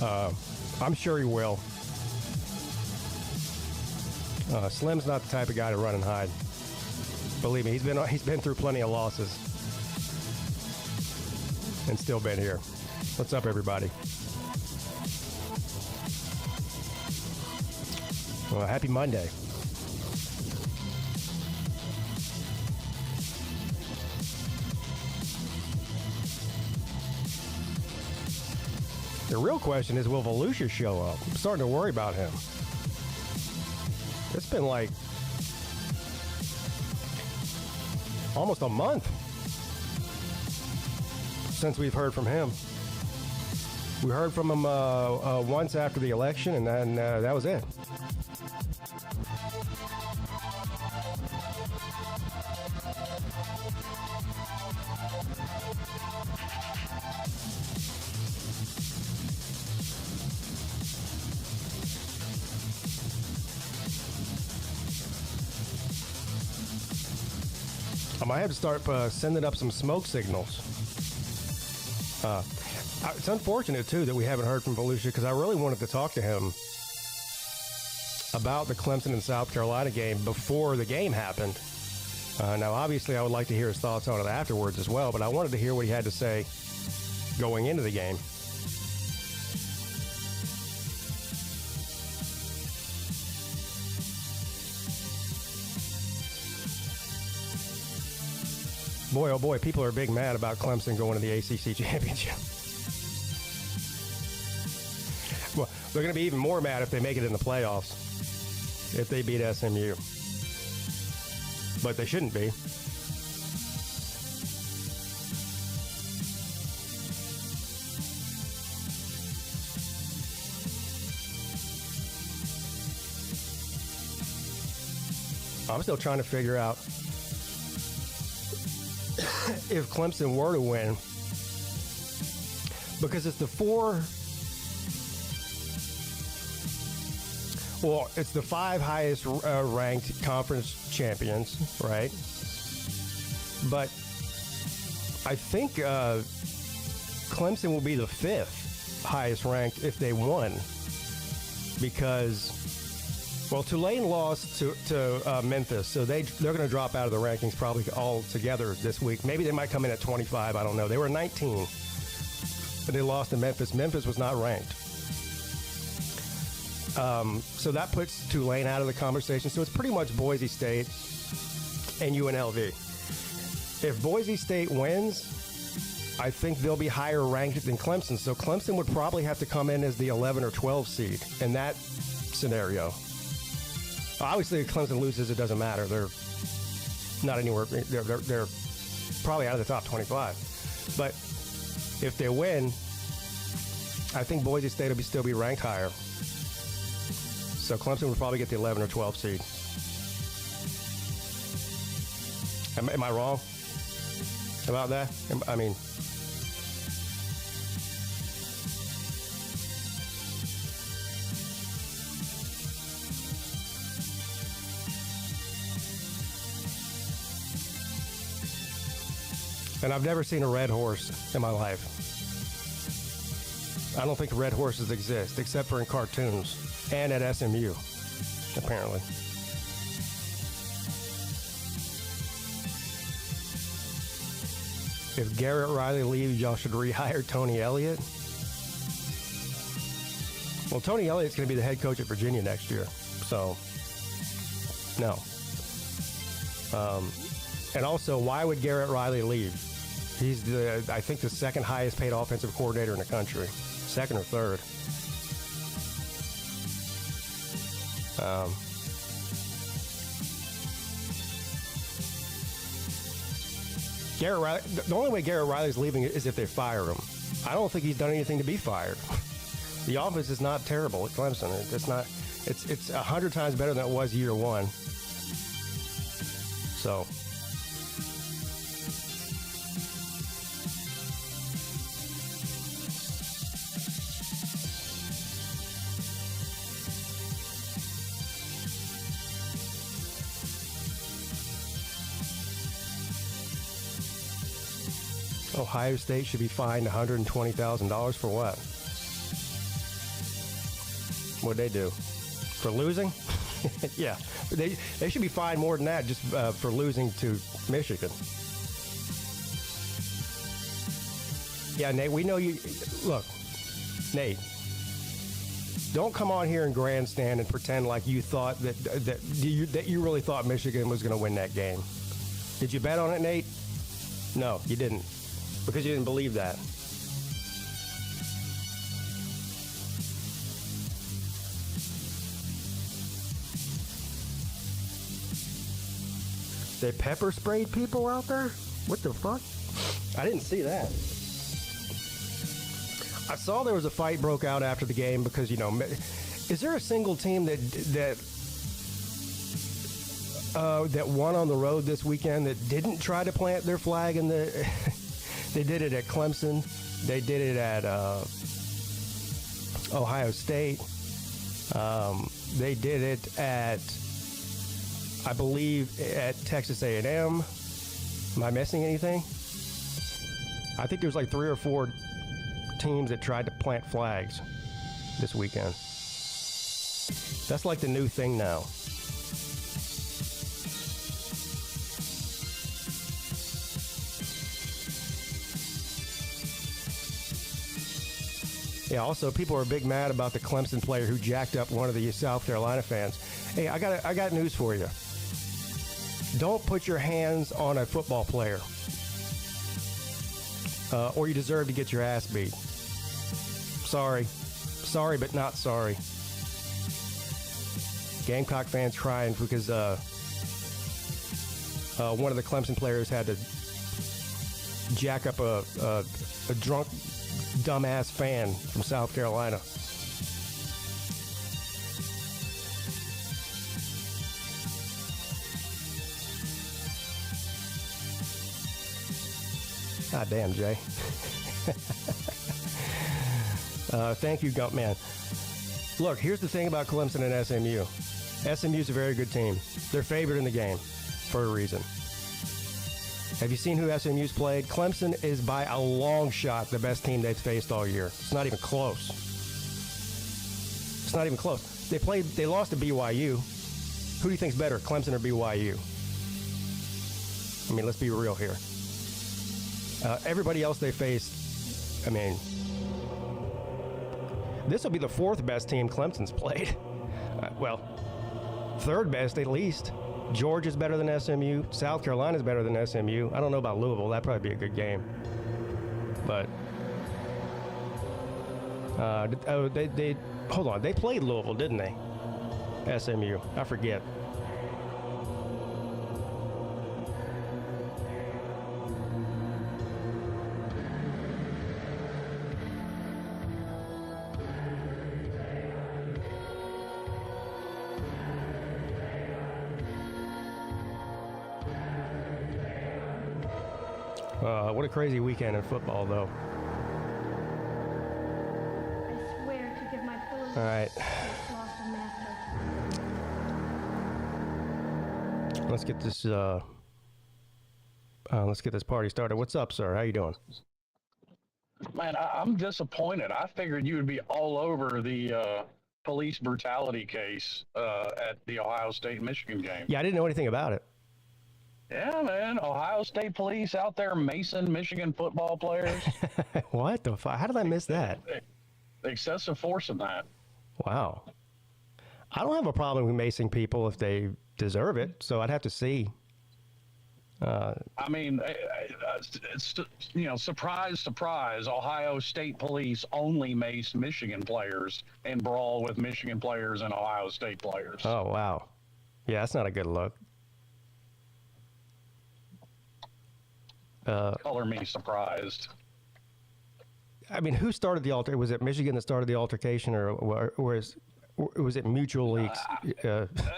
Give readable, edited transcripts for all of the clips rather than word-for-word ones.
I'm sure he will. Slim's not the type of guy to run and hide. Believe me, he's been through plenty of losses and still been here. What's up, everybody? Well, happy Monday. The real question is, will Volusia show up? I'm starting to worry about him. It's been like almost a month since we've heard from him. We heard from him once after the election, and then that was it. I might have to start sending up some smoke signals. It's unfortunate, too, that we haven't heard from Volusia, because I really wanted to talk to him about the Clemson and South Carolina game before the game happened. Now, obviously, I would like to hear his thoughts on it afterwards as well, but I wanted to hear what he had to say going into the game. Boy, oh boy, people are big mad about Clemson going to the ACC championship. Well, they're going to be even more mad if they make it in the playoffs, if they beat SMU. But they shouldn't be. I'm still trying to figure out if Clemson were to win, because it's the it's the 5 highest ranked conference champions, right? But I think Clemson will be the 5th highest ranked if they won, because Tulane lost to Memphis, so they're going to drop out of the rankings probably altogether this week. Maybe they might come in at 25. I don't know. They were 19, but they lost to Memphis. Memphis was not ranked. So that puts Tulane out of the conversation. So it's pretty much Boise State and UNLV. If Boise State wins, I think they'll be higher ranked than Clemson. So Clemson would probably have to come in as the 11 or 12 seed in that scenario. Obviously, if Clemson loses, it doesn't matter. They're not anywhere. They're probably out of the top 25. But if they win, I think Boise State will still be ranked higher. So Clemson would probably get the 11 or 12 seed. Am I wrong about that? I mean, and I've never seen a red horse in my life. I don't think red horses exist, except for in cartoons and at SMU, apparently. If Garrett Riley leaves, y'all should rehire Tony Elliott. Well, Tony Elliott's going to be the head coach at Virginia next year, so no. And also, why would Garrett Riley leave? He's I think the second highest paid offensive coordinator in the country, second or third. Garrett Riley, the only way Garrett Riley's leaving is if they fire him. I don't think he's done anything to be fired. The offense is not terrible at Clemson. It's not. It's 100 times better than it was year one. So. Ohio State should be fined $120,000 for what? What'd they do? For losing? Yeah. They should be fined more than that just for losing to Michigan. Yeah, Nate, we know you. Look, Nate, don't come on here and grandstand and pretend like you thought that you really thought Michigan was going to win that game. Did you bet on it, Nate? No, you didn't, because you didn't believe that. They pepper sprayed people out there? What the fuck? I didn't see that. I saw there was a fight broke out after the game because, is there a single team that won on the road this weekend that didn't try to plant their flag in the? They did it at Clemson. They did it at Ohio State. They did it at, I believe, at Texas A&M. Am I missing anything? I think there's like 3 or 4 teams that tried to plant flags this weekend. That's like the new thing now. Yeah, also people are big mad about the Clemson player who jacked up one of the South Carolina fans. Hey, I got news for you. Don't put your hands on a football player, or you deserve to get your ass beat. Sorry, but not sorry. Gamecock fans crying because one of the Clemson players had to jack up a drunk, dumbass fan from South Carolina. God damn, Jay. Thank you, Gump Man. Look, here's the thing about Clemson and SMU. SMU's a very good team. They're favored in the game for a reason. Have you seen who SMU's played? Clemson is by a long shot the best team they've faced all year. It's not even close. It's not even close. They lost to BYU. Who do you think's better, Clemson or BYU? I mean, let's be real here. Everybody else they faced, I mean, this will be the 4th best team Clemson's played. Well, 3rd best at least. Georgia's better than SMU. South Carolina's better than SMU. I don't know about Louisville. That'd probably be a good game. But they hold on. They played Louisville, didn't they? SMU. I forget. What a crazy weekend in football, though. I swear to give my full All right. Let's get this party started. What's up, sir? How you doing? Man, I'm disappointed. I figured you would be all over the police brutality case at the Ohio State-Michigan game. Yeah, I didn't know anything about it. Yeah, man. Ohio State police out there macing Michigan football players. What the fuck? How did I miss that? Excessive force in that. Wow. I don't have a problem with macing people if they deserve it, so I'd have to see. I mean, it's, surprise, surprise, Ohio State police only maced Michigan players and brawl with Michigan players and Ohio State players. Oh, wow. Yeah, that's not a good look. Color me surprised. I mean, who started the alter? Was it Michigan that started the altercation, or was it mutually?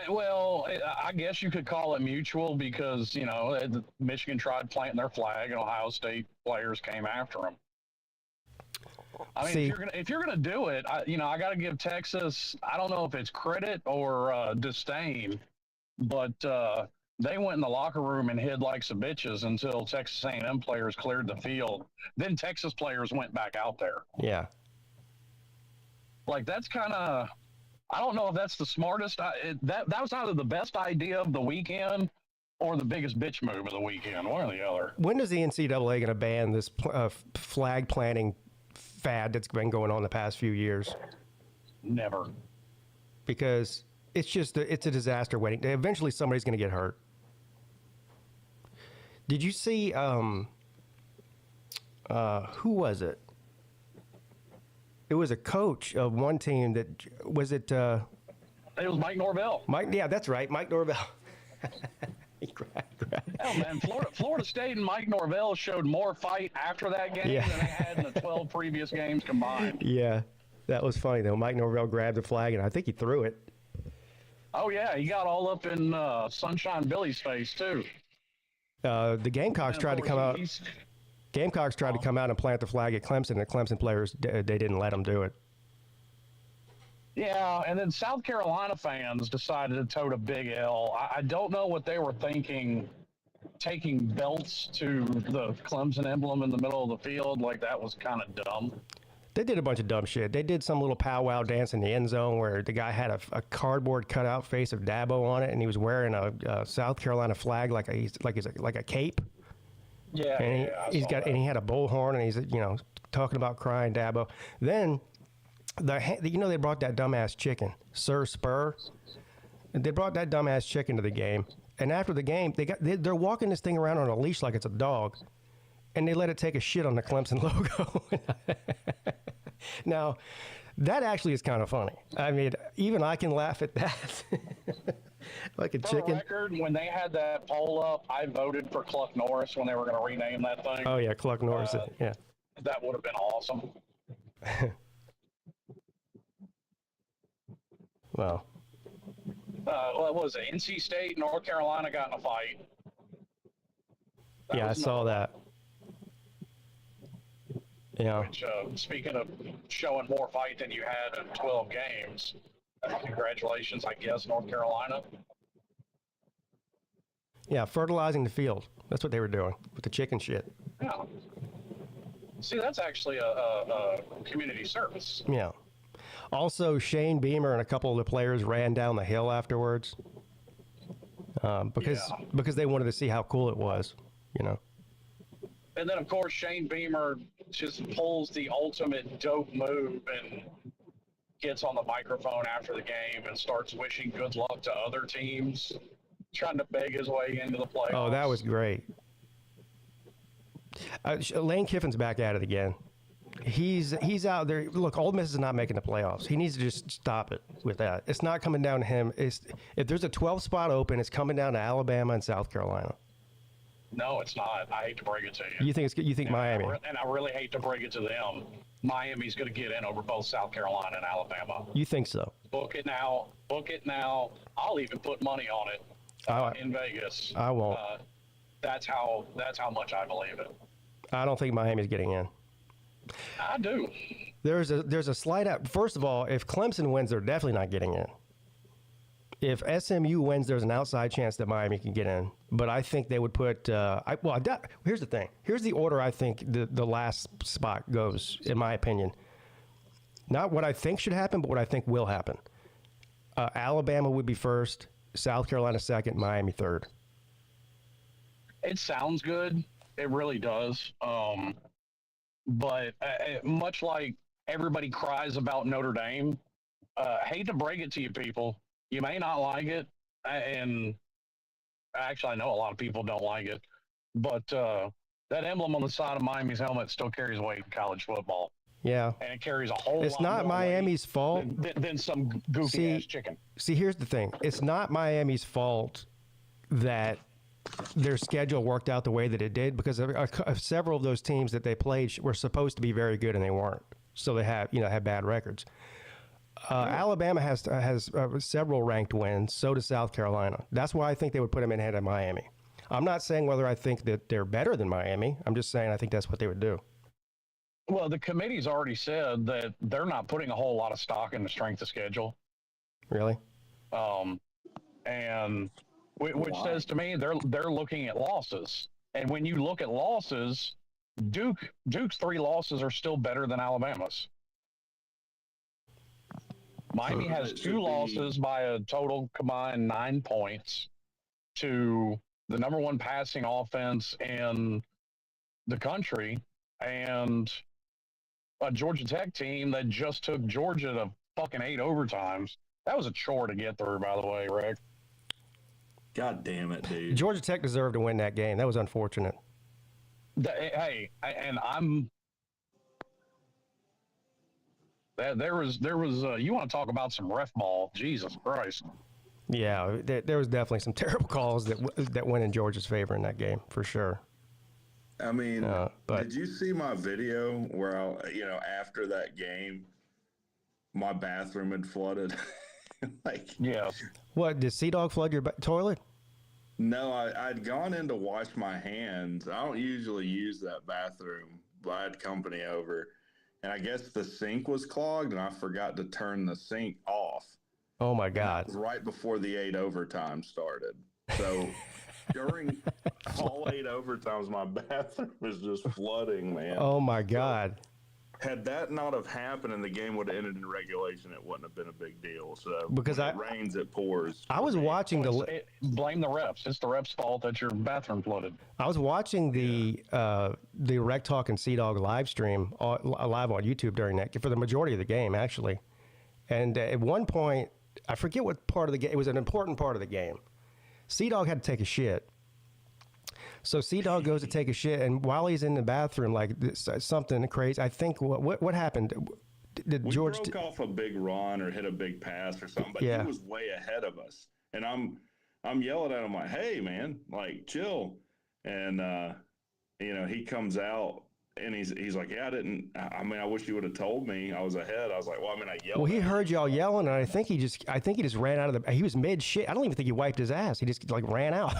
Well, I guess you could call it mutual because Michigan tried planting their flag and Ohio State players came after them. I mean, if you're gonna do it, I got to give Texas. I don't know if it's credit or disdain, but they went in the locker room and hid like some bitches until Texas A&M players cleared the field. Then Texas players went back out there. Yeah. Like, that's kind of, I don't know if that's the smartest. That was either the best idea of the weekend or the biggest bitch move of the weekend, one or the other. When is the NCAA going to ban this flag planting fad that's been going on the past few years? Never. Because it's a disaster waiting. Eventually somebody's going to get hurt. Did you see, who was it? It was a coach of one team that, was it? It was Mike Norvell. Yeah, that's right, Mike Norvell. Hell, man, Florida State and Mike Norvell showed more fight after that game than they had in the 12 previous games combined. Yeah, that was funny, though. Mike Norvell grabbed the flag, and I think he threw it. Oh, yeah, he got all up in Sunshine Billy's face, too. The Gamecocks tried to come out. Gamecocks tried to come out and plant the flag at Clemson, and the Clemson players, they didn't let them do it. Yeah, and then South Carolina fans decided to tote a big L. I don't know what they were thinking, taking belts to the Clemson emblem in the middle of the field. Like, that was kind of dumb. They did a bunch of dumb shit. They did some little powwow dance in the end zone where the guy had a cardboard cutout face of Dabo on it, and he was wearing a South Carolina flag like a cape. Yeah, and he had a bullhorn, and he's talking about crying Dabo. Then they brought that dumbass chicken, Sir Spur. They brought that dumbass chicken to the game, and after the game, they're walking this thing around on a leash like it's a dog, and they let it take a shit on the Clemson logo. Now, that actually is kind of funny. I mean, even I can laugh at that. Like a chicken. For the record, when they had that poll up, I voted for Cluck Norris when they were going to rename that thing. Oh, yeah, Cluck Norris. Yeah. That would have been awesome. Well. What was it? NC State, North Carolina got in a fight. Yeah, I saw that. Yeah. Which, speaking of showing more fight than you had in 12 games, congratulations, I guess, North Carolina. Yeah, fertilizing the field. That's what they were doing with the chicken shit. Yeah. See, that's actually a community service. Yeah. Also, Shane Beamer and a couple of the players ran down the hill afterwards because they wanted to see how cool it was, And then, of course, Shane Beamer just pulls the ultimate dope move and gets on the microphone after the game and starts wishing good luck to other teams, trying to beg his way into the playoffs. Oh, that was great. Lane Kiffin's back at it again. He's out there. Look, Ole Miss is not making the playoffs. He needs to just stop it with that. It's not coming down to him. If there's a 12 spot open, it's coming down to Alabama and South Carolina. No, it's not. I hate to break it to you. You think Miami? And I really hate to break it to them. Miami's going to get in over both South Carolina and Alabama. You think so? Book it now. Book it now. I'll even put money on it in Vegas. I won't. That's how much I believe it. I don't think Miami's getting in. I do. There's a slight out. First of all, if Clemson wins, they're definitely not getting in. If SMU wins, there's an outside chance that Miami can get in. But I think they would put. Here's the thing. Here's the order I think the last spot goes, in my opinion. Not what I think should happen, but what I think will happen. Alabama would be first, South Carolina second, Miami third. It sounds good. It really does. But much like everybody cries about Notre Dame, hate to break it to you people, you may not like it, and actually I know a lot of people don't like it, but that emblem on the side of Miami's helmet still carries weight in college football. Yeah. And it carries a whole lot. It's not Miami's fault. Than some goofy-ass chicken. See, here's the thing. It's not Miami's fault that their schedule worked out the way that it did, because several of those teams that they played were supposed to be very good and they weren't. So they have bad records. Alabama has several ranked wins. So does South Carolina. That's why I think they would put them in ahead of Miami. I'm not saying whether I think that they're better than Miami. I'm just saying I think that's what they would do. Well, the committee's already said that they're not putting a whole lot of stock in the strength of schedule. Really? And which says to me they're looking at losses. And when you look at losses, Duke's 3 losses are still better than Alabama's. Miami has 2 losses by a total combined 9 points to the number 1 passing offense in the country and a Georgia Tech team that just took Georgia to fucking 8 overtimes. That was a chore to get through, by the way, Rick. God damn it, dude. Georgia Tech deserved to win that game. That was unfortunate. Hey, and I'm. There was. You want to talk about some ref ball? Jesus Christ. Yeah, there was definitely some terrible calls that went in Georgia's favor in that game for sure. I mean, but did you see my video where after that game, my bathroom had flooded? Yeah. What, did Sea Dog flood your toilet? No, I'd gone in to wash my hands. I don't usually use that bathroom, but I had company over. And I guess the sink was clogged, and I forgot to turn the sink off. Oh, my God. It was right before the 8 overtime started. So during all 8 overtimes, my bathroom was just flooding, man. Oh, my God. Had that not have happened and the game would have ended in regulation, it wouldn't have been a big deal. So because when it rains, it pours. I was watching blame the refs. It's the refs' fault that your bathroom flooded. I was watching the Rec Talk and Sea Dog live stream live on YouTube during that for the majority of the game, actually. And at one point, I forget what part of the game. It was an important part of the game. Sea Dog had to take a shit. So Sea Dog goes to take a shit, and while he's in the bathroom, like something crazy. I think what happened? Did we George broke off a big run or hit a big pass or something? But he was way ahead of us, and I'm yelling at him like, "Hey, man, like chill!" And he comes out and he's like, "Yeah, I didn't. I mean, I wish you would have told me. I was ahead." I was like, "Well, I mean, I yelled." Well, he heard y'all yelling, and I think he just ran out of the. He was mid shit. I don't even think he wiped his ass. He just like ran out.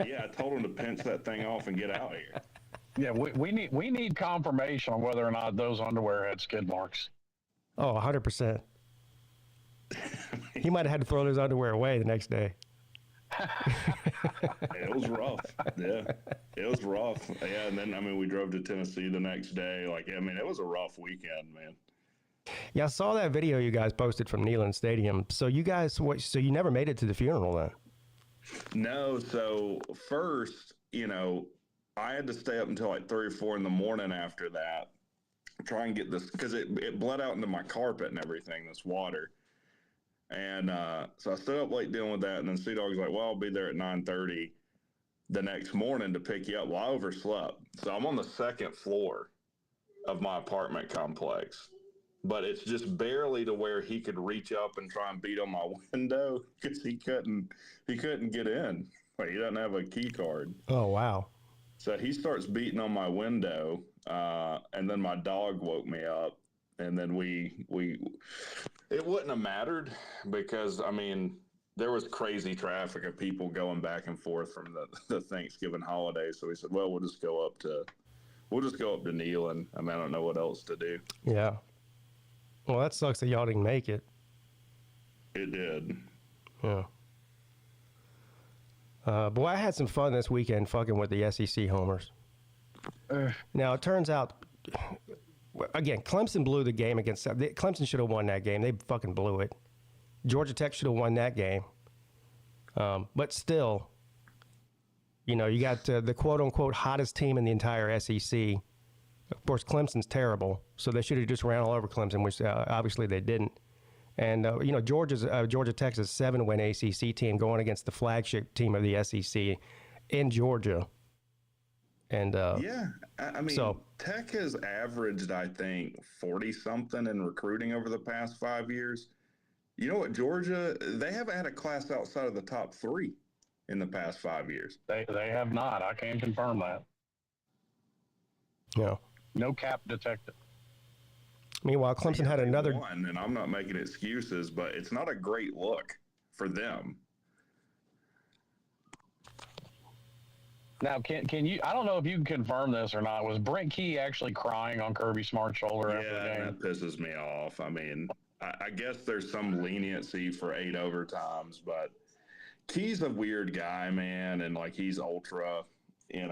Yeah, I told him to pinch that thing off and get out of here. Yeah, we need confirmation on whether or not those underwear had skid marks. Oh, 100%. He might have had to throw those underwear away the next day. It was rough. Yeah, it was rough. Yeah, and then we drove to Tennessee the next day. It was a rough weekend, man. Yeah, I saw that video you guys posted from Neyland Stadium. So you guys, so you never made it to the funeral then? No, so first, I had to stay up until like 3 or 4 in the morning after that, try and get this, because it bled out into my carpet and everything, this water. And so I stayed up late dealing with that, and then Sea Dog's like, well, I'll be there at 9:30 the next morning to pick you up. Well, I overslept. So I'm on the 2nd floor of my apartment complex. But it's just barely to where he could reach up and try and beat on my window because he couldn't get in. Like, he doesn't have a key card. Oh, wow. So he starts beating on my window, and then my dog woke me up, and then it wouldn't have mattered because there was crazy traffic of people going back and forth from the Thanksgiving holiday. So we said, well, we'll just go up to Neyland. I don't know what else to do. Yeah. Well, that sucks that y'all didn't make it. It did. Yeah. Boy, I had some fun this weekend fucking with the SEC homers. Now, it turns out, again, Clemson blew the game against... Clemson should have won that game. They fucking blew it. Georgia Tech should have won that game. But still, you got the quote-unquote hottest team in the entire SEC. Of course, Clemson's terrible, so they should have just ran all over Clemson, which obviously they didn't. And, Georgia Tech's a 7-win ACC team going against the flagship team of the SEC in Georgia. And Tech has averaged, I think, 40-something in recruiting over the past 5 years. You know what, Georgia, they haven't had a class outside of the top 3 in the past 5 years. They have not. I can confirm that. Yeah. No cap detected. Meanwhile, Clemson had another one, and I'm not making excuses, but it's not a great look for them. Now, can you? I don't know if you can confirm this or not. Was Brent Key actually crying on Kirby Smart's shoulder after the game? That pisses me off. I guess there's some leniency for 8 overtimes, but Key's a weird guy, man, and he's ultra, He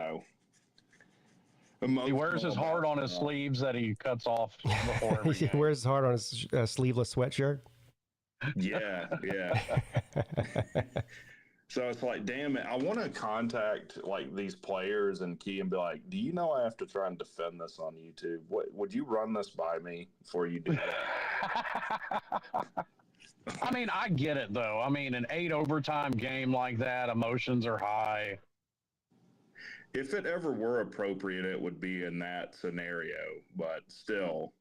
wears his heart on his sleeves that he cuts off before every game. He wears his heart on his sleeveless sweatshirt. Yeah. So it's like, damn it, I want to contact like these players and Key and be like, do you know I have to try and defend this on YouTube? What would you run this by me before you do that? I mean, I get it though. I mean, an 8 overtime game like that, emotions are high. If it ever were appropriate, it would be in that scenario, but still,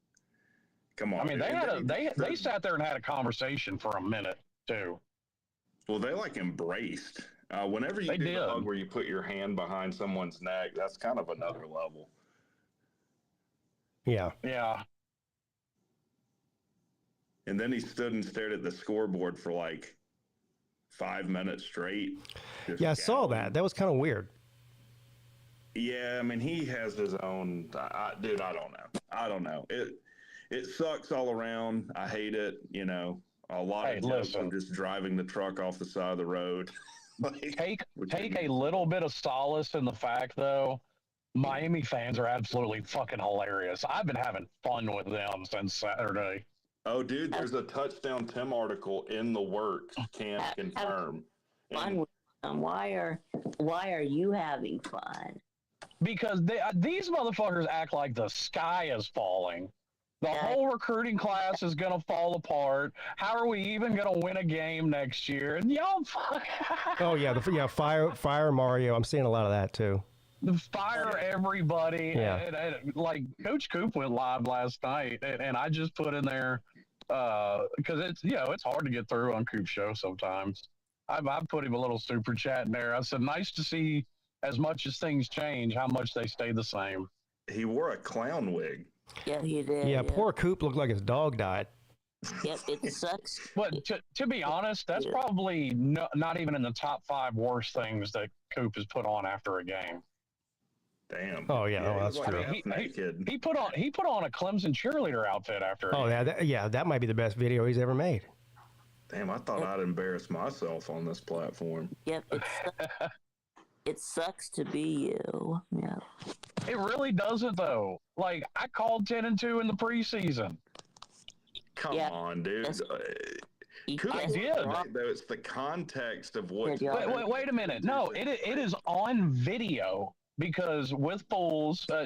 come on. I mean, they sat there and had a conversation for a minute too. Well, they like embraced. Whenever you do the hug where you put your hand behind someone's neck, that's kind of another level. Yeah. Yeah. And then he stood and stared at the scoreboard for like 5 minutes straight. Yeah, I saw that. That was kind of weird. Yeah, I mean, he has his own. Dude, I don't know. It sucks all around. I hate it. You know, a lot of jokes of just driving the truck off the side of the road. Take a little bit of solace in the fact, though, Miami fans are absolutely fucking hilarious. I've been having fun with them since Saturday. Oh, dude, there's a Touchdown Tim article in the works. Can't confirm. Fun with them. Why are you having fun? Because these motherfuckers act like the sky is falling. The whole recruiting class is going to fall apart. How are we even going to win a game next year? And y'all fuck. Oh, yeah. Fire Mario. I'm seeing a lot of that, too. Fire everybody. Yeah. And like Coach Coop went live last night, and I just put in there, because it's hard to get through on Coop's show sometimes. I put him a little super chat in there. I said, nice to see as much as things change, how much they stay the same. He wore a clown wig. Yeah, he did. Yeah, poor Coop looked like his dog died. Yep, it sucks. But to be honest, that's probably not even in the top 5 worst things that Coop has put on after a game. Damn. Oh yeah, that's true. He put on a Clemson cheerleader outfit after. Oh yeah, that might be the best video he's ever made. Damn, I thought I'd embarrass myself on this platform. Yep, it sucks to be you. Yeah. It really doesn't though. Like I called 10-2 in the preseason. Come on, dude. I did. Right, though it's the context of what. Wait a minute. No, it is on video because with Fools, I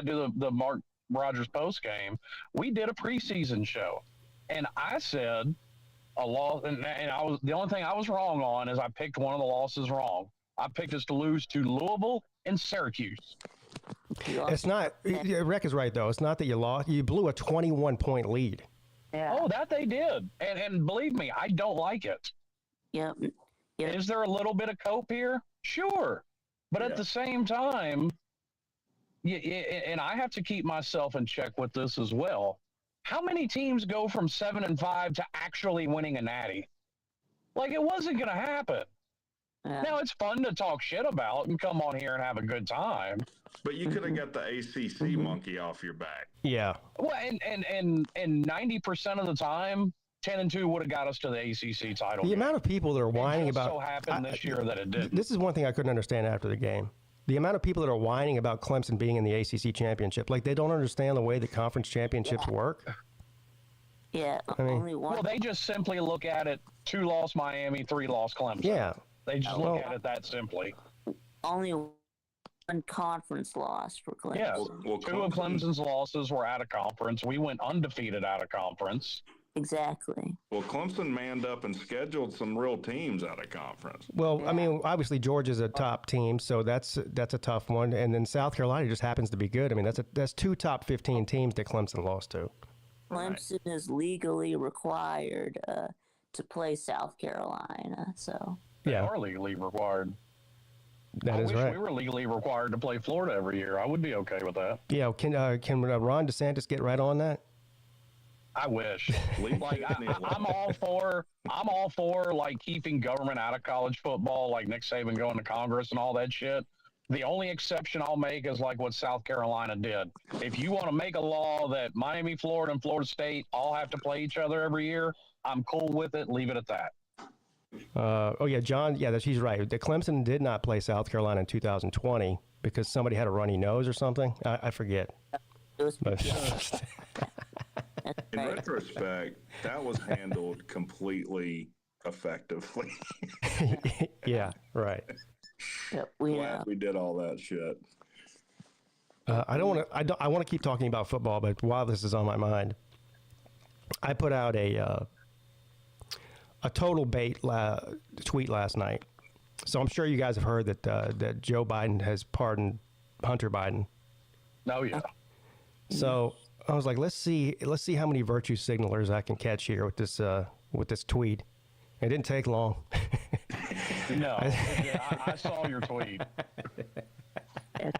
do the Mark Rogers post game. We did a preseason show, and I said a loss, and I was the only thing I was wrong on is I picked one of the losses wrong. I picked us to lose to Louisville and Syracuse. It's not. Rec is right though. It's not that you lost. You blew a 21-point lead. Yeah. Oh, that they did, and believe me, I don't like it. Yep. Is there a little bit of cope here? Sure, but at the same time, and I have to keep myself in check with this as well. How many teams go from 7-5 to actually winning a natty? Like it wasn't going to happen. Yeah. Now it's fun to talk shit about and come on here and have a good time. But you could have got the ACC monkey off your back. Yeah. Well, and 90% of the time, 10-2 would have got us to the ACC title. The amount of people that are whining about. So happened this year that it did. This is one thing I couldn't understand after the game. The amount of people that are whining about Clemson being in the ACC championship, like they don't understand the way that conference championships work. Yeah, only one. Well, they just simply look at it: 2 lost Miami, 3 lost Clemson. Yeah. They just look at it that simply. Only one conference loss for Clemson. Yeah, well, 2 of Clemson's losses were out of conference. We went undefeated out of conference. Exactly. Well, Clemson manned up and scheduled some real teams out of conference. Well, I mean, obviously Georgia's a top team, so that's a tough one. And then South Carolina just happens to be good. I mean, that's 2 top 15 teams that Clemson lost to. Clemson is legally required to play South Carolina, so. They are legally required. That is right. I wish we were legally required to play Florida every year. I would be okay with that. Yeah, can Ron DeSantis get right on that? I wish. Like I'm all for like keeping government out of college football, like Nick Saban going to Congress and all that shit. The only exception I'll make is like what South Carolina did. If you want to make a law that Miami, Florida, and Florida State all have to play each other every year, I'm cool with it. Leave it at that. John. Yeah, he's right. The Clemson did not play South Carolina in 2020 because somebody had a runny nose or something. I forget. It was In retrospect, that was handled completely effectively. Yeah, right. Yep, Glad we did all that shit. I want to keep talking about football, but while this is on my mind, I put out a total bait tweet last night. So I'm sure you guys have heard that Joe Biden has pardoned Hunter Biden. Oh yeah. So I was like, let's see how many virtue signalers I can catch here with this tweet. It didn't take long. No, I saw your tweet. Of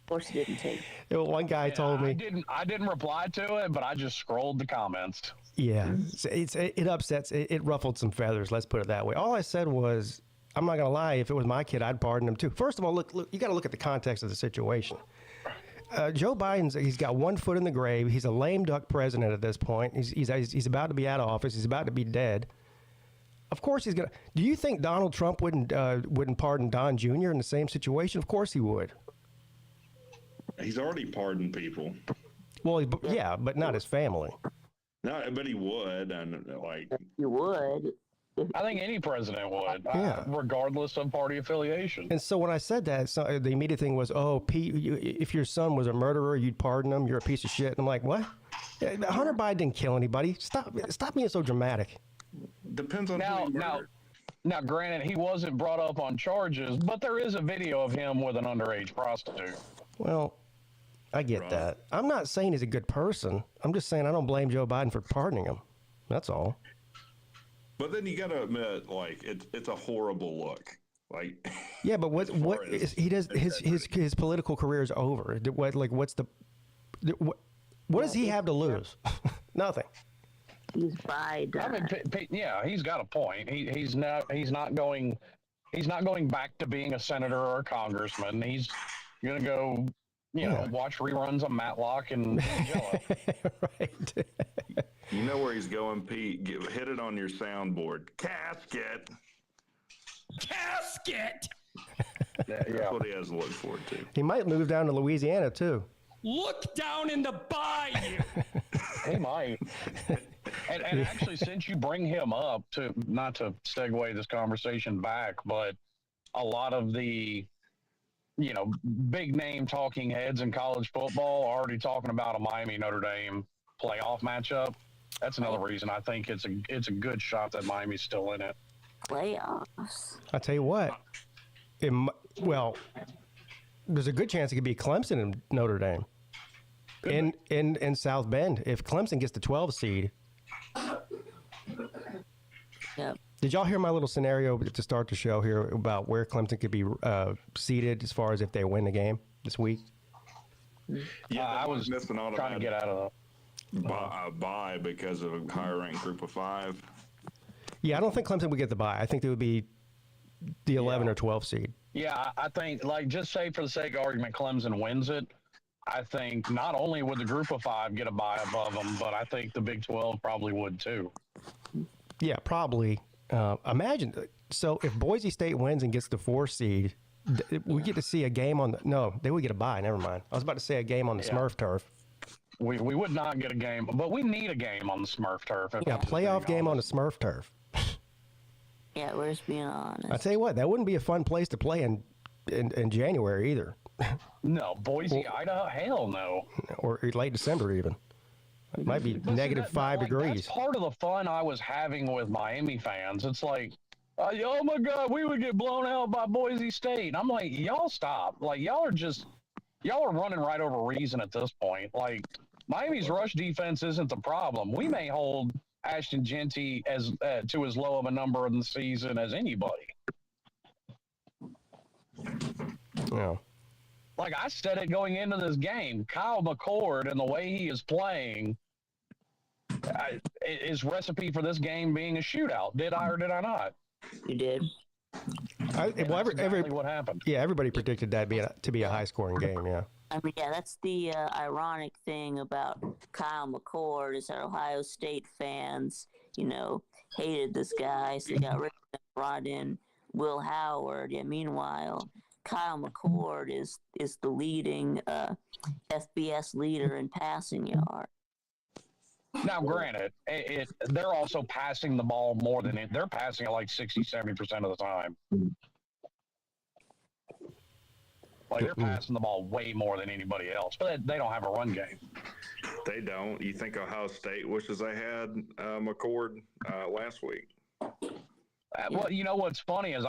course, it didn't take. One guy told me I didn't reply to it, but I just scrolled the comments. Yeah, it upsets. It ruffled some feathers. Let's put it that way. All I said was, I'm not gonna lie. If it was my kid, I'd pardon him too. First of all, look, you got to look at the context of the situation. Joe he's got one foot in the grave. He's a lame duck president at this point. He's about to be out of office. He's about to be dead. Of course he's gonna. Do you think Donald Trump wouldn't pardon Don Jr. in the same situation? Of course he would. He's already pardoned people. Well, yeah, but not his family. No, but he would, and You would. I think any president would, Yeah. Regardless of party affiliation. And so when I said that, the immediate thing was, "Oh, Pete, if your son was a murderer, you'd pardon him. You're a piece of shit." And I'm like, "What? Hunter Biden didn't kill anybody. Stop being so dramatic." Depends on who he murdered. Now, granted, he wasn't brought up on charges, but there is a video of him with an underage prostitute. Well, I get that. I'm not saying he's a good person. I'm just saying I don't blame Joe Biden for pardoning him. That's all. But then you got to admit, it's a horrible look. Yeah, but what he does? His political career is over. What does he have to lose? Nothing. He's by done. I mean, yeah, he's got a point. He's not going back to being a senator or a congressman. He's gonna go, watch reruns of Matlock and Jello. Right. You know where he's going, Pete. Hit it on your soundboard. Casket. That's what he has to look forward to. He might move down to Louisiana too. Look down in the bayou. He might. And actually, since you bring him up, not to segue this conversation back, but a lot of the, big name talking heads in college football are already talking about a Miami Notre Dame playoff matchup. That's another reason I think it's a good shot that Miami's still in it. Playoffs. I tell you what. There's a good chance it could be Clemson and Notre Dame. In South Bend, if Clemson gets the 12 seed. Yep. Did y'all hear my little scenario to start the show here about where Clemson could be seated as far as if they win the game this week? Yeah, I was missing out trying to get out of a bye because of a higher ranked group of 5. Yeah, I don't think Clemson would get the bye. I think they would be the 11 or 12 seed. Yeah, I think, just say for the sake of argument, Clemson wins it. I think not only would the group of 5 get a bye above them, but I think the Big 12 probably would too. Yeah, probably. Imagine. So if Boise State wins and gets the 4 seed, we get to see a game on the. No, they would get a bye. Never mind. I was about to say a game on the Smurf turf. We would not get a game, but we need a game on the Smurf turf. Yeah, a playoff game on the Smurf turf. Yeah, we're just being honest. I tell you what, that wouldn't be a fun place to play in January either. No, Boise, Idaho, hell no. Or late December even. It might be negative 5 degrees. That's part of the fun I was having with Miami fans. It's like, oh my God, we would get blown out by Boise State. And I'm like, y'all stop. Y'all are running right over reason at this point. Miami's rush defense isn't the problem. We may hold Ashton Genty as to as low of a number in the season as anybody. Yeah. I said it going into this game, Kyle McCord and the way he is playing is recipe for this game being a shootout. Did I or did I not? You did. Exactly what happened. Yeah, everybody predicted that to be a high-scoring game. Yeah. I mean, yeah, that's the ironic thing about Kyle McCord is that Ohio State fans, hated this guy, so they got rid of him, brought in Will Howard. Yeah, meanwhile, Kyle McCord is the leading FBS leader in passing yard. Now, granted, they're also passing the ball more than they're passing it like 60-70% of the time. Like they're passing the ball way more than anybody else, but they don't have a run game. They don't. You think Ohio State wishes they had McCord last week? Well, you know what's funny is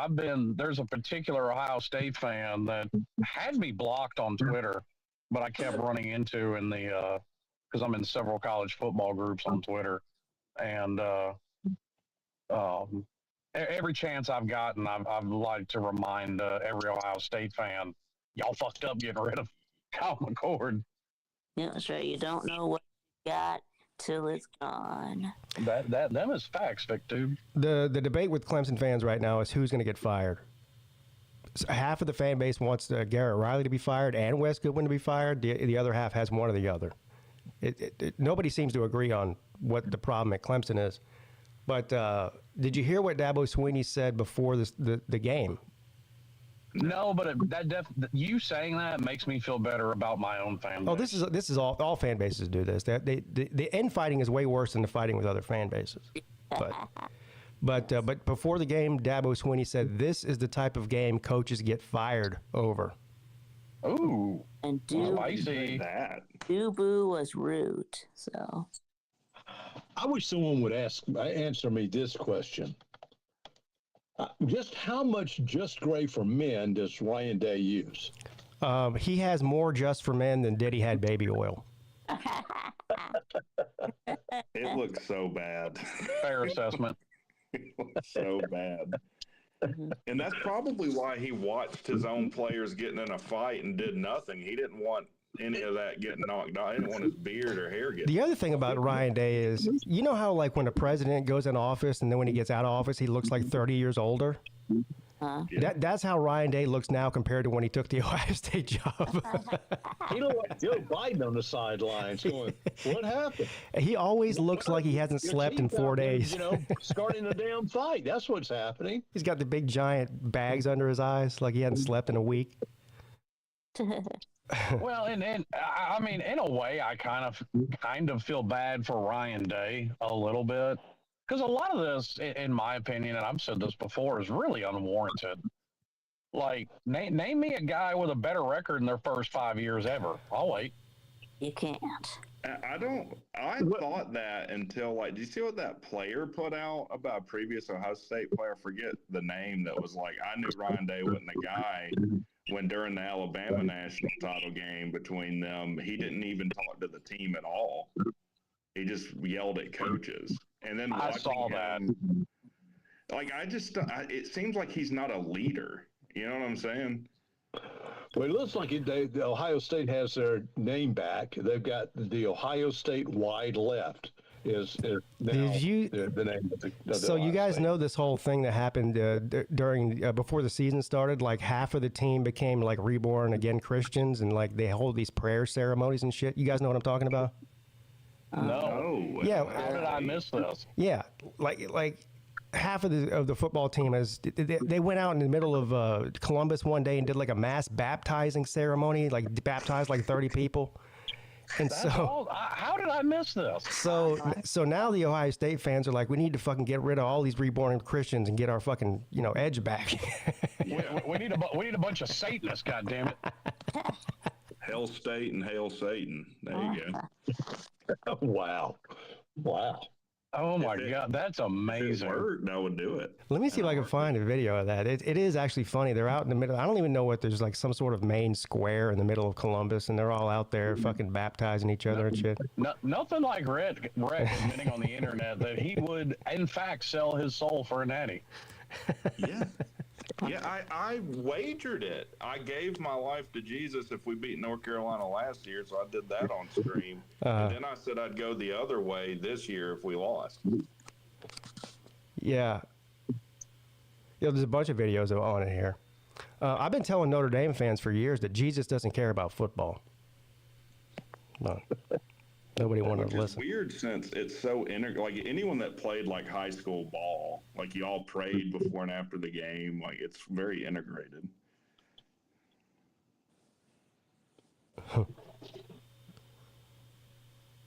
there's a particular Ohio State fan that had me blocked on Twitter, but I kept running into in the because I'm in several college football groups on Twitter, and every chance I've gotten, I've liked to remind every Ohio State fan, y'all fucked up getting rid of Kyle McCord. Yeah, that's right. You don't know what you got till it's gone. Them is facts, Vic, dude. The debate with Clemson fans right now is who's going to get fired. So half of the fan base wants Garrett Riley to be fired and Wes Goodwin to be fired. The other half has one or the other. Nobody seems to agree on what the problem at Clemson is. But did you hear what Dabo Swinney said before the game? No, but you saying that makes me feel better about my own fan base. Oh, this is all fan bases do this. The infighting is way worse than the fighting with other fan bases. But before the game, Dabo Swinney said this is the type of game coaches get fired over. Ooh, and spicy. Dubu was rude. So I wish someone would answer me this question. Just how much Just Gray for Men does Ryan Day use? He has more Just for Men than Diddy had baby oil. It looks so bad. Fair assessment. It looks so bad. And that's probably why he watched his own players getting in a fight and did nothing. He didn't want any of that getting knocked out. He didn't want his beard or hair getting. The other thing about Ryan Day is, you know how like when a president goes in office and then when he gets out of office, he looks like 30 years older? That's how Ryan Day looks now compared to when he took the Ohio State job. He looked like Joe Biden on the sidelines going, what happened? He always looks like he hasn't slept in 4 days. You know, starting a damn fight. That's what's happening. He's got the big giant bags under his eyes like he hadn't slept in a week. Well, and I mean, in a way, I kind of feel bad for Ryan Day a little bit. Because a lot of this, in my opinion, and I've said this before, is really unwarranted. Like, name me a guy with a better record in their first 5 years ever. I'll wait. You can't. I thought that until, like, do you see what that player put out about a previous Ohio State player? I forget the name that was like, I knew Ryan Day wasn't the guy when during the Alabama national title game between them, he didn't even talk to the team at all. He just yelled at coaches. And then I saw that. Like, it seems like he's not a leader. You know what I'm saying? Well, it looks like the Ohio State has their name back. They've got the Ohio State Wide Left is now the name of the So Ohio you guys State. know this whole thing that happened during before the season started? Like half of the team became like reborn again Christians, and like they hold these prayer ceremonies and shit. You guys know what I'm talking about? No. Yeah. How did I miss this? Yeah, like half of the football team they went out in the middle of Columbus one day and did like a mass baptizing ceremony, like baptized like 30 people. And How did I miss this? So now the Ohio State fans are like, we need to fucking get rid of all these reborn Christians and get our fucking edge back. we need a bunch of Satanists. God damn it! Hail State and Hail Satan. There you go. Wow. Oh my God, that's amazing. If it worked, I would do it. Let me see if I can find a video of that. It is actually funny. They're out in the middle. I don't even know what. There's like some sort of main square in the middle of Columbus, and they're all out there fucking baptizing each other and shit. Nothing like Rick admitting on the internet that he would, in fact, sell his soul for a natty. Yeah. Yeah, I wagered it. I gave my life to Jesus if we beat North Carolina last year, so I did that on stream. And then I said I'd go the other way this year if we lost. Yeah. There's a bunch of videos on it here. I've been telling Notre Dame fans for years that Jesus doesn't care about football. No. Nobody wanted to listen. It's weird since it's so like anyone that played like high school ball, like you all prayed before and after the game, like it's very integrated.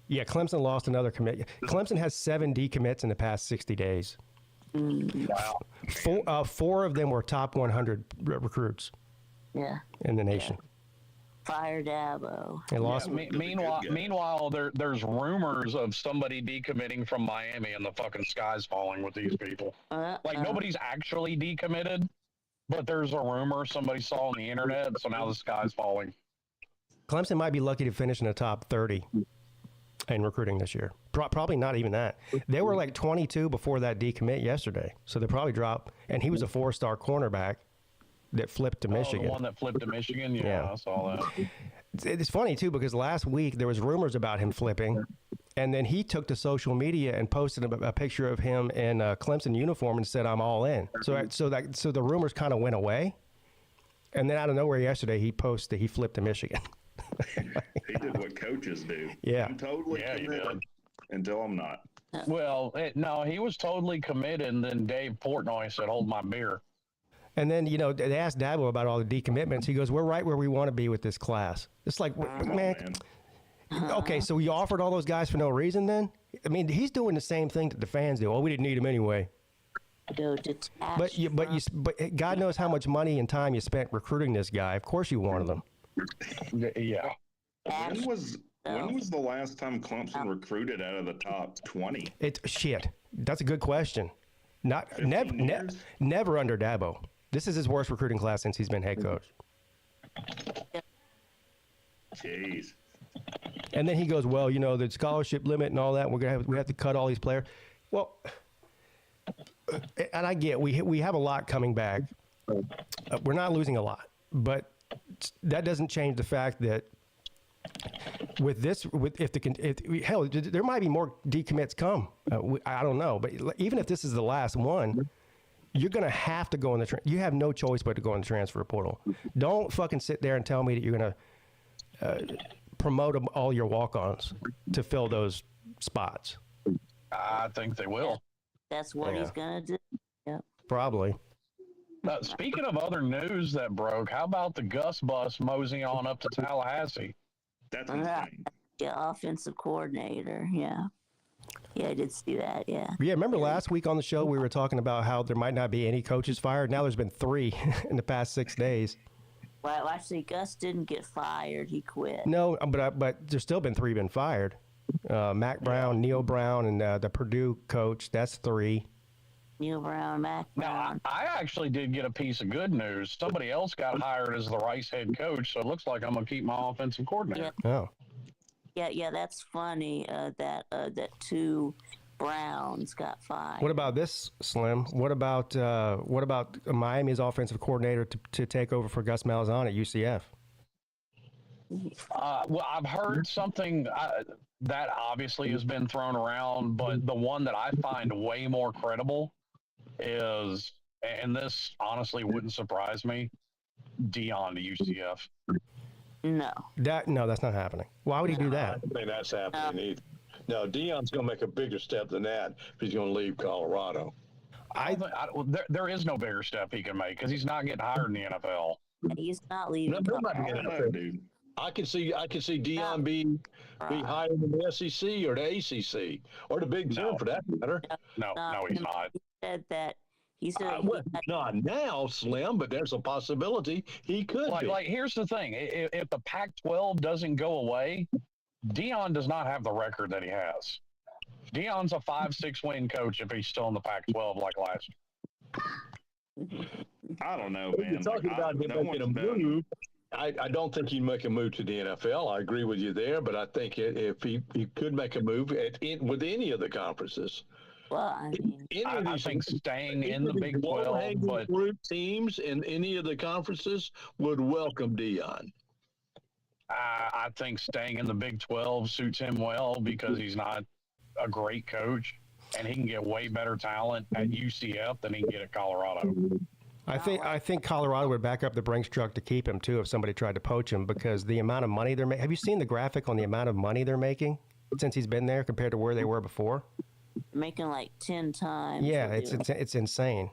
Yeah, Clemson lost another commit. Clemson has 7 decommits in the past 60 days. Wow. Four of them were top 100 recruits Yeah. in the nation. Fire Dabo. They lost. Meanwhile, there's rumors of somebody decommitting from Miami, and the fucking sky's falling with these people. Like nobody's actually decommitted, but there's a rumor somebody saw on the internet, so now the sky's falling. Clemson might be lucky to finish in the top 30 in recruiting this year. Probably not even that. They were like 22 before that decommit yesterday, so they probably dropped. And he was a 4-star cornerback that flipped to Michigan. The one that flipped to Michigan? Yeah, I saw that. It's funny, too, because last week there was rumors about him flipping, and then he took to social media and posted a picture of him in a Clemson uniform and said, "I'm all in." So the rumors kind of went away. And then out of nowhere yesterday, he posted that he flipped to Michigan. He did what coaches do. Yeah. I'm totally committed until I'm not. Well, no, he was totally committed, and then Dave Portnoy said, "Hold my beer." And then, they asked Dabo about all the decommitments. He goes, "We're right where we want to be with this class." It's like, man. Okay, so you offered all those guys for no reason then? I mean, he's doing the same thing that the fans do. Oh, we didn't need him anyway. But God knows how much money and time you spent recruiting this guy. Of course you wanted him. Yeah. When was the last time Clemson recruited out of the top 20? Shit. That's a good question. Never under Dabo. This is his worst recruiting class since he's been head coach. Jeez. And then he goes, "Well, the scholarship limit and all that. We have to cut all these players." Well, and I get we have a lot coming back. We're not losing a lot, but that doesn't change the fact that hell, there might be more decommits come. I don't know, but even if this is the last one, you're going to have to go in you have no choice but to go in the transfer portal. Don't fucking sit there and tell me that you're going to promote all your walk-ons to fill those spots. I think they will. That's what he's going to do. Yep. Probably. Speaking of other news that broke, how about the Gus bus moseying on up to Tallahassee? That's insane. Yeah, offensive coordinator. Yeah. Yeah, I did see that. Yeah. Yeah, remember last week on the show we were talking about how there might not be any coaches fired? Now there's been 3 in the past 6 days. Well, actually, Gus didn't get fired. He quit. No, but there's still been 3 been fired. Mac Brown, Neil Brown, and the Purdue coach. That's 3. Neil Brown, Mac Brown. Now, I actually did get a piece of good news. Somebody else got hired as the Rice head coach, so it looks like I'm going to keep my offensive coordinator. Yeah. Oh. Yeah, that's funny that 2 Browns got fired. What about this, Slim? What about Miami's offensive coordinator to take over for Gus Malzahn at UCF? Well, I've heard something that obviously has been thrown around, but the one that I find way more credible is, and this honestly wouldn't surprise me, Dion to UCF. No. That's not happening. Why would he do that? I don't think that's happening either. No, Dion's going to make a bigger step than that if he's going to leave Colorado. There is no bigger step he can make because he's not getting hired in the NFL. He's not leaving. Dude. I can see Dion be hired in the SEC or the ACC or the Big Ten for that matter. No, he's not. He said not now, Slim, but there's a possibility he could be. Like, here's the thing: if the Pac-12 doesn't go away, Dion does not have the record that he has. Dion's a 5-6 win coach if he's still in the Pac-12 like last year. I don't know, man. You're talking about him making a move. I don't think he'd make a move to the NFL. I agree with you there, but I think if he could make a move with any of the conferences. Well, I mean, I think staying in the Big 12, but group teams in any of the conferences would welcome Dion. I think staying in the Big 12 suits him well because he's not a great coach, and he can get way better talent at UCF than he can get at Colorado. I think Colorado would back up the Brinks truck to keep him too if somebody tried to poach him because the amount of money they're making. Have you seen the graphic on the amount of money they're making since he's been there compared to where they were before? Making like 10 times. Yeah, it's insane.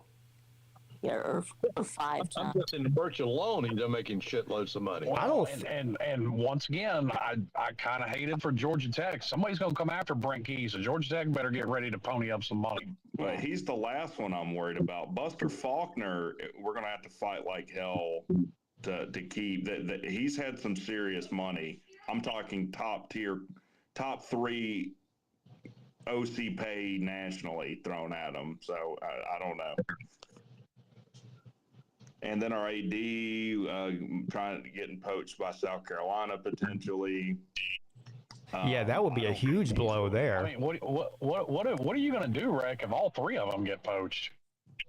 Yeah, or 5 I'm times. just in the merch alone, he's making shitloads of money. I don't. And once again, I kind of hated for Georgia Tech. Somebody's going to come after Brent Key, so Georgia Tech better get ready to pony up some money. But he's the last one I'm worried about. Buster Faulkner, we're going to have to fight like hell to keep. That he's had some serious money. I'm talking top 3 OC pay nationally thrown at him. So I don't know. And then our AD trying to getting poached by South Carolina potentially. Yeah, that would be a huge blow there. I mean, what are you going to do, Rick, if all 3 of them get poached?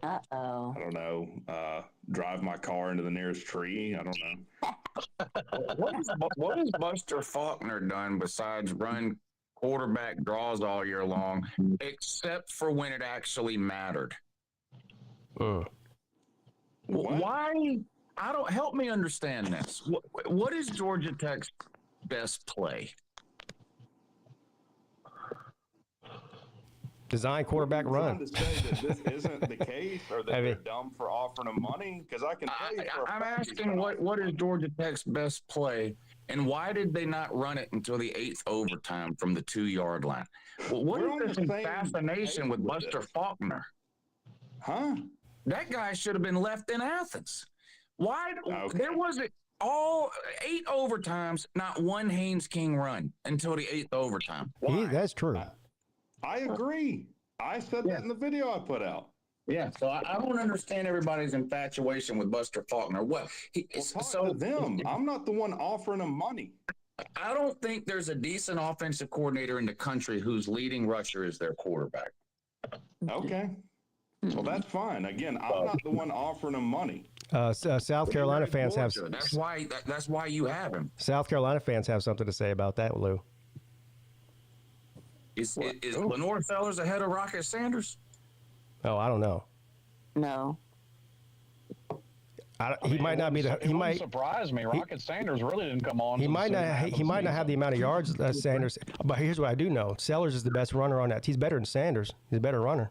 Uh-oh. I don't know. Drive my car into the nearest tree. I don't know. What has Buster Faulkner done besides run quarterback draws all year long, except for when it actually mattered? Why? I don't help me understand this. What is Georgia Tech's best play? Design quarterback run. To say that this isn't the case, or that they're dumb for offering them money, because I can tell you. I'm asking what is Georgia Tech's best play, and why did they not run it until the 8th overtime from the 2-yard line? Well, what is this fascination with Buster Faulkner? Huh? That guy should have been left in Athens. Why? Okay. There wasn't all 8 overtimes, not one Haynes King run until the 8th overtime. Why? That's true. I agree. I said that in the video I put out. Yeah, so I don't understand everybody's infatuation with Buster Faulkner. What? To them. I'm not the one offering them money. I don't think there's a decent offensive coordinator in the country whose leading rusher is their quarterback. Okay. Well, that's fine. Again, I'm not the one offering them money. South Carolina fans have. That's why you have him. South Carolina fans have something to say about that, Lou. Is Lenore Sellers ahead of Rocket Sanders? Oh, I don't know. No. He might not be the. He might surprise me. Rocket Sanders really didn't come on. He might not. He might not have the amount of yards Sanders. But here's what I do know: Sellers is the best runner on that. He's better than Sanders. He's a better runner.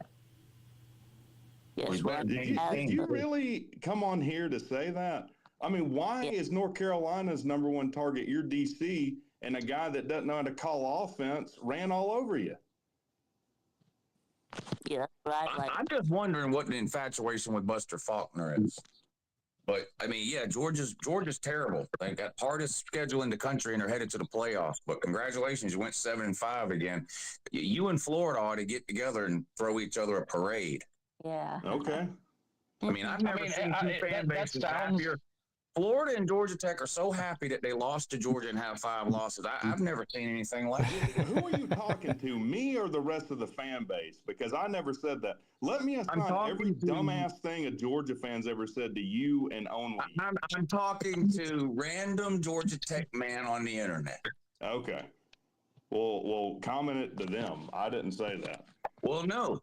Yes, Did you really come on here to say that? I mean, why is North Carolina's number 1 target your DC, and a guy that doesn't know how to call offense ran all over you? Yeah, right. I'm just wondering what the infatuation with Buster Faulkner is. But I mean, yeah, Georgia's terrible. They got hardest schedule in the country and they're headed to the playoffs. But congratulations, you went 7-5 again. You and Florida ought to get together and throw each other a parade. Yeah. Okay. I mean, I've never seen 2 fan bases happier. Florida and Georgia Tech are so happy that they lost to Georgia and have 5 losses. I've never seen anything like it. Who are you talking to, me or the rest of the fan base? Because I never said that. Let me assign every dumbass thing a Georgia fan's ever said to you and only you. I'm talking to random Georgia Tech man on the internet. Okay. Well, comment it to them. I didn't say that. Well, no.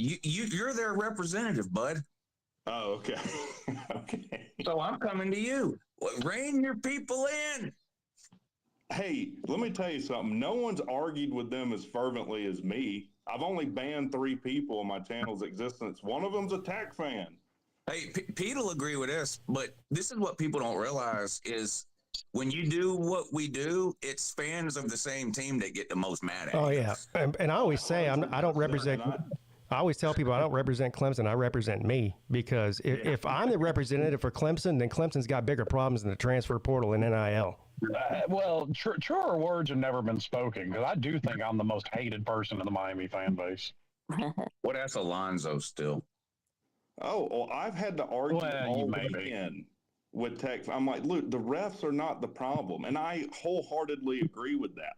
You're their representative, bud. Oh, okay. Okay. So I'm coming to you. Rein your people in. Hey, let me tell you something. No one's argued with them as fervently as me. I've only banned 3 people in my channel's existence. One of them's a Tech fan. Hey, Peete will agree with this, but this is what people don't realize is when you do what we do, it's fans of the same team that get the most mad at you. Oh, yeah. And I always say I don't represent – I always tell people I don't represent Clemson. I represent me, because if I'm the representative for Clemson, then Clemson's got bigger problems than the transfer portal and NIL. Well, truer words have never been spoken, because I do think I'm the most hated person in the Miami fan base. Well, that's Alonzo still. Oh, well, I've had to argue all weekend with Tech. I'm like, look, the refs are not the problem. And I wholeheartedly agree with that.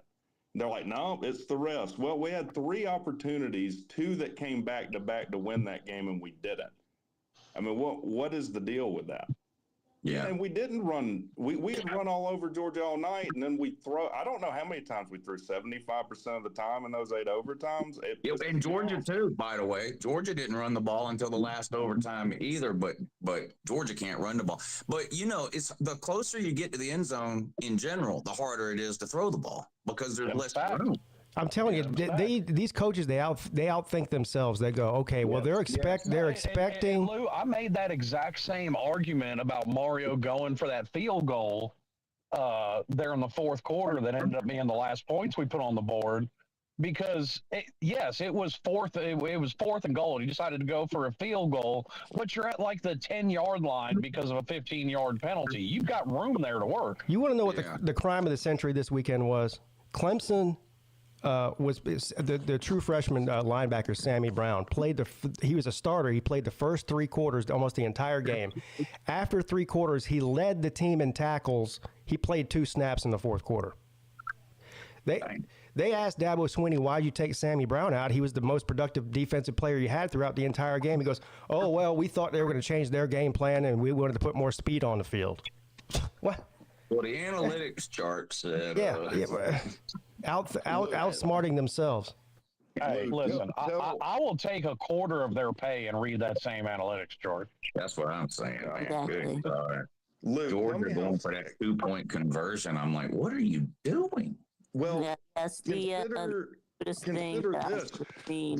They're like, no, it's the refs. Well, we had 3 opportunities, 2 that came back to win that game, and we didn't. I mean, what is the deal with that? Yeah. And we didn't run. We had run all over Georgia all night, and then we throw. I don't know how many times we threw. 75% of the time in those 8 overtimes. And Georgia too, by the way. Georgia didn't run the ball until the last overtime either. But Georgia can't run the ball. But it's the closer you get to the end zone in general, the harder it is to throw the ball because there's less room. I'm telling you, these coaches they outthink themselves. They go, okay, well they're expecting. And Lou, I made that exact same argument about Mario going for that field goal there in the fourth quarter that ended up being the last points we put on the board. Because it was fourth. It was 4th and goal. He decided to go for a field goal, but you're at like the 10-yard line because of a 15-yard penalty. You've got room there to work. You want to know what the crime of the century this weekend was? Clemson was the true freshman linebacker Sammy Brown he was a starter. He played the first 3 quarters, almost the entire game. After 3 quarters, he led the team in tackles. He played 2 snaps in the fourth quarter. They asked Dabo Swinney, why'd you take Sammy Brown out? He was the most productive defensive player you had throughout the entire game. He goes, oh, well, we thought they were going to change their game plan, and we wanted to put more speed on the field. What? Well, the analytics chart said... outsmarting themselves. Hey, listen, I will take a quarter of their pay and read that same analytics chart. That's what I'm saying, man. Exactly. Georgia going for that 2-point conversion. I'm like, what are you doing? Well, that's the consider this.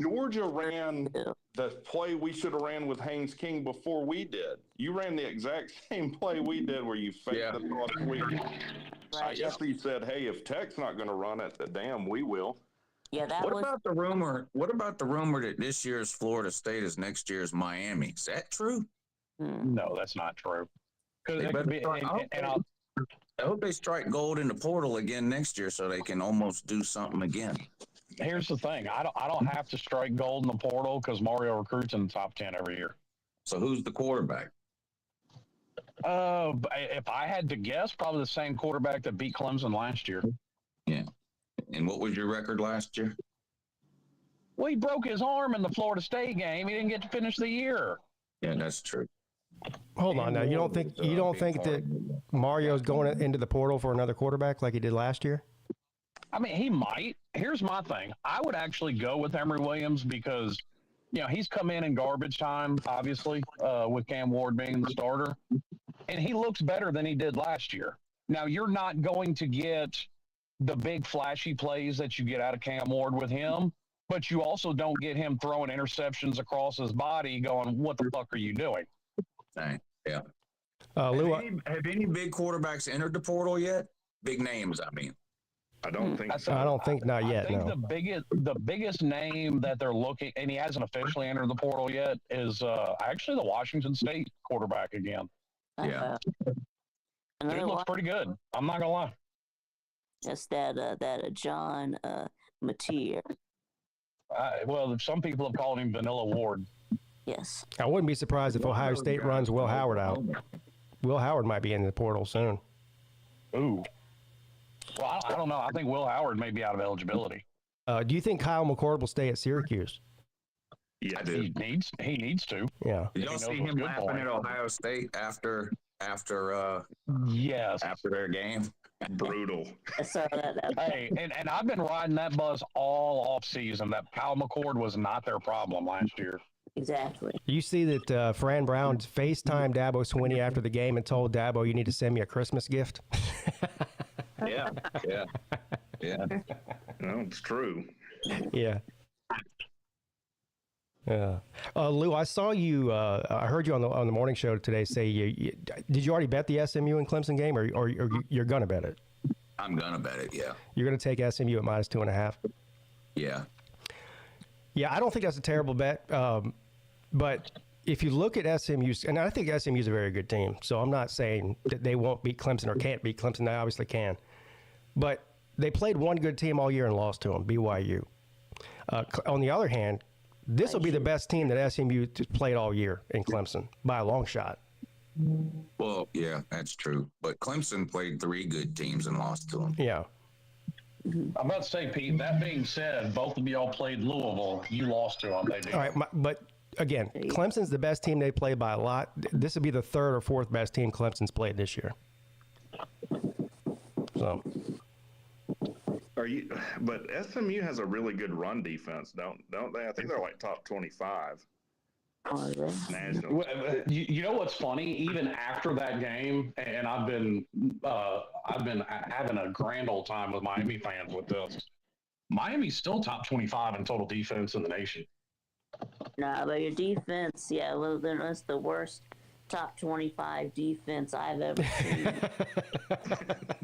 Georgia ran the play we should have ran with Haynes King before we did. You ran the exact same play we did where you faked the toss sweep. I guess he said, hey, if Tech's not going to run it, then we will. Yeah, What about the rumor that this year's Florida State is next year's Miami? Is that true? No, that's not true. I hope they strike gold in the portal again next year so they can almost do something again. Here's the thing. I don't have to strike gold in the portal because Mario recruits in the top 10 every year. So who's the quarterback? If I had to guess, probably the same quarterback that beat Clemson last year. Yeah. And what was your record last year? Well, he broke his arm in the Florida State game. He didn't get to finish the year. Yeah, that's true. Hold on now. You don't think that Mario's going into the portal for another quarterback like he did last year? I mean, he might. Here's my thing. I would actually go with Emory Williams because, he's come in garbage time, obviously, with Cam Ward being the starter. And he looks better than he did last year. Now, you're not going to get the big flashy plays that you get out of Cam Ward with him, but you also don't get him throwing interceptions across his body going, what the fuck are you doing? Yeah. Lou, have any big quarterbacks entered the portal yet? Big names, I mean. I don't think so. I don't think not yet. I think the biggest name that they're looking, and he hasn't officially entered the portal yet, is actually the Washington State quarterback again. Yeah. He looks pretty good. I'm not gonna lie. That's that John Mateer. Well, some people have called him Vanilla Ward. Yes. I wouldn't be surprised if Ohio State runs Will Howard out. Will Howard might be in the portal soon. Ooh. Well, I don't know. I think Will Howard may be out of eligibility. Do you think Kyle McCord will stay at Syracuse? Yeah, I do. He needs to. Yeah. Did y'all see him laughing at Ohio State after yes, after their game? Brutal. I saw that. Hey, and I've been riding that bus all off season that Kyle McCord was not their problem last year. Exactly. You see that Fran Brown FaceTimed Dabo Swinney after the game and told Dabo, you need to send me a Christmas gift? Yeah. No, it's true. Yeah. Yeah. Lou, I saw you. I heard you on the morning show today say did you already bet the SMU and Clemson game, or you're gonna bet it? I'm gonna bet it. Yeah. You're gonna take SMU at -2.5. Yeah. Yeah, I don't think that's a terrible bet. But if you look at SMU, and I think SMU is a very good team, so I'm not saying that they won't beat Clemson or can't beat Clemson. They obviously can. But they played one good team all year and lost to them, BYU. On the other hand, this will be the best team that SMU played all year in Clemson by a long shot. Well, yeah, that's true. But Clemson played 3 good teams and lost to them. Yeah. I'm about to say, Pete, that being said, both of y'all played Louisville. You lost to them. They did. All right, but again, Clemson's the best team they play by a lot. This would be the 3rd or 4th best team Clemson's played this year. So, But SMU has a really good run defense, don't they? I think they're like top 25. National. You know what's funny? Even after that game, and I've been having a grand old time with Miami fans with this. Miami's still top 25 in total defense in the nation. Nah, but your defense, yeah, well, then that's the worst top 25 defense I've ever seen.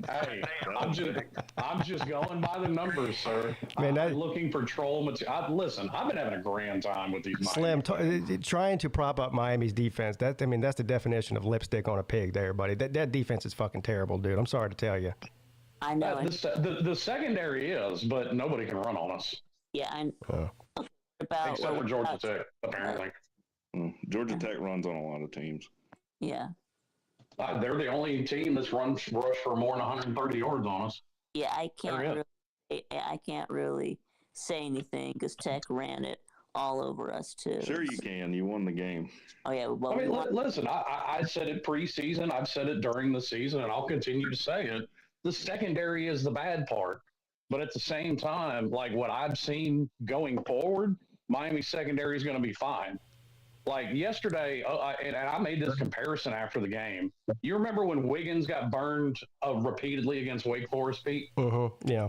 Hey, I'm just going by the numbers, sir. Man, I'm looking for troll material. Listen, I've been having a grand time with these Slim, Miami trying to prop up Miami's defense. That's the definition of lipstick on a pig there, buddy. That defense is fucking terrible, dude. I'm sorry to tell you. I know. The secondary is, but nobody can run on us. Yeah, I know. About except for Georgia Tech, apparently. Georgia Tech runs on a lot of teams. Yeah. They're the only team that's rushed for more than 130 yards on us. Yeah, I can't really say anything because Tech ran it all over us too. Sure, you can. You won the game. Oh yeah. Well, I mean, listen. I said it preseason. I've said it during the season, and I'll continue to say it. The secondary is the bad part, but at the same time, like what I've seen going forward, Miami's secondary is going to be fine. Like yesterday, and I made this comparison after the game. You remember when Wiggins got burned repeatedly against Wake Forest, Pete? Yeah.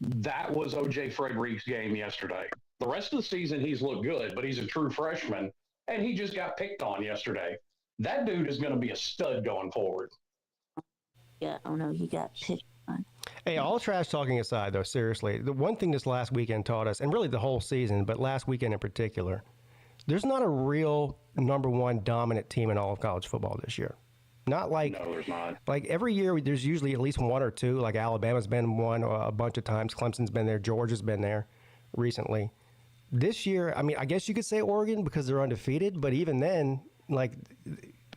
That was O.J. Frederick's game yesterday. The rest of the season, he's looked good, but he's a true freshman, and he just got picked on yesterday. That dude is going to be a stud going forward. Yeah, oh no, he got picked on. Hey, all trash talking aside, though, seriously, the one thing this last weekend taught us, and really the whole season, but last weekend in particular, there's not a real number one dominant team in all of college football this year. Not like, no, there's not. Like every year, there's usually at least one or two. Like Alabama's been one a bunch of times. Clemson's been there. Georgia's been there recently. This year, I mean, I guess you could say Oregon because they're undefeated, but even then, like,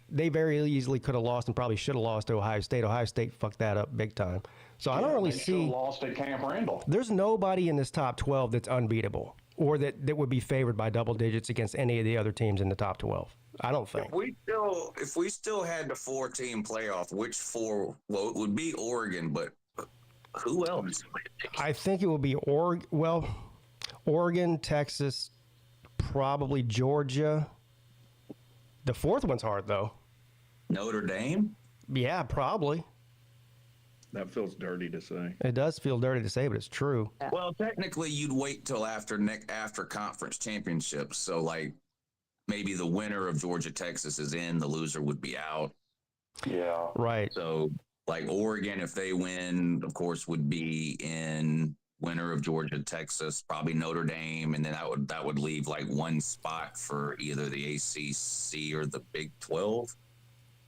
they very easily could have lost and probably should have lost to Ohio State. Ohio State fucked that up big time. So I don't really see. Lost at Camp Randall. There's nobody in this top 12 that's unbeatable or that would be favored by double digits against any of the other teams in the top 12. I don't think. If we still had the 4-team playoff, which four? Well, it would be Oregon, but who else? I think it would be Oregon, Texas, probably Georgia. The fourth one's hard though. Notre Dame? Yeah, probably. That feels dirty to say. It does feel dirty to say, but it's true. Well, technically, you'd wait till after conference championships. So, like, maybe the winner of Georgia Texas is in, the loser would be out. Yeah, right. So, like Oregon, if they win, of course, would be in. Winner of Georgia Texas, probably Notre Dame, and then that would leave like one spot for either the ACC or the Big 12.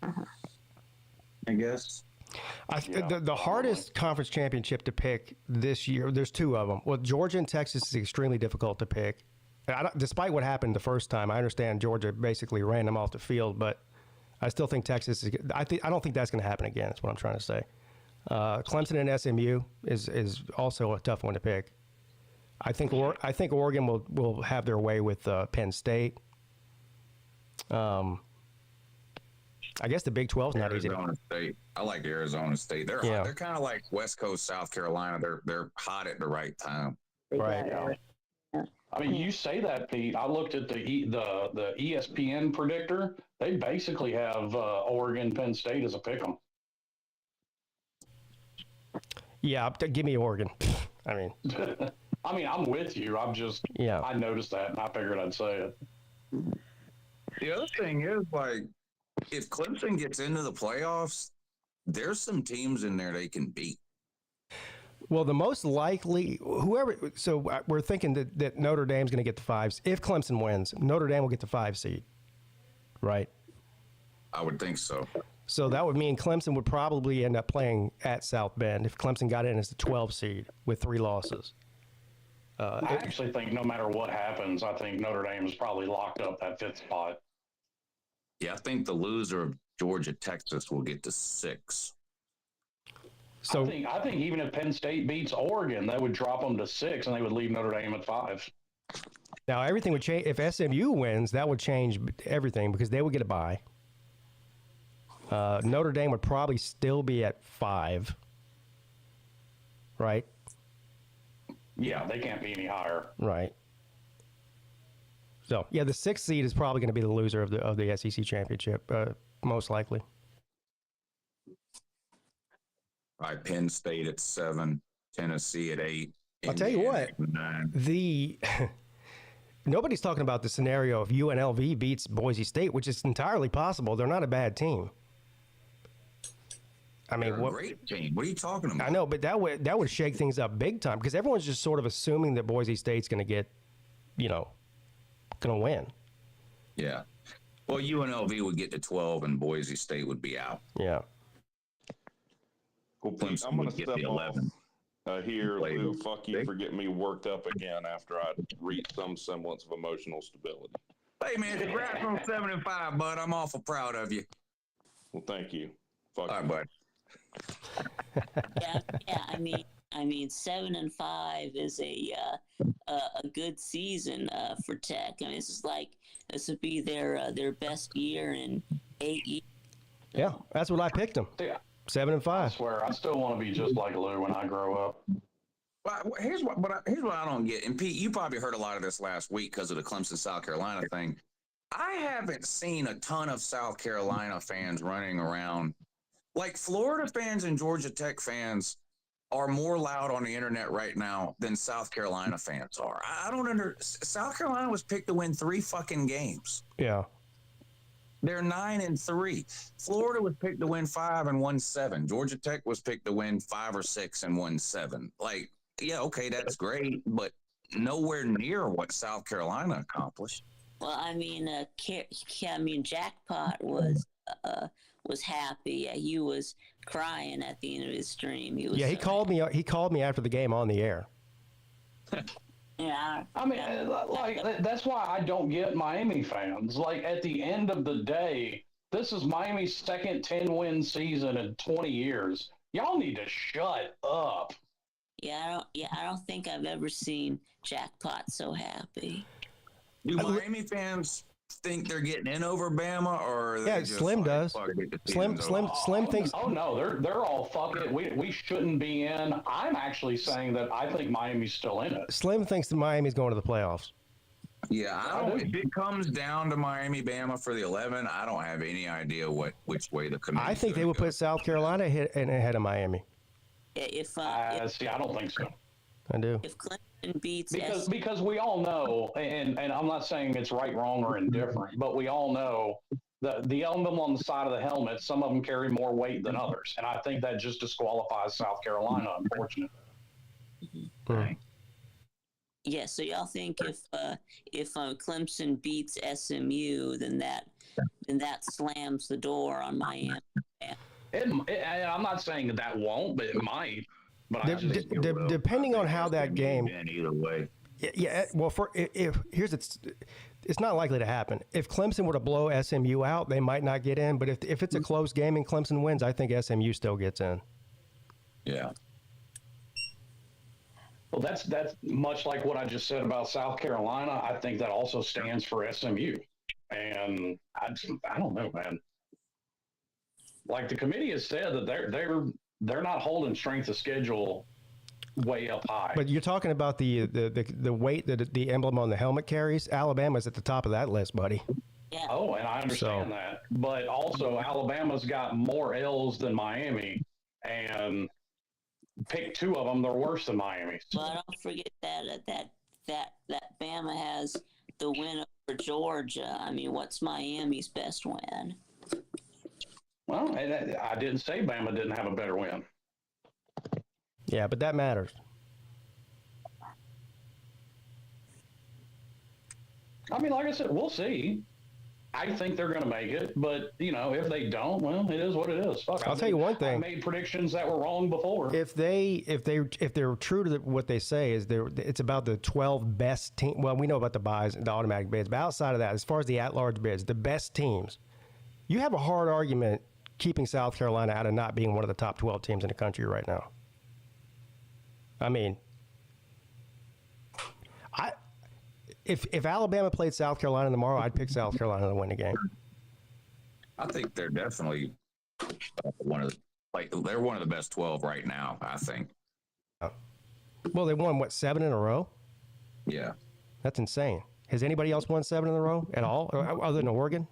I guess. The hardest conference championship to pick this year, there's two of them. Well, Georgia and Texas is extremely difficult to pick. Despite what happened the first time, I understand Georgia basically ran them off the field, but I still think Texas is. I don't think that's going to happen again. That's what I'm trying to say. Clemson and SMU is also a tough one to pick. I think Oregon will have their way with Penn State. I guess the Big 12 is not easy. Arizona State. I like Arizona State. They're kind of like West Coast South Carolina. They're hot at the right time. Right. Yeah. I mean, you say that, Pete. I looked at the ESPN predictor. They basically have Oregon, Penn State as a pick 'em. Yeah, give me Oregon. I mean, I'm with you. I noticed that and I figured I'd say it. The other thing is, like, if Clemson gets into the playoffs, there's some teams in there they can beat. Well, the most likely, so we're thinking that Notre Dame's going to get the 5s. If Clemson wins, Notre Dame will get the 5 seed, right? I would think so. So that would mean Clemson would probably end up playing at South Bend if Clemson got in as the 12 seed with 3 losses. I actually think no matter what happens, I think Notre Dame is probably locked up that 5th spot. Yeah, I think the loser of Georgia, Texas will get to 6. So I think even if Penn State beats Oregon, that would drop them to 6, and they would leave Notre Dame at 5. Now everything would change if SMU wins. That would change everything because they would get a bye. Notre Dame would probably still be at 5, right? Yeah, they can't be any higher. Right. So yeah, the 6th seed is probably going to be the loser of the SEC championship, most likely. Penn State at 7, Tennessee at 8, I'll tell you what, nobody's talking about the scenario if UNLV beats Boise State, which is entirely possible. They're not a bad team. I mean, They're a great team. What are you talking about? I know, but that would shake things up big time because everyone's just sort of assuming that Boise State's going to get, going to win. Yeah. Well, UNLV would get to 12 and Boise State would be out. Yeah. Well, Pete, I'm going to step 11 here. Lou, fuck you for getting me worked up again after I reached some semblance of emotional stability. Hey, man, congrats on 7-5, bud. I'm awful proud of you. Well, thank you. Fuck All right, you. bud. Yeah. I mean, 7-5 is a good season for Tech. I mean, this would be their best year in 8 years. Yeah, that's what I picked them. Yeah. 7-5. I swear, I still want to be just like Lou when I grow up. Well, here's what I don't get. And Pete, you probably heard a lot of this last week because of the Clemson South Carolina thing. I haven't seen a ton of South Carolina fans running around. Like Florida fans and Georgia Tech fans are more loud on the internet right now than South Carolina fans are. I don't South Carolina was picked to win 3 fucking games. Yeah. They're 9-3. Florida was picked to win 5 and won 7. Georgia Tech was picked to win 5 or 6 and won 7. Like, yeah, okay, that's great, but nowhere near what South Carolina accomplished. Well, I mean, Jackpot was happy. He was crying at the end of his stream. He called me. He called me after the game on the air. Yeah. I mean, that's why I don't get Miami fans. Like, at the end of the day, this is Miami's second 10-win season in 20 years. Y'all need to shut up. I don't think I've ever seen Jackpot so happy. Do Miami fans think they're getting in over Bama, or Slim does. Slim thinks. Oh no, they're all fuck it. We shouldn't be in. I'm actually saying that I think Miami's still in it. Slim thinks that Miami's going to the playoffs. Yeah, I don't. If it comes down to Miami, Bama for the 11, I don't have any idea which way the committee. I think they would put South Carolina ahead of Miami. If I don't think so. I do. If Clemson beats because we all know, and I'm not saying it's right, wrong, or indifferent, but we all know the emblem on the side of the helmet, some of them carry more weight than others, and I think that just disqualifies South Carolina, unfortunately. Right. Yeah, so y'all think if Clemson beats SMU, then that slams the door on Miami. I'm not saying that won't, but it might. But depending on how that game. Either way. Yeah. Well, it's not likely to happen. If Clemson were to blow SMU out, they might not get in. But if it's a close game and Clemson wins, I think SMU still gets in. Yeah. Well, that's much like what I just said about South Carolina. I think that also stands for SMU, and I don't know, man. Like the committee has said that they're not holding strength of schedule way up high. But you're talking about the weight that the emblem on the helmet carries. Alabama's at the top of that list, buddy. Yeah. Oh, and I understand that. But also Alabama's got more L's than Miami, and pick 2 of them, they're worse than Miami. Well, don't forget that Bama has the win over Georgia. I mean, what's Miami's best win? Well, I didn't say Bama didn't have a better win. Yeah, but that matters. I mean, like I said, we'll see. I think they're going to make it, but if they don't, well, it is what it is. Fuck, I'll tell you one thing. I made predictions that were wrong before. If they're true to what they say, it's about the 12 best teams. Well, we know about the buys, the automatic bids, but outside of that, as far as the at-large bids, the best teams, you have a hard argument keeping South Carolina out of not being one of the top 12 teams in the country right now. I mean, if Alabama played South Carolina tomorrow, I'd pick South Carolina to win the game. I think they're definitely they're one of the best 12 right now, I think. Well, they won 7 in a row? Yeah. That's insane. Has anybody else won 7 in a row at all, other than Oregon?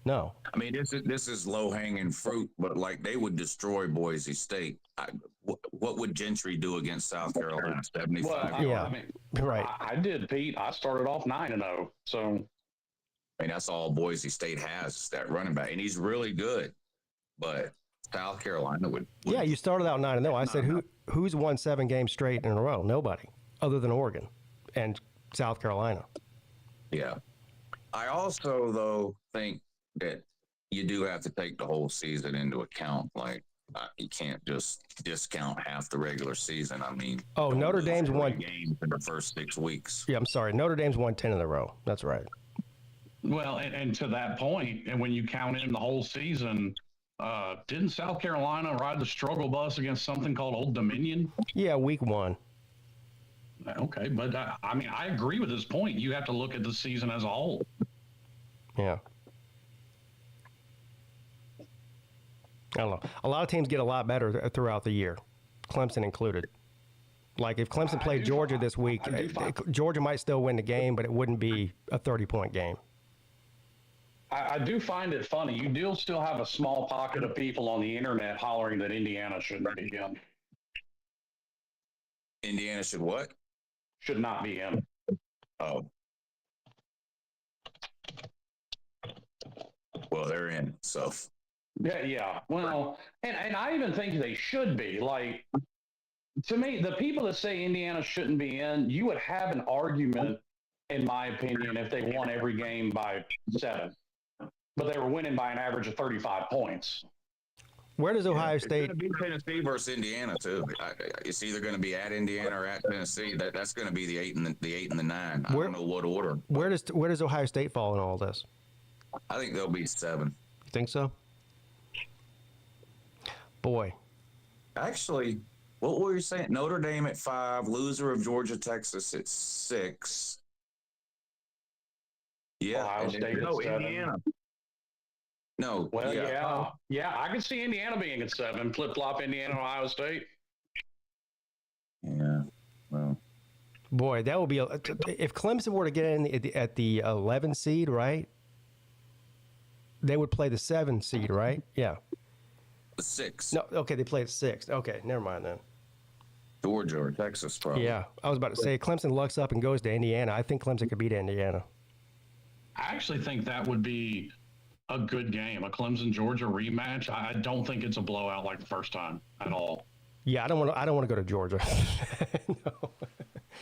No. I mean, this is low hanging fruit, but they would destroy Boise State. what would Gentry do against South Carolina? 75. Well, Yeah. I mean, Right. I did, Pete. I started off 9-0. So, I mean, that's all Boise State has, that running back, and he's really good. But South Carolina would Yeah, you started out 9-0. I said, who's won 7 games straight in a row? Nobody, other than Oregon and South Carolina. Yeah. I also, though, think that you do have to take the whole season into account. Like, you can't just discount half the regular season. I mean, Notre Dame's won games in the first 6 weeks. Yeah, I'm sorry. Notre Dame's won 10 in a row. That's right. well, and to that point, and when you count in the whole season, didn't South Carolina ride the struggle bus against something called Old Dominion? Yeah, week 1. Okay, but I mean, I agree with his point. You have to look at the season as a whole. Yeah. I don't know. A lot of teams get a lot better throughout the year, Clemson included. Like if Clemson played Georgia this week, Georgia might still win the game, but it wouldn't be a 30-point game. I do find it funny. You do still have a small pocket of people on the internet hollering that Indiana shouldn't be in. Indiana should what? Should not be in. Oh. Well, they're in, so. Yeah. Well, and I even think they should be. Like, to me, the people that say Indiana shouldn't be in, you would have an argument, in my opinion, if they won every game by 7. But they were winning by an average of 35 points. Where does Ohio State? It's going to be Tennessee versus Indiana too. It's either going to be at Indiana or at Tennessee. That's going to be the 8 and the 9. I don't know what order. Where does Ohio State fall in all this? I think they'll be 7. You think so? Boy. Actually, what were you saying? Notre Dame at 5, loser of Georgia, Texas at 6. Yeah, Ohio State at 7. Indiana. No. Well, yeah. I can see Indiana being at 7. Flip-flop Indiana, Ohio State. Yeah. Well. Boy, that would be if Clemson were to get in at the 11 seed, right? They would play the 7 seed, right? Yeah. The 6. No, okay, they play at 6. Okay, never mind then. Georgia or Texas, probably. Yeah, I was about to say Clemson lucks up and goes to Indiana. I think Clemson could beat Indiana. I actually think that would be a good game, a Clemson-Georgia rematch. I don't think it's a blowout like the first time at all. Yeah, I don't want to go to Georgia. No.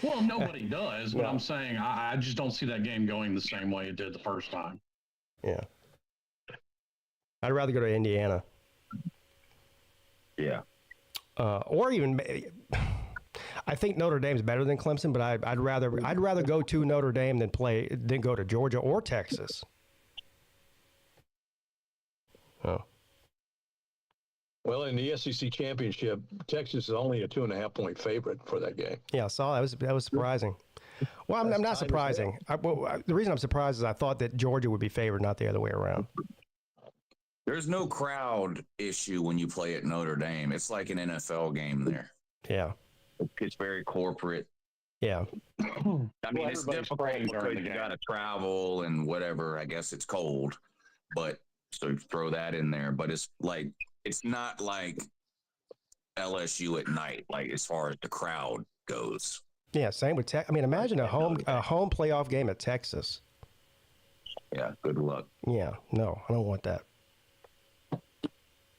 Well, nobody does, but I'm saying I just don't see that game going the same way it did the first time. Yeah. I'd rather go to Indiana. Yeah. Or even, I think Notre Dame's better than Clemson, but I'd rather go to Notre Dame than go to Georgia or Texas. Oh. Well, in the SEC championship, Texas is only a 2.5-point favorite for that game. Yeah, I saw that was surprising. Well, I'm not surprising. The reason I'm surprised is I thought that Georgia would be favored, not the other way around. There's no crowd issue when you play at Notre Dame. It's like an NFL game there. Yeah. It's very corporate. Yeah. I mean, it's difficult because you got to travel and whatever. I guess it's cold, but so throw that in there. But it's not like LSU at night, like as far as the crowd goes. Yeah, same with Texas. I mean, imagine a home playoff game at Texas. Yeah, good luck. Yeah, no, I don't want that.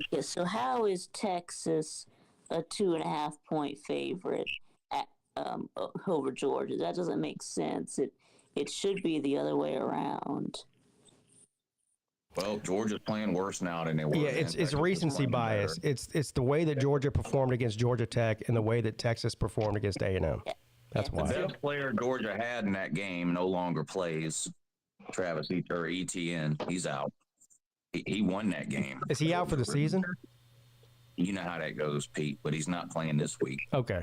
Yeah, so how is Texas a 2.5-point favorite at, over Georgia? That doesn't make sense. It should be the other way around. Well, Georgia's playing worse now than they were. Yeah, it's recency bias. It's the way that Georgia performed against Georgia Tech and the way that Texas performed against A&M. That's why. The best player Georgia had in that game no longer plays. Travis Etienne, he's out. He won that game. Is he out for the season? You know how that goes, Pete, but he's not playing this week. Okay.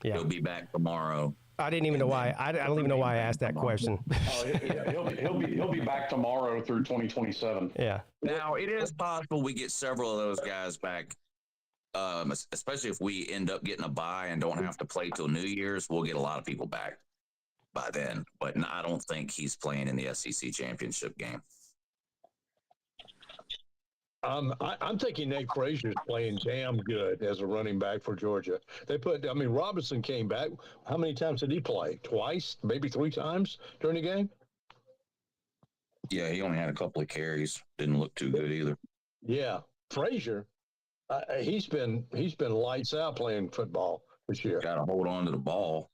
Yeah. He'll be back tomorrow. I didn't even know why. I don't even know why I asked that question. Oh, yeah, he'll be back tomorrow through 2027. Yeah. Now it is possible we get several of those guys back, especially if we end up getting a bye and don't have to play till New Year's. We'll get a lot of people back by then. But I don't think he's playing in the SEC championship game. I'm thinking Nate Frazier's playing damn good as a running back for Georgia. Robinson came back. How many times did he play? Twice, maybe 3 times during the game? Yeah, he only had a couple of carries. Didn't look too good either. Yeah, Frazier, he's been lights out playing football this year. Got to hold on to the ball.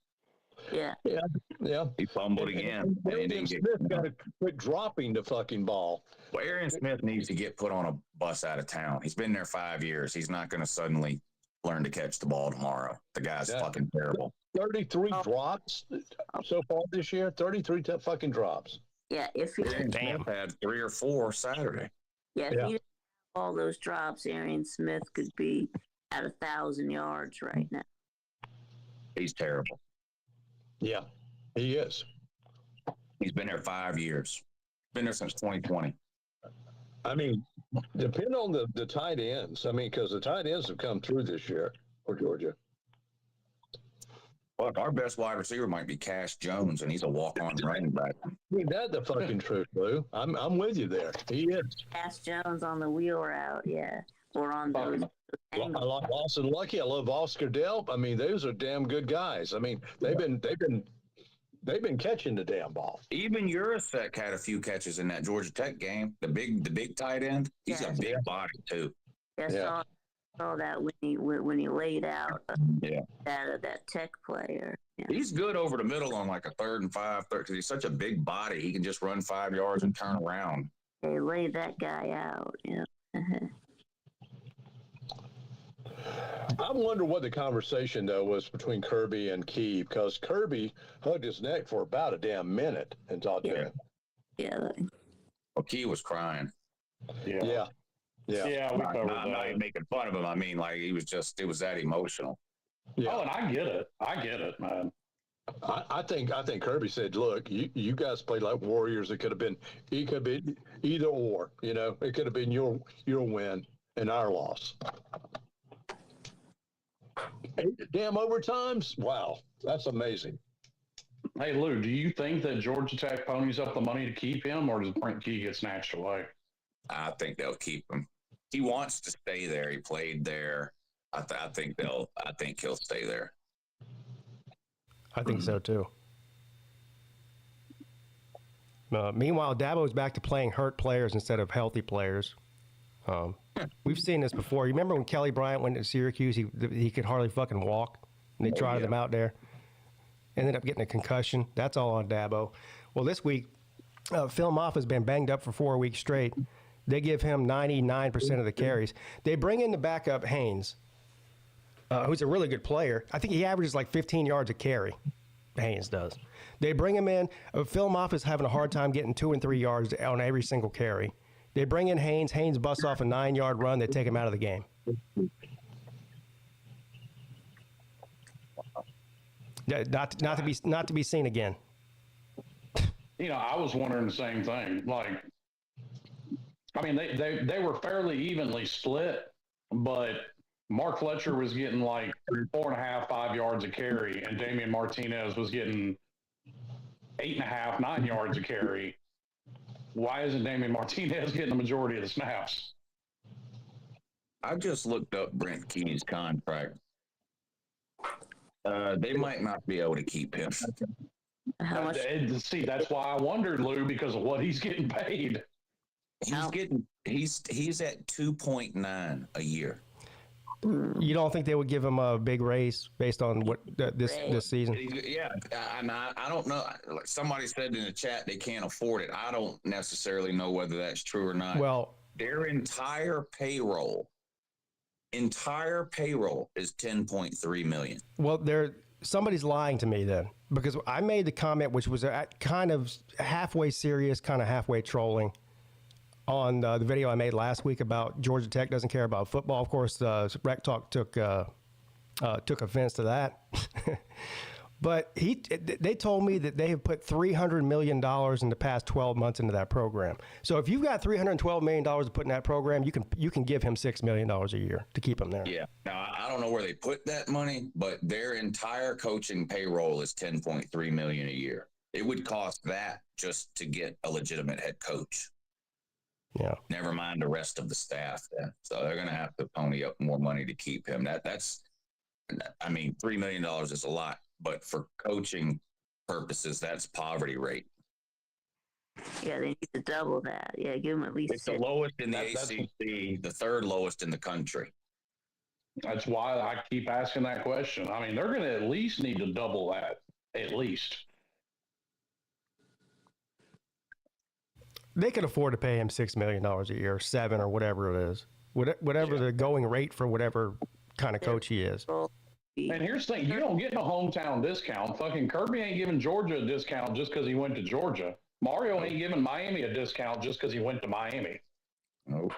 Yeah. He fumbled again. And he didn't Smith got to quit dropping the fucking ball. Well, Aaron Smith needs to get put on a bus out of town. He's been there 5 years. He's not going to suddenly learn to catch the ball tomorrow. The guy's fucking terrible. 33 drops so far this year. 33 fucking drops. Yeah, if he Smith had 3 or 4 Saturday. if he didn't have all those drops, Arian Smith could be at 1,000 yards right now. He's terrible. Yeah, he is. He's been there 5 years. Been there since 2020. I mean, depend on the tight ends. I mean, because the tight ends have come through this year for Georgia. Look, our best wide receiver might be Cash Jones, and he's a walk-on running back. I mean, that's the fucking truth, Lou. I'm with you there. He is. Cash Jones on the wheel route, yeah. Or on those I like Austin Lucky. I love Oscar Delp. I mean, those are damn good guys. I mean, they've been catching the damn ball. Even Urasek had a few catches in that Georgia Tech game. The big tight end. He's a big body too. Saw that when he laid out that Tech player. Yeah. He's good over the middle on like a 3rd and 5, because he's such a big body. He can just run 5 yards and turn around. They laid that guy out. Yeah. I wonder what the conversation, though, was between Kirby and Key, because Kirby hugged his neck for about a damn minute and talked to him. Yeah. Well, Key was crying. Yeah, we covered I'm not making fun of him. I mean, like, it was that emotional. Yeah. Oh, and I get it, man. I think Kirby said, "Look, you guys played like warriors. It could have been either or. You know, it could have been your win and our loss." 8 damn overtimes. Wow, that's amazing. Hey, Lou, do you think that Georgia Tech ponies up the money to keep him, or does Brent Key get snatched away? I think they'll keep him. He wants to stay there. He played there. I think he'll stay there. I think so too. Meanwhile, Dabo's back to playing hurt players instead of healthy players. We've seen this before. You remember when Kelly Bryant went to Syracuse? He could hardly fucking walk, and they trotted him out there. Ended up getting a concussion. That's all on Dabo. Well, this week, Phil Moff has been banged up for 4 weeks straight. They give him 99% of the carries. They bring in the backup Haynes, who's a really good player. I think he averages like 15 yards a carry. Haynes does. They bring him in. Phil Moff is having a hard time getting 2 and 3 yards on every single carry. They bring in Haynes. Haynes busts off a 9-yard run. They take him out of the game. Not to be seen again. You know, I was wondering the same thing. Like, I mean, they were fairly evenly split, but Mark Fletcher was getting like 4.5, 5 yards a carry, and Damian Martinez was getting 8.5, 9 yards a carry. Why isn't Damian Martinez getting the majority of the snaps? I just looked up Brent Key's contract. They might not be able to keep him. How much? See, that's why I wondered, Lou, because of what he's getting paid. He's at 2.9 a year. You don't think they would give him a big raise based on what this season? Yeah, I don't know. Like somebody said in the chat, they can't afford it. I don't necessarily know whether that's true or not. Well, their entire payroll is $10.3 million. Well, somebody's lying to me then, because I made the comment, which was kind of halfway serious, kind of halfway trolling, on the video I made last week about Georgia Tech doesn't care about football. Of course, Rec Talk took offense to that. But they told me that they have put $300 million in the past 12 months into that program. So if you've got $312 million to put in that program, you can give him $6 million a year to keep him there. Yeah. Now, I don't know where they put that money, but their entire coaching payroll is $10.3 million a year. It would cost that just to get a legitimate head coach. Yeah. Never mind the rest of the staff. Yeah. So they're going to have to pony up more money to keep him. That's, I mean, $3 million is a lot, but for coaching purposes, that's poverty rate. Yeah, they need to double that. Yeah, give them at least It's the 6. lowest in the ACC, the third lowest in the country. That's why I keep asking that question. I mean, they're going to at least need to double that, at least. They can afford to pay him $6 million a year, 7 or whatever it is, whatever the going rate for whatever kind of coach he is. And here's the thing: you don't get no hometown discount. Fucking Kirby ain't giving Georgia a discount just because he went to Georgia. Mario ain't giving Miami a discount just because he went to Miami. Nope.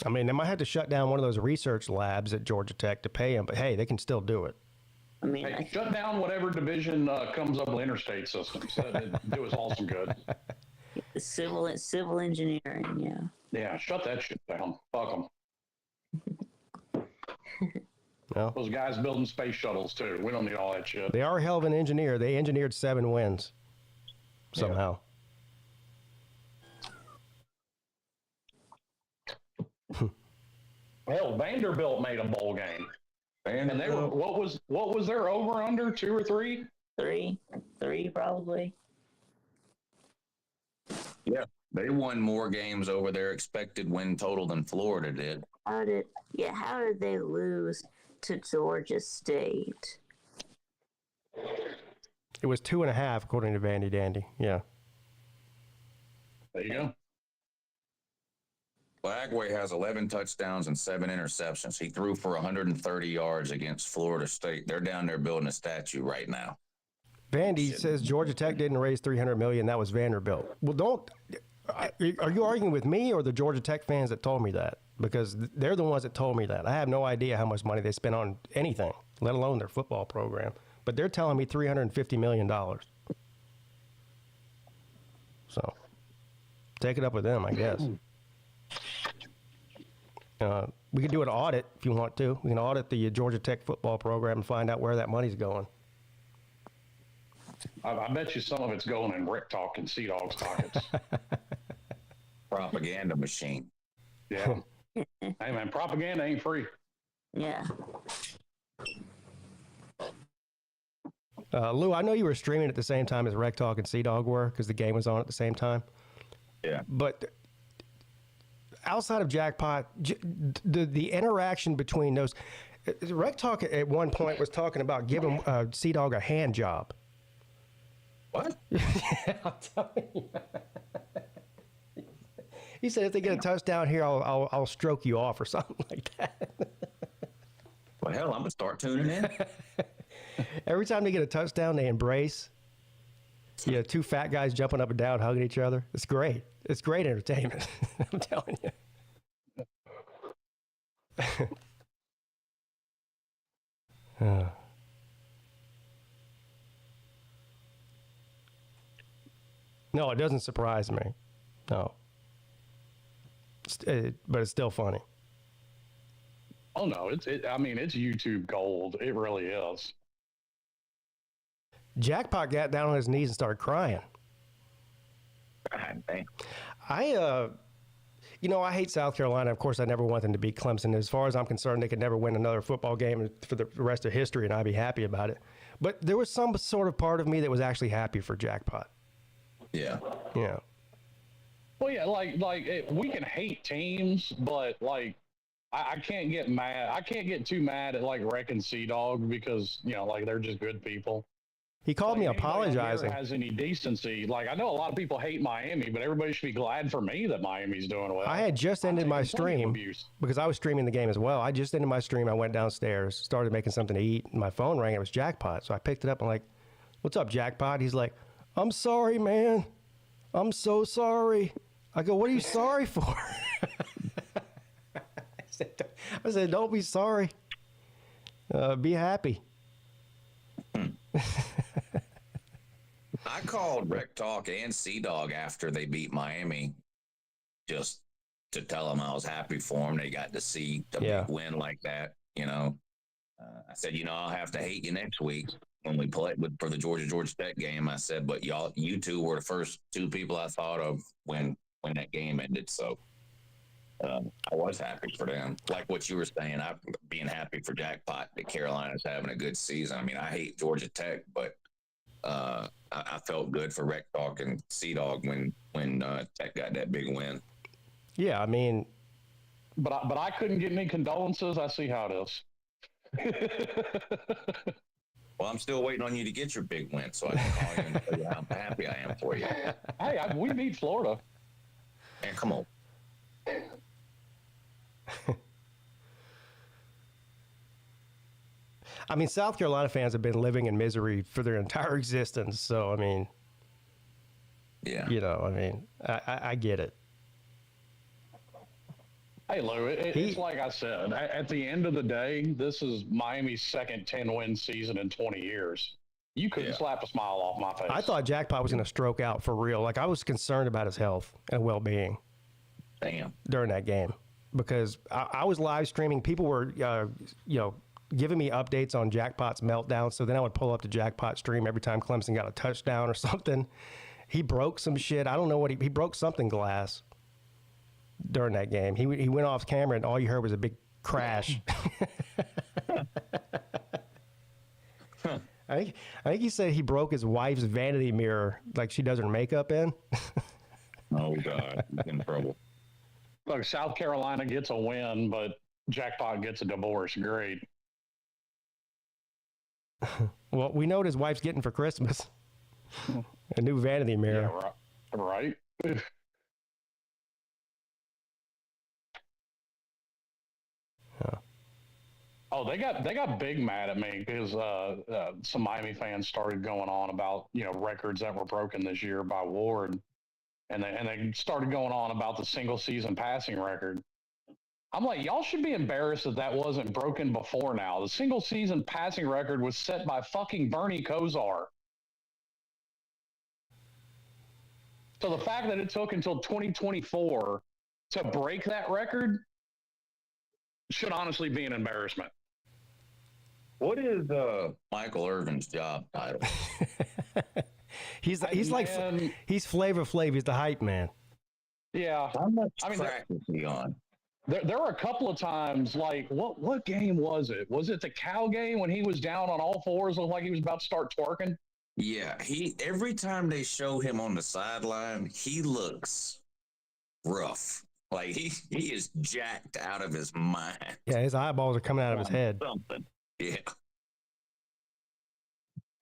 I mean, they might have to shut down one of those research labs at Georgia Tech to pay him, but hey, they can still do it. I mean, Hey, shut down whatever division comes up with interstate systems. That'd do us all some good. civil engineering, yeah. Yeah, shut that shit down. Fuck them. No. Those guys building space shuttles too. We don't need all that shit. They are a hell of an engineer. They engineered 7 wins somehow. Hell, Vanderbilt made a bowl game, and they were what was their over under 2 or 3? 3 probably. Yeah, they won more games over their expected win total than Florida did. How did they lose to Georgia State? It was 2.5 according to Vandy Dandy. Yeah. There you go. Bagway has 11 touchdowns and 7 interceptions. He threw for 130 yards against Florida State. They're down there building a statue right now. Vandy says Georgia Tech didn't raise $300 million. That was Vanderbilt. Well, are you arguing with me or the Georgia Tech fans that told me that? Because they're the ones that told me that. I have no idea how much money they spent on anything, let alone their football program. But they're telling me $350 million. So take it up with them, I guess. We can do an audit if you want to. We can audit the Georgia Tech football program and find out where that money's going. I bet you some of it's going in Rick Talk and Sea Dog's pockets. Propaganda machine. Yeah. Hey, man, propaganda ain't free. Yeah. Lou, I know you were streaming at the same time as Rec Talk and Sea Dog were because the game was on at the same time. Yeah. But outside of Jackpot, the interaction between those, Rec Talk at one point was talking about giving Sea Dog a hand job. What? Yeah, I'm telling you. He said if they get a touchdown here, I'll stroke you off or something like that. Well, hell, I'm gonna start tuning in. Every time they get a touchdown, they embrace. You know, 2 fat guys jumping up and down, hugging each other. It's great. It's great entertainment. I'm telling you. No, it doesn't surprise me. No. But it's still funny. Oh no, it's YouTube gold. It really is. Jackpot got down on his knees and started crying. God dang. I hate South Carolina. Of course, I never want them to beat Clemson. As far as I'm concerned, they could never win another football game for the rest of history, and I'd be happy about it. But there was some sort of part of me that was actually happy for Jackpot. Yeah. Yeah. Well, yeah, we can hate teams, but I can't get mad. I can't get too mad at Rec and Sea Dog because they're just good people. He called me apologizing. Has any decency? I know a lot of people hate Miami, but everybody should be glad for me that Miami's doing well. I had just ended my stream because I was streaming the game as well. I just ended my stream. I went downstairs, started making something to eat. And my phone rang. It was Jackpot. So I picked it up. I'm like, "What's up, Jackpot?" He's like, "I'm sorry, man. I'm so sorry." I go, "What are you sorry for?" I said, "Don't be sorry. Be happy." I called Rec Talk and Sea Dog after they beat Miami just to tell them I was happy for them. They got to see the big win like that, I said, I'll have to hate you next week when we play for the Georgia Tech game. I said, but you two were the first 2 people I thought of when when that game ended. So I was happy for them. Like what you were saying, I'm being happy for Jackpot that Carolina's having a good season. I mean, I hate Georgia Tech, but I felt good for Rec Talk and Sea Dog when Tech got that big win. Yeah, I mean, but I couldn't get any condolences. I see how it is. Well, I'm still waiting on you to get your big win, so I can call you and tell you how happy I am for you. Hey, we beat Florida. Man, come on. I mean, South Carolina fans have been living in misery for their entire existence. So, I mean, yeah, you know, I mean, I get it. Hey, Lou, it's like I said, at the end of the day, this is Miami's second 10-win season in 20 years. You couldn't slap a smile off my face. I thought Jackpot was going to stroke out for real. Like, I was concerned about his health and well-being. Damn. During that game, because I was live streaming. People were, giving me updates on Jackpot's meltdown. So then I would pull up the Jackpot stream every time Clemson got a touchdown or something. He broke some shit. I don't know what he broke something glass during that game. He went off camera and all you heard was a big crash. I think he said he broke his wife's vanity mirror, like she does her makeup in. Oh God, he's in trouble. Look, South Carolina gets a win, but Jackpot gets a divorce. Great. Well, we know what his wife's getting for Christmas. A new vanity mirror. Yeah, right. Oh, they got big mad at me because some Miami fans started going on about records that were broken this year by Ward, and they started going on about the single season passing record. I'm like, y'all should be embarrassed that wasn't broken before now. The single season passing record was set by fucking Bernie Kosar. So the fact that it took until 2024 to break that record should honestly be an embarrassment. What is Michael Irvin's job title? He's Flavor Flav. He's the hype man. Yeah. How much crack is he on? There were a couple of times, like, what game was it? Was it the Cal game when he was down on all fours, looked like he was about to start twerking? Yeah, every time they show him on the sideline, he looks rough. Like he is jacked out of his mind. Yeah, his eyeballs are coming out of his head. Something. Yeah.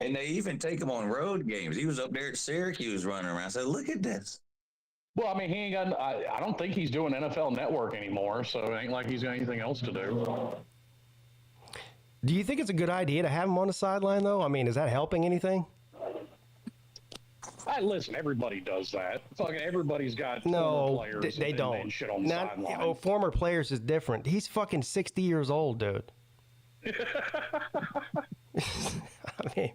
And they even take him on road games. He was up there at Syracuse running around. I said, look at this. Well, I mean, he ain't got. I don't think he's doing NFL Network anymore, so it ain't like he's got anything else to do. Do you think it's a good idea to have him on the sideline, though? I mean, is that helping anything? Listen, everybody does that. Fucking everybo's got no, players. they don't. And shit on the sideline. Oh, former players is different. He's fucking 60 years old, dude. I mean,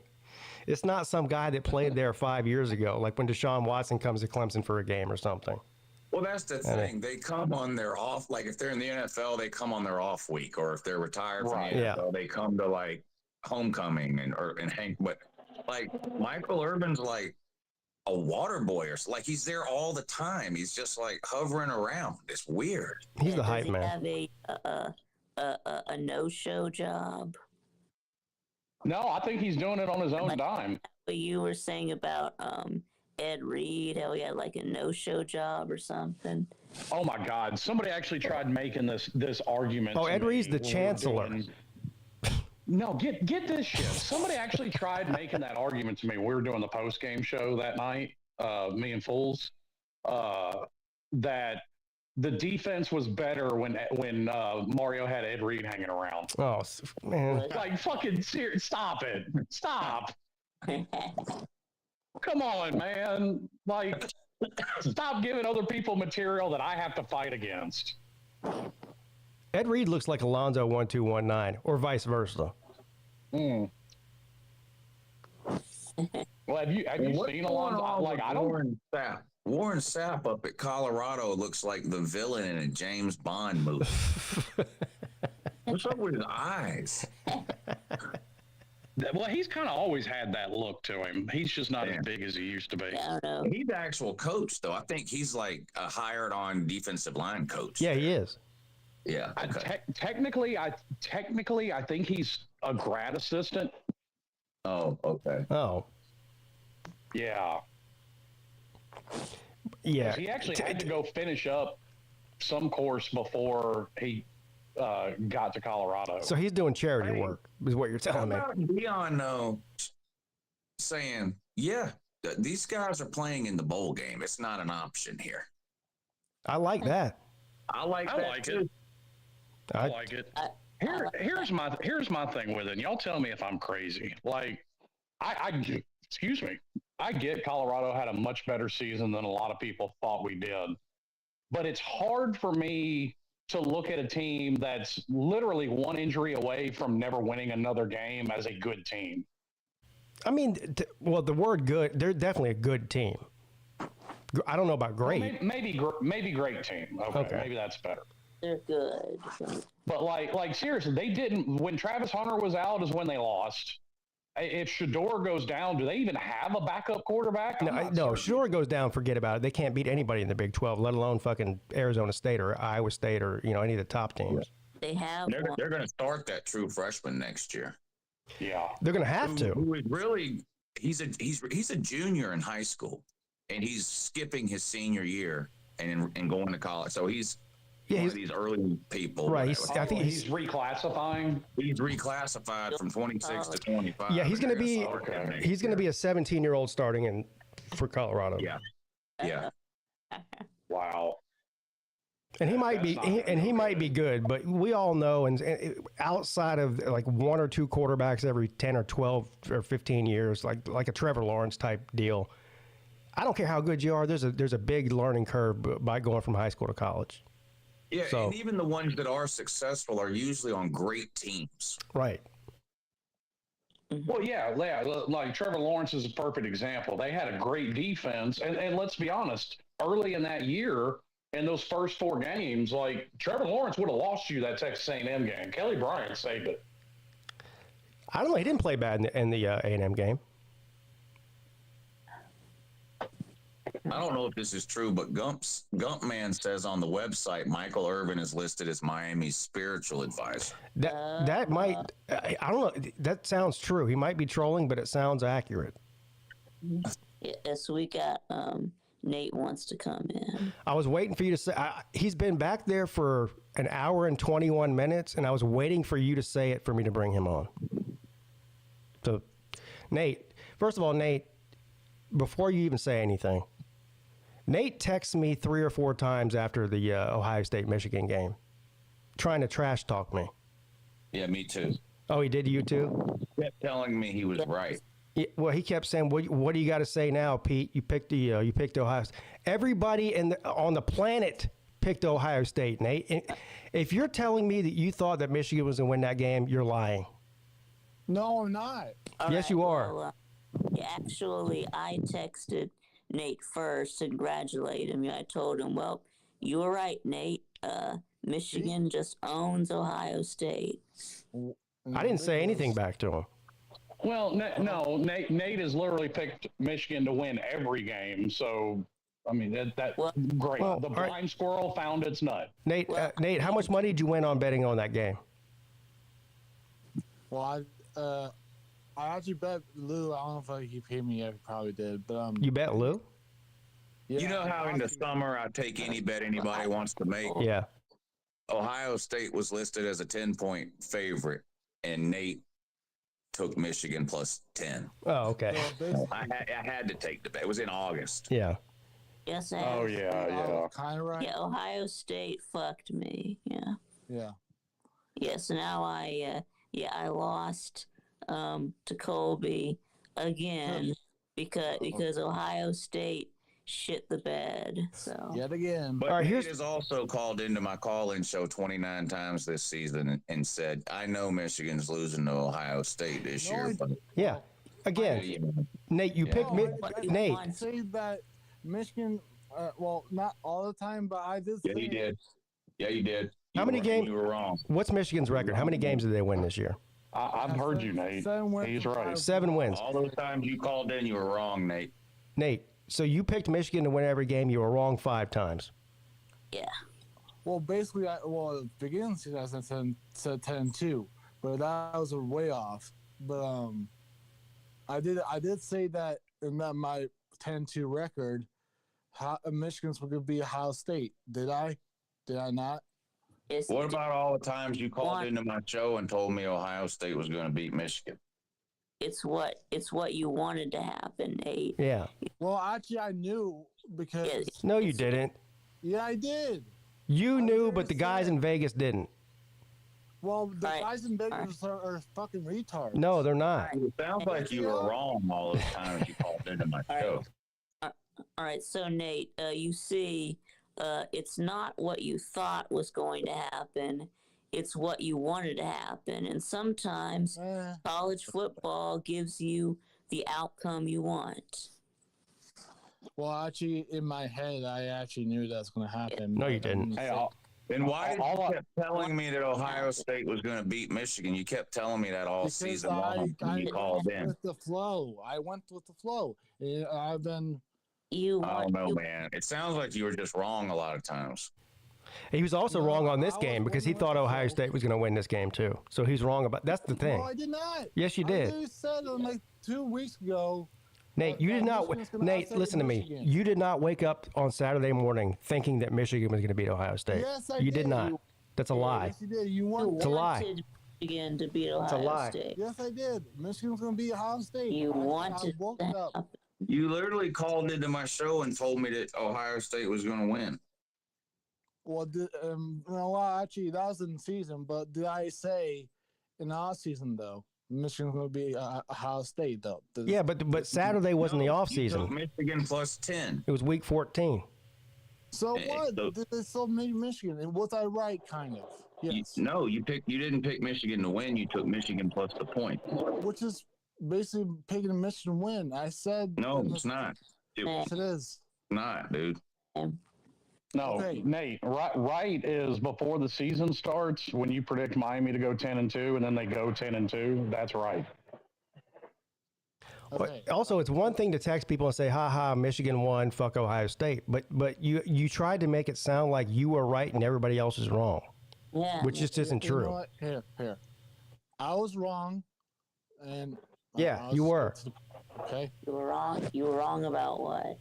it's not some guy that played there 5 years ago, like when Deshaun Watson comes to Clemson for a game or something. Well, that's the thing. They come on their off. Like if they're in the NFL, they come on their off week, or if they're retired from the NFL, they come to like homecoming and hang. But like Michael Irvin's like a water boy or like he's there all the time. He's just like hovering around. It's weird. He's the hype man. Have a no-show job? No, I think he's doing it on his own dime. What you were saying about Ed Reed, how he had like a no-show job or something. Oh my God! Somebody actually tried making this argument. Oh, Ed Reed's the chancellor. No, get this shit. Somebody actually tried making that argument to me. We were doing the post-game show that night, me and Fools, that the defense was better when Mario had Ed Reed hanging around. Oh, man. Like, fucking serious. Stop it. Stop. Come on, man. Like, stop giving other people material that I have to fight against. Ed Reed looks like Alonzo 1219, or vice versa. Well, have you seen Alonzo? Like, I don't. Warren Sapp up at Colorado looks like the villain in a James Bond movie. What's up with his eyes? Well, he's kind of always had that look to him. He's just not as big as he used to be. Yeah, I don't know. He's the actual coach, though. I think he's like a hired on defensive line coach. Yeah, he is. Yeah. Okay. Technically, I think he's a grad assistant. Oh, okay. Oh, Yeah. yeah. He actually had to go finish up some course before he got to Colorado. So he's doing charity work, is what you're How telling me. about Deion, though, saying, yeah, these guys are playing in the bowl game. It's not an option here. I like that. I like it. too. I like it. Here's my thing with it. And y'all tell me if I'm crazy. Like, excuse me. I get Colorado had a much better season than a lot of people thought we did. But it's hard for me to look at a team that's literally one injury away from never winning another game as a good team. I mean, well, the word good, they're definitely a good team. I don't know about great. Well, maybe great team. Okay, maybe that's better. They're good. But like seriously, they didn't. When Travis Hunter was out is when they lost. If Shador goes down, do they even have a backup quarterback? No, Shador goes down, forget about it. They can't beat anybody in the Big 12, let alone fucking Arizona State or Iowa State or, any of the top teams. They have. They're going to start that true freshman next year. Yeah, they're going to have to. Who is really? He's a junior in high school, and he's skipping his senior year and going to college. So he's one of these early people. Right. I think he's reclassifying. He's reclassified from 26 to 25. Yeah, he's going to be a 17-year-old starting for Colorado. Yeah. Yeah. Wow. And he might be good, but we all know, and outside of like one or two quarterbacks every 10 or 12 or 15 years, like a Trevor Lawrence type deal, I don't care how good you are. There's a big learning curve by going from high school to college. Yeah, and even the ones that are successful are usually on great teams. Right. Well, yeah, like Trevor Lawrence is a perfect example. They had a great defense, and let's be honest, early in that year, in those first 4 games, like Trevor Lawrence would have lost you that Texas A&M game. Kelly Bryant saved it. I don't know. He didn't play bad in the A&M game. I don't know if this is true, but Gumpman says on the website Michael Irvin is listed as Miami's spiritual advisor. That might, I don't know. That sounds true. He might be trolling, but it sounds accurate. Yes, we got Nate wants to come in. I was waiting for you to say, he's been back there for an hour and 21 minutes, and I was waiting for you to say it for me to bring him on. So, Nate, first of all, Nate, before you even say anything, Nate texted me 3 or 4 times after the Ohio State-Michigan game, trying to trash talk me. Yeah, me too. Oh, he did to you too? He kept telling me he was right. Yeah, well, he kept saying, "What do you got to say now, Pete? You picked Ohio State. Everybody on the planet picked Ohio State, Nate. And if you're telling me that you thought that Michigan was going to win that game, you're lying." No, I'm not. Yes, you are. Well, actually, I texted Nate first to congratulate him. I told him, "Well, you were right, Nate. Michigan just owns Ohio State." I didn't say anything back to him. Well, no, Nate has literally picked Michigan to win every game. So, I mean, that's great. Well, the blind squirrel found its nut. Nate, how much money did you win on betting on that game? Well, I actually bet Lou. I don't know if he paid me yet. He probably did, but You bet Lou? Yeah, you know how in the summer I take any bet anybody wants to make? Yeah. Ohio State was listed as a 10-point favorite, and Nate took Michigan plus 10. Oh, okay. I had to take the bet. It was in August. Yeah. Yes, Oh, yeah. kind of right. Yeah, Ohio State fucked me. Yeah. Yeah. Yeah, so now I lost to Colby again because Ohio State shit the bed. So Yet again. But All right, Nate has also called into my call-in show 29 times this season and said, "I know Michigan's losing to Ohio State this year." But Yeah. Again, Nate, you picked Nate. I say that Michigan. Well, not all the time, but I did. Yeah, you did. Yeah, you did. How many games? You were wrong. What's Michigan's record? How many games did they win this year? I've heard you, Nate. 7 wins He's from right. 5 7 wins. All those times you called in, you were wrong, Nate. Nate, so you picked Michigan to win every game. You were wrong 5 times. Yeah. Well, basically, at the beginning of the season, I said 10-2, but that was way off. But I did say that in my 10-2 record, Michigan's going to be Ohio State. Did I? Did I not? Yes, What you did. about all the times you called One. into my show and told me Ohio State was going to beat Michigan? It's what you wanted to happen, Nate. Yeah. Well, actually, I knew because Yeah, No, you didn't. yeah, I did. You knew, never but the guys said- in Vegas didn't. Well, the Alright, guys in Vegas are fucking retards. No, they're not. It sounds like you were wrong all those times you called into my show. All right, so Nate, you see, it's not what you thought was going to happen. It's what you wanted to happen. And sometimes Eh, college football gives you the outcome you want. well, actually, in my head, I actually knew that's going to happen. No, you but, didn't. Hey, Then why did All you I- kept telling me that Ohio State was going to beat Michigan? You kept telling me that all because season long when you called went in. with the flow. I went with the flow. I've been. You I want don't know, you, man. It sounds like you were just wrong a lot of times. He was also No, wrong on I this was game because he wrong thought with Ohio the- State was going to win this game too. So he's wrong about. That's the thing. No, I did not. Yes, you I did. literally said like 2 weeks ago. Nate, you that did not. Michigan's gonna Nate, upset listen to me. Michigan. You did not wake up on Saturday morning thinking that Michigan was going to beat Ohio State. Yes, I You did did. not. That's a lie. Yes, you did. You you want It's a lie. wanted Michigan to beat It's a Ohio lie. State. Yes, I did. Michigan's going to be Ohio State. You I wanted woke that up. happen. You literally called into my show and told me that Ohio State was going to win. Well, actually, that was in the season. But did I say in the off season though? Michigan's going to be Ohio State though. Yeah, but Saturday wasn't the No, off you took season. Michigan plus 10. It was week 14. So Hey, what? so- They still made Michigan. And was I right? Kind of. Yes. No, you didn't pick Michigan to win. You took Michigan plus the point. Which is basically picking a Michigan win. I said. No, it's not. Yes, it is. Not, dude. No, Okay. Nate, right is before the season starts when you predict Miami to go 10-2 and then they go 10-2. That's right. Okay. Also, it's one thing to text people and say, "Ha ha, Michigan won, fuck Ohio State," but you tried to make it sound like you were right and everybody else is wrong, Yeah. which just isn't You know true. what? Here. I was wrong, and Yeah, I'll you stick were. to okay. You were wrong. You were wrong about what?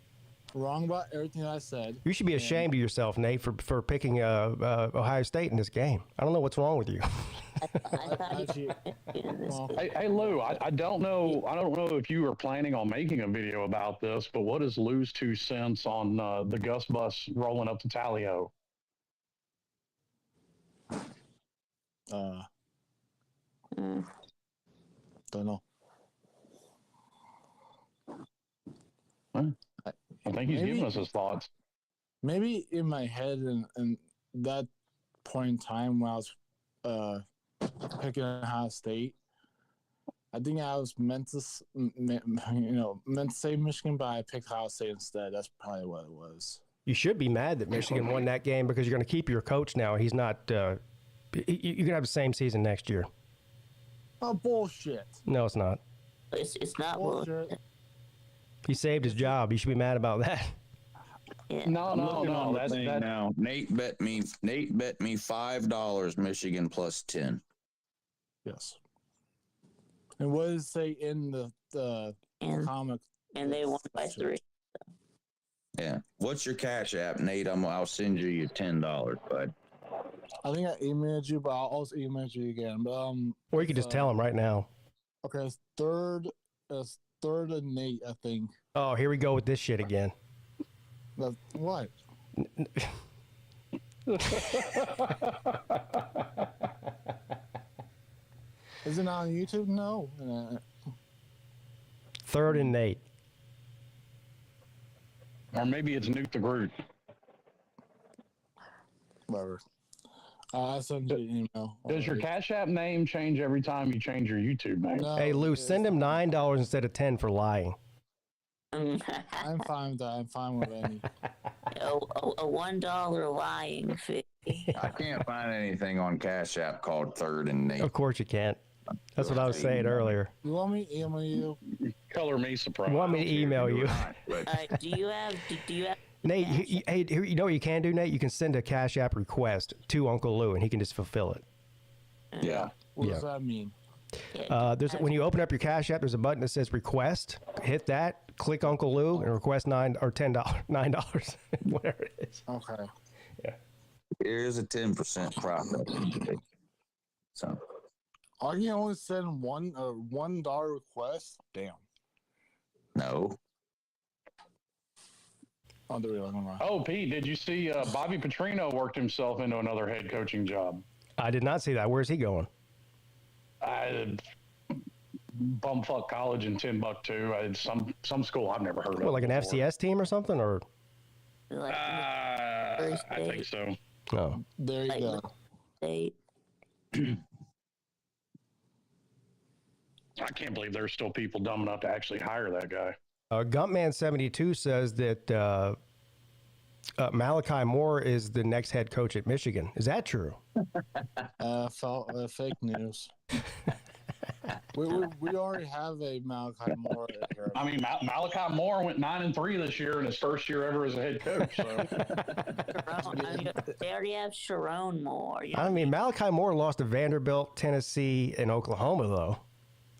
Wrong about everything I said. You should be ashamed of yourself, Nate, for picking Ohio State in this game. I don't know what's wrong with you. I thought you Actually, in this well, game. Hey, Lou, I don't know if you were planning on making a video about this, but what is Lou's 2 cents on the Gus bus rolling up to Talio? Mm. don't know. I think he's Maybe- giving us his thoughts. Maybe in my head and that point in time when I was picking Ohio State, I think I was meant to say Michigan, but I picked Ohio State instead. That's probably what it was. You should be mad that Michigan won that game because you're going to keep your coach now. He's not. You're going to have the same season next year. Oh, bullshit. No, it's not. It's not Bullshit. bullshit. He saved his job. You should be mad about that. Yeah. No, Looking on the that's thing that. now. Nate bet me $5 Michigan plus 10. Yes. And what does it say in the And comic? and they won by 3. Yeah. What's your cash app, Nate? I'll send you your $10, bud. I think I emailed you, but I'll also email you again. But Or you could just tell him right now. okay, it's third and Nate, I think. Oh, here we go with this shit again. That's what? Is it on YouTube? No. 3rd and 8. Or maybe it's Nuke the Groot. Whatever. I sent you an email. Does your Cash App name change every time you change your YouTube name? No, Hey, Lou, send him $9 instead of 10 for lying. I'm fine with that. I'm fine with any. a $1 lying fee. I can't find anything on Cash App called 3rd and Nate. Of course you can't. That's what I was saying earlier. You want me to email you? Color me surprised. You want me to email you? All right, do you have Nate, hey, you know what you can do, Nate? You can send a Cash App request to Uncle Lou, and he can just fulfill it. Yeah. What does that mean? When you open up your Cash App, there's a button that says Request. Hit that, click Uncle Lou, and request $9 or $10, whatever it is. Okay. Yeah. Here's a 10% profit. So Are you only send $1 request? Damn. no. Oh, Pete, did you see Bobby Petrino worked himself into another head coaching job? I did not see that. Where's he going? Bumfuck College in Timbuktu. Some school I've never heard of. What, like an before. FCS team or something? Or I think so. no? There you go. State? I can't believe there's still people dumb enough to actually hire that guy. Gumpman72 says that Malachi Moore is the next head coach at Michigan. Is that true? Fake news. we already have a Malachi Moore here. I mean, Malachi Moore went 9-3 this year in his first year ever as a head coach. So. They already have Sharon Moore. I mean, Malachi Moore lost to Vanderbilt, Tennessee, and Oklahoma, though.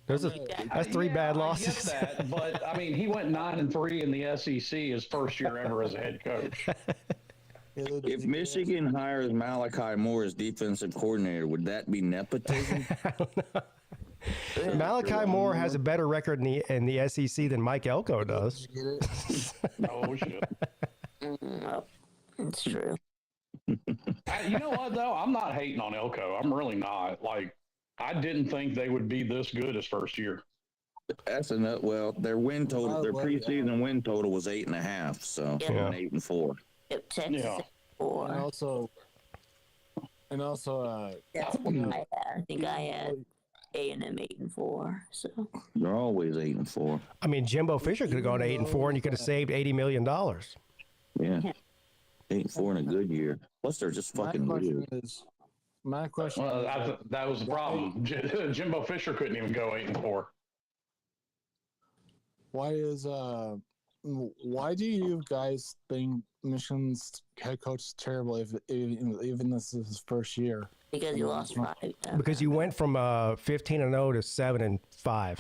That's three bad losses. I get that, but I mean, he went 9-3 in the SEC his first year ever as a head coach. If Michigan hires Malachi Moore as defensive coordinator, would that be nepotism? I don't know. Malachi Moore has a better record in the SEC than Mike Elko does. Oh, shit. It's true. You know what, though? I'm not hating on Elko. I'm really not. Like, I didn't think they would be this good his first year. That's enough. Well, their win total, their preseason win total was 8.5. So Yeah. they went 8-4. Yep, Texas Yeah. 4. And also, That's what I had. I think I had A&M 8-4. So They're always 8-4. I mean, Jimbo Fisher could have gone to 8-4, and you could have saved $80 million. Yeah. 8-4 in a good year. Plus, they're just fucking weird. My question Well, that was the problem. Jimbo Fisher couldn't even go 8-4. Why do you guys think Michigan's head coach is terrible if even this is his first year? because you lost 5. Because you went from 15-0 to 7-5.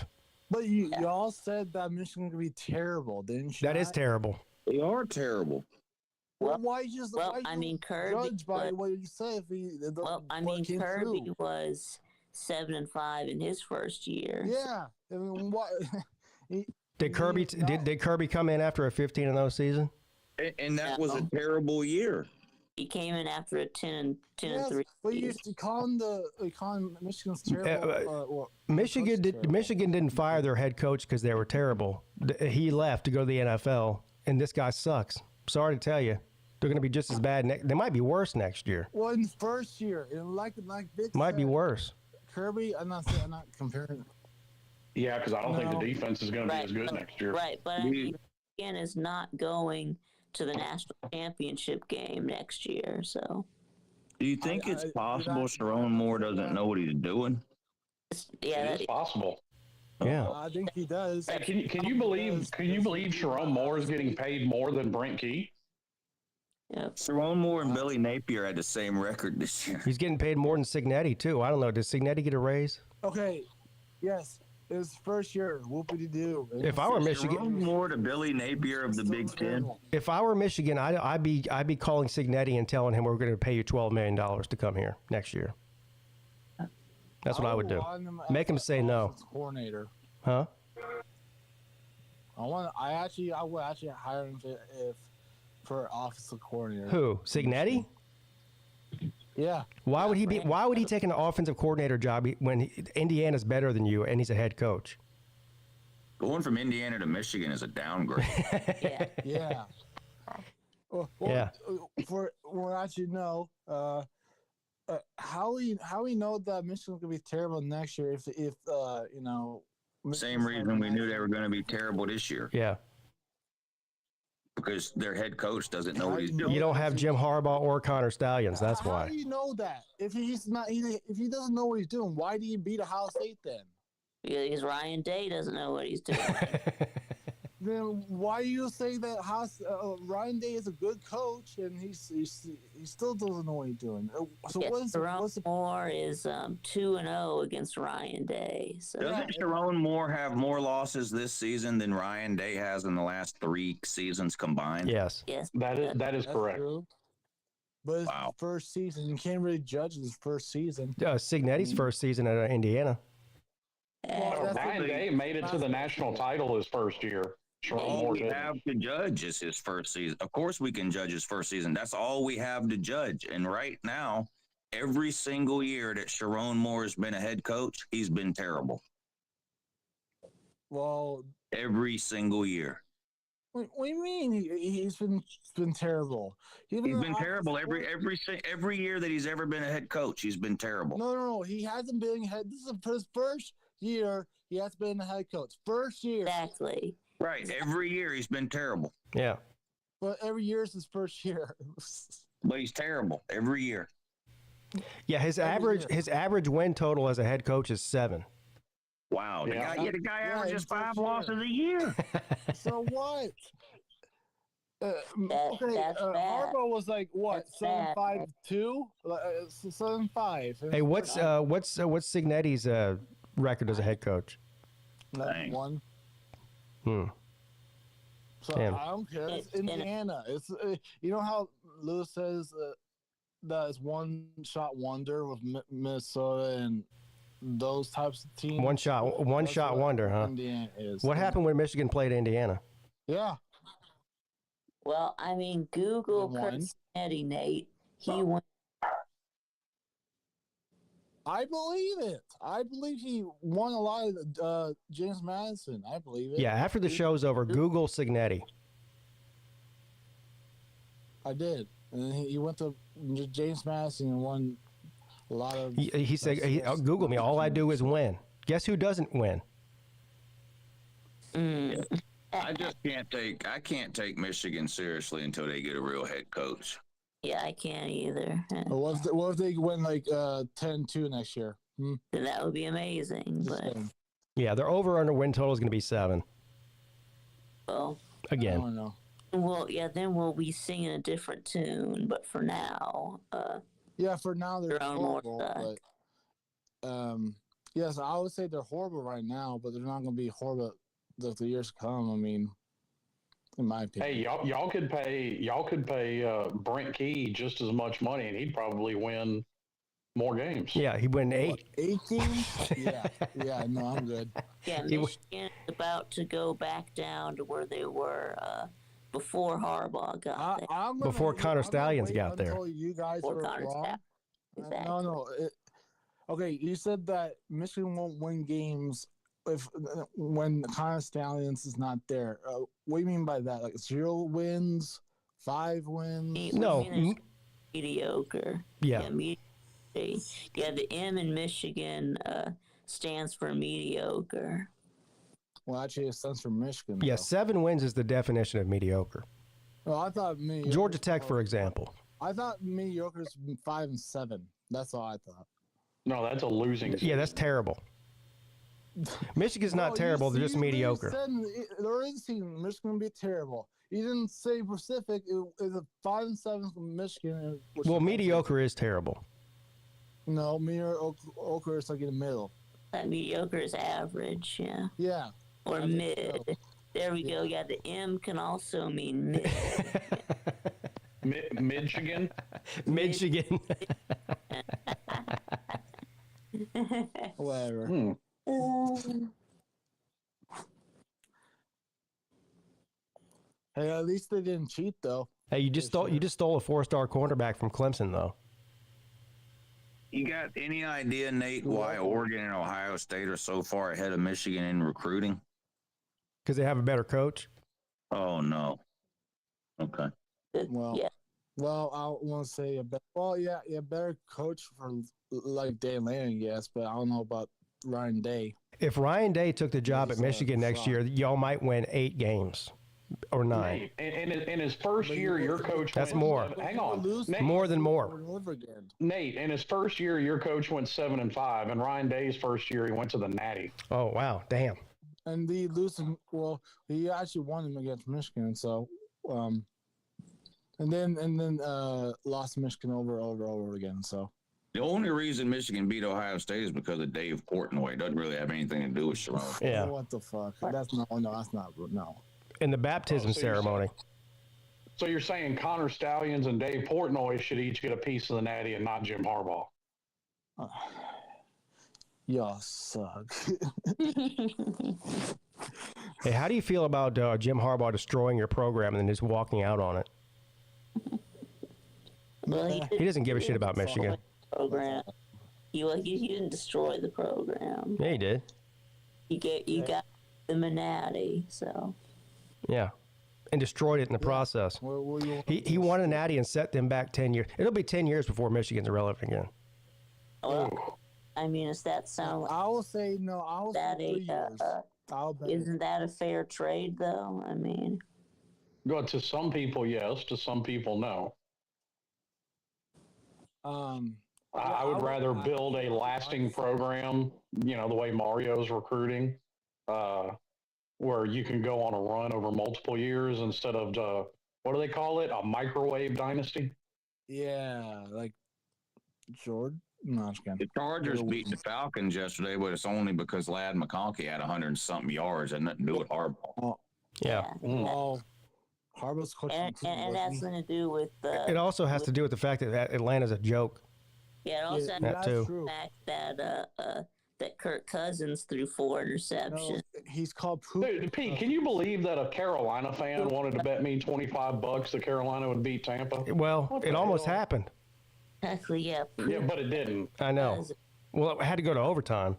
But you all said that Michigan could be terrible, didn't you? That is terrible. They are terrible. Well, why just? Well, why I mean, Kirby. judge by what you say if he? Well, I mean, Kirby was 7-5 in his first year. Yeah, I mean, what? Did Kirby come in after a 15-0 season? And that was a terrible year. He came in after a 10-3. But you used to call him Michigan's terrible. Michigan didn't fire their head coach because they were terrible. He left to go to the NFL, and this guy sucks. Sorry to tell you, they're going to be just as bad. They might be worse next year. Well, in the first year, like Vic might said, be worse. Kirby, I'm not comparing. Yeah, because I don't think the defense is going to be as good next year. Right, but I mean, Michigan is not going to the national championship game next year. So, do you think it's possible Sharon Moore doesn't know what he's doing? Yeah, It's possible. Yeah, I think he does. Hey, can you believe Sharon Moore is getting paid more than Brent Key? Yep. Sharon Moore and Billy Napier had the same record this year. he's getting paid more than Signetti too. I don't know. Does Signetti get a raise? Okay, yes, it was first year. Whoopity-doo. If I were Michigan, Sharon Moore to Billy Napier of the Big Ten. if I were Michigan, I'd be calling Signetti and telling him we're going to pay you $12 million to come here next year. That's what I would do. Make him say no. Coordinator. Huh? I would actually hire him if for offensive coordinator. Who? Signetti? Yeah. Why would he take an offensive coordinator job when Indiana's better than you and he's a head coach? Going from Indiana to Michigan is a downgrade. Yeah. Yeah. Yeah. For actually know, how we know that Michigan's gonna be terrible next year if you know. Same reason we knew they were going to be terrible this year. Yeah. because their head coach doesn't know what he's doing. You don't have Jim Harbaugh or Connor Stallions. That's How why. do you know that? If he's not, if he doesn't know what he's doing, why do you beat Ohio State then? Because Ryan Day doesn't know what he's doing. Then why do you say that Ryan Day is a good coach and he still doesn't know what he's doing? So what's the Moore is 2-0 against Ryan Day. So. Doesn't Sharon Moore have more losses this season than Ryan Day has in the last 3 seasons combined? Yes. Yes. That is correct. True. But it's first season. You can't really judge his first season. Signetti's first season at Indiana. Ryan Day made it to the national title his first year. All we have to judge is his first season. Of course, we can judge his first season. That's all we have to judge. And right now, every single year that Sharon Moore has been a head coach, he's been terrible. Well, every single year. What do you mean he's been terrible? He's been terrible every year that he's ever been a head coach. He's been terrible. No. He hasn't been head. This is his first year. He has been a head coach. First year. Exactly. Right. Every year he's been terrible. Yeah. But every year is his first year. But he's terrible every year. Yeah, his average win total as a head coach is 7. Wow. The guy averages 5 losses a year. So what? Harbaugh was like what 7-5-2, 7-5. Hey, what's Signetti's record as a head coach? 1. So Damn. I don't care. It's Indiana. It's you know how Lewis says that it's one shot wonder with Minnesota and those types of teams. One shot wonder, huh? Indiana is. What happened when Michigan played Indiana? Yeah. Well, I mean, Google Kurt Cincinnati, Nate. He won. I believe it. I believe he won a lot of James Madison. I believe it. Yeah, after the show's over, Google Signetti. I did. And then he went to James Madison and won a lot of... He said, Google me. All I do is win. Guess who doesn't win? I just can't take Michigan seriously until they get a real head coach. Yeah, I can't either. What if they win like 10-2 next year? Then that would be amazing. But yeah, their over/under win total is going to be 7. Well, again. I don't know. Well, yeah, then we'll be singing a different tune. But for now, for now they're horrible. But yes, I would say they're horrible right now, but they're not going to be horrible the years to come. I mean. In my opinion. Hey, y'all could pay Brent Key just as much money, and he'd probably win more games. Yeah, he'd win 8. What, 8 games? yeah. No, I'm good. Yeah, Michigan is about to go back down to where they were before Harbaugh got there. Before Connor Stallions got there. You guys before were Connor wrong. Exactly. No. Okay, you said that Michigan won't win games when Connor Stallions is not there. What do you mean by that? Like 0 wins, 5 wins? No, mediocre. Yeah. Yeah, the M in Michigan stands for mediocre. Well, actually, it stands for Michigan. Yeah, 7 wins is the definition of mediocre. Well, I thought Georgia Tech, for example. I thought mediocre is 5 and 7. That's all I thought. No, that's a losing season. Yeah, that's terrible. Michigan's not terrible; they're just mediocre. There is a team. Michigan be terrible. You didn't say Pacific. It was a 5 and 7 from Michigan. Well, mediocre is terrible. No, mediocre is like in the middle. That mediocre is average. Yeah. Yeah. Or mid. So. There we go. Yeah, the M can also mean mid. Michigan. Michigan. Whatever. Hey, at least they didn't cheat, though. Hey, you just stole a 4-star cornerback from Clemson, though. You got any idea, Nate, why Oregon and Ohio State are so far ahead of Michigan in recruiting? Because they have a better coach. Oh no. Okay. Well, yeah. Well, I want to say better coach for like Dan Lanning, yes, but I don't know about Ryan Day. If Ryan Day took the job at Michigan next year, y'all might win 8 games. or 9. Nate, in his first year, your coach That's went more. Hang on, Nate, More than more. Over and over again. Nate, in his first year, your coach went 7-5, and Ryan Day's first year, he went to the Natty. Oh, wow. Damn. And the losing, well, he actually won him against Michigan. So, and then lost Michigan over again. So The only reason Michigan beat Ohio State is because of Dave Portnoy. It doesn't really have anything to do with Sharon. Yeah. what the fuck? That's no, that's not no. In the baptism so you're ceremony. So you're saying Connor Stallions and Dave Portnoy should each get a piece of the Natty and not Jim Harbaugh? Y'all suck. Hey, how do you feel about Jim Harbaugh destroying your program and then just walking out on it? Well, He doesn't give a shit about Michigan. Program. He didn't destroy the program. Yeah, he did. You got the Natty, so. Yeah. And destroyed it in the process. He won a Natty and set them back 10 years. It'll be 10 years before Michigan's relevant again. Well, I mean, does that sound like I will say no. I will say 3 years. I'll bet. isn't that a fair trade, though? I mean, Well, to some people, yes. To some people, no. I would rather build a lasting program, the way Mario's recruiting, where you can go on a run over multiple years instead of, what do they call it? A microwave dynasty? Yeah, like Jordan. No, I'm just kidding. The Chargers beat the Falcons yesterday, but it's only because Ladd McConkey had 100-something yards and nothing to do with Harbaugh. Yeah. Oh, Harbaugh's coaching and that's going to do with the. It also has to do with the fact that Atlanta's a joke. Yeah, it also has that to do too. with the fact that Kirk Cousins threw 4 interceptions. No, he's called poop. Dude, Pete, can you believe that a Carolina fan wanted to bet me $25 that Carolina would beat Tampa? Well, it almost happened. Exactly, yeah. Yeah, but it didn't. I know. Well, it had to go to overtime.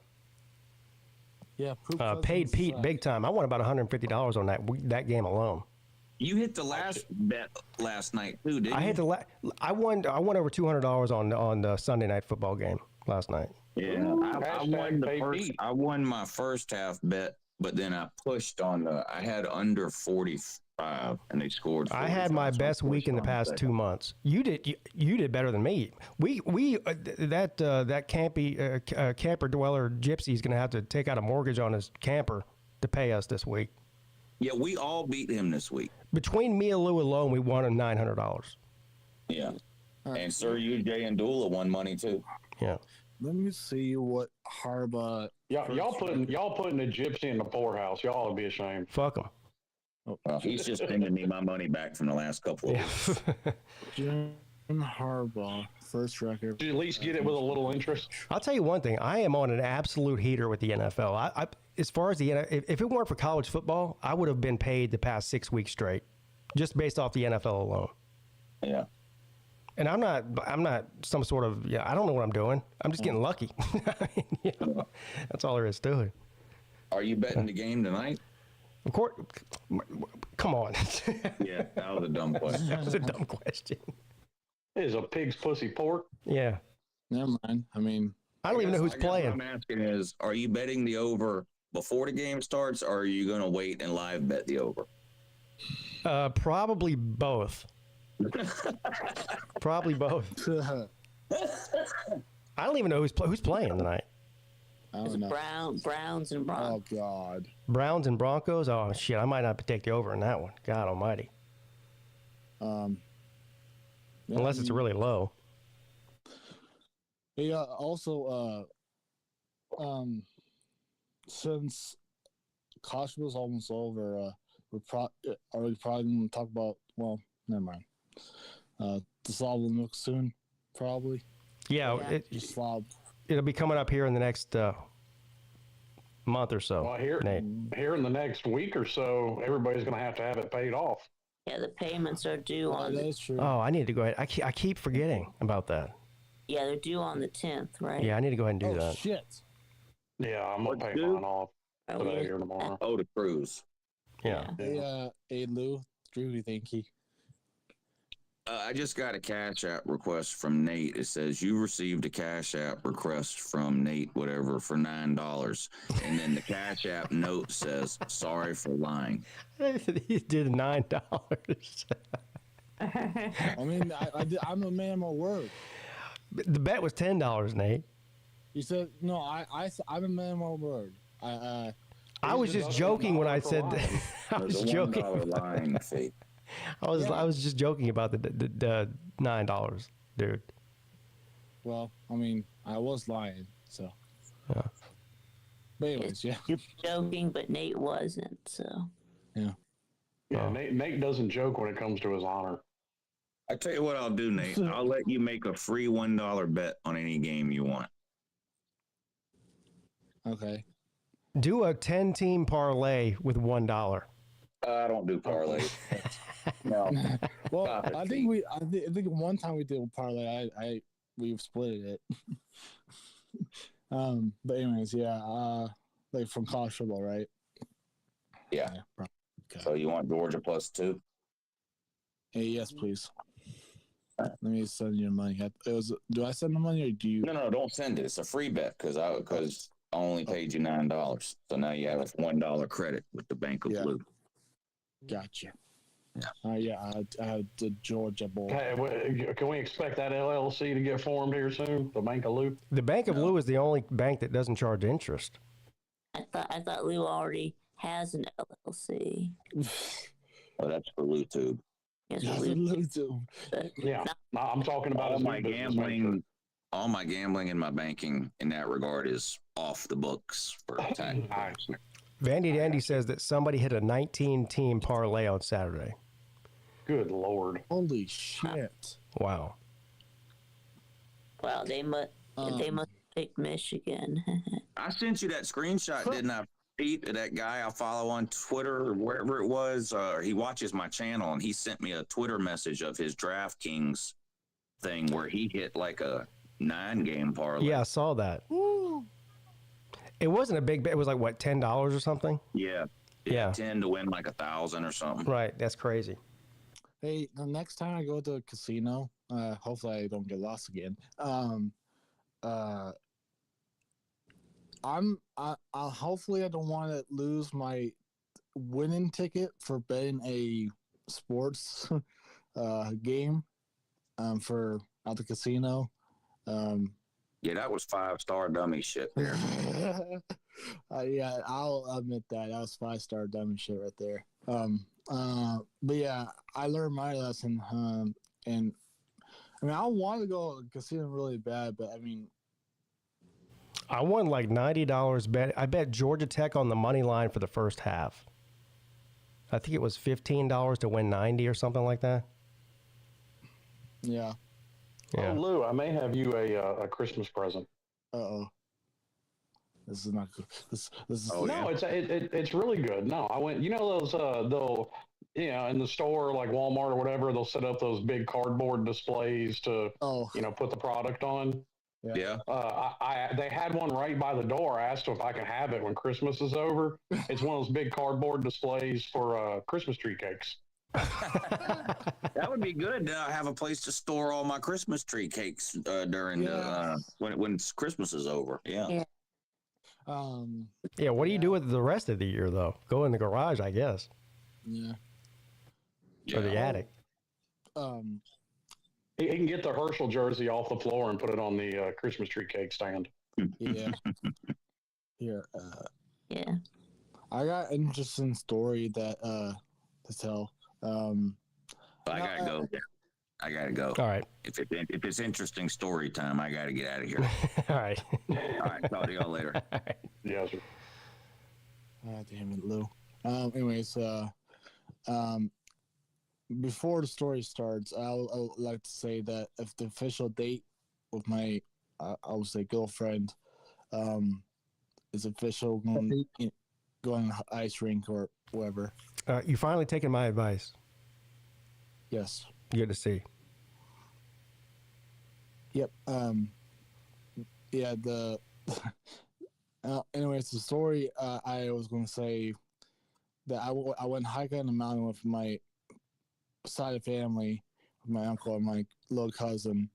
Yeah, poop. Paid Pete big time. I won about $150 on that game alone. You hit the last bet last night too, didn't you? I hit I won over $200 on the Sunday night football game last night. Yeah, I won my first half bet, but then I pushed on I had under 45, and they scored. I had my best week in the past 2 months. You did better than me. That camper dweller gypsy is going to have to take out a mortgage on his camper to pay us this week. Yeah, we all beat him this week. Between me and Lou alone, we won him $900. Yeah, and Sir UJ and Dula won money too. Yeah. Let me see what Harbaugh. Y'all putting a gypsy in the poorhouse. Y'all would be ashamed. Fuck him. Well, he's just sending me my money back from the last couple of weeks. Jim Harbaugh, first record. Did you at least get it with a little interest? I'll tell you one thing. I am on an absolute heater with the NFL. I as far as if it weren't for college football, I would have been paid the past 6 weeks straight, just based off the NFL alone. Yeah. And I'm not some sort of, I don't know what I'm doing. I'm just getting lucky. That's all there is to it. Are you betting the game tonight? Of course. Come on. Yeah, that was a dumb question. That was a dumb question. Is a pig's pussy pork? Yeah. Never mind. I mean, I don't even know who's playing. What I'm asking is, are you betting the over before the game starts, or are you going to wait and live bet the over? Probably both. Probably both. I don't even know who's playing tonight. I don't know. Browns and Broncos. Oh God. Browns and Broncos. Oh shit! I might not take the over in that one. God Almighty. Unless it's really low. Yeah. Also, since college was almost over, we're probably going to talk about. Well, never mind. The slob will look soon, probably. Yeah. Slob. It'll be coming up here in the next month or so. Well, here in the next week or so, everybody's going to have it paid off. Yeah, the payments are due on. That is true. Oh, I need to go ahead. I keep forgetting about that. Yeah, they're due on the 10th, right? Yeah, I need to go ahead and do that. Shit. Yeah, I'm going to pay mine off today or tomorrow. Oh, the cruise. Yeah. Hey, Lou, Drew, you think he? I just got a Cash App request from Nate. It says you received a Cash App request from Nate, whatever, for $9, and then the Cash App note says, "Sorry for lying." He did $9. I mean, I'm a man of my word. The bet was $10, Nate. You said no. I'm a man of my word. I was just joking when I said that. I was There's a joking. $1 lying fee. I was just joking about the $9, dude. Well, I mean, I was lying, so. Yeah. But anyways, yeah. You're joking, but Nate wasn't. So. Yeah, Oh. Nate doesn't joke when it comes to his honor. I tell you what I'll do, Nate. I'll let you make a free $1 bet on any game you want. Okay. Do a 10-team parlay with $1. I don't do parlays. No. Well, I think one time we did a parlay. We split it. But anyways, yeah. Like from college football, right? Yeah. Okay. So you want Georgia +2? Hey, yes, please. Let me send you the money. Do I send the money or do you? No, don't send it. It's a free bet because I only paid you $9. So now you have a $1 credit with the Bank of Blue. Gotcha. Yeah. I had the Georgia Bowl. Hey, can we expect that LLC to get formed here soon? The Bank of Lou? The Bank of Lou is the only bank that doesn't charge interest. I thought Lou already has an LLC. Oh, that's for Lou too. Yes, Yeah, Lou. Yeah, I'm talking about All his my new business gambling, venture. all my gambling and my banking in that regard is off the books for tax. Vandy Dandy says that somebody hit a 19-team parlay on Saturday. Good Lord. Holy shit. Wow. Wow, they must pick Michigan. I sent you that screenshot, didn't I, Pete? That guy I follow on Twitter or wherever it was. He watches my channel, and he sent me a Twitter message of his DraftKings thing where he hit like a 9-game parlay. Yeah, I saw that. Woo. It wasn't a big bet. It was like, what, $10 or something? Yeah. 10 to win like 1,000 or something. Right. That's crazy. Hey, the next time I go to a casino, hopefully I don't get lost again. Hopefully I don't want to lose my winning ticket for betting a sports game for at the casino. Yeah, that was 5-star dummy shit there. Yeah, I'll admit that was 5-star dummy shit right there. But yeah, I learned my lesson. And I mean, I want to go to the casino really bad, but I mean, I won like $90 bet. I bet Georgia Tech on the money line for the first half. I think it was $15 to win 90 or something like that. yeah. Yeah. Oh, Lou, I may have you a Christmas present. Uh-oh. This is not good. This is No, it's really good. No, I went. You know those they'll in the store like Walmart or whatever, they'll set up those big cardboard displays to put the product on. Yeah. They had one right by the door. I asked them if I can have it when Christmas is over. It's one of those big cardboard displays for Christmas tree cakes. That would be good to have a place to store all my Christmas tree cakes during when Christmas is over. Yeah. Yeah, what do you do with the rest of the year, though? Go in the garage, I guess. Yeah. Or the attic. He can get the Herschel jersey off the floor and put it on the Christmas tree cake stand. Yeah. Here. Yeah. I got an interesting story that to tell. I gotta go. I gotta go. All right. If it's interesting story time, I gotta get out of here. All right. All right. Talk to y'all later. Yes, sir. Ah, damn it, Lou. Anyways, before the story starts, I would like to say that if the official date with my, I would say, girlfriend, is official, going ice rink or whatever. You finally taken my advice. Yes. Good to see. Yep. Yeah. Anyways, the story. I was going to say that I went hiking on the mountain with my side of family my uncle and my little cousin.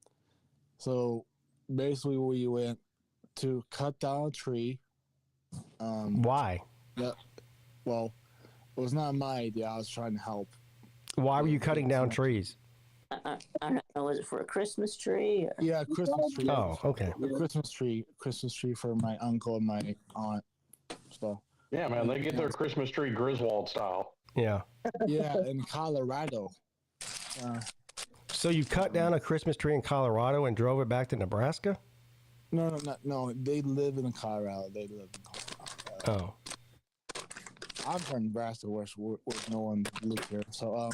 So basically, we went to cut down a tree. Why? Yeah. Well, it was not my idea. I was trying to help. Why were you cutting down trees? I don't know. Was it for a Christmas tree? Or? Yeah, Christmas tree. Oh, okay. A Christmas tree for my uncle and my aunt. So. Yeah, man, they get their Christmas tree Griswold style. Yeah. Yeah, in Colorado. So you cut down a Christmas tree in Colorado and drove it back to Nebraska? No. They live in Colorado. Oh. I'm from Nebraska, where no one lives here. So,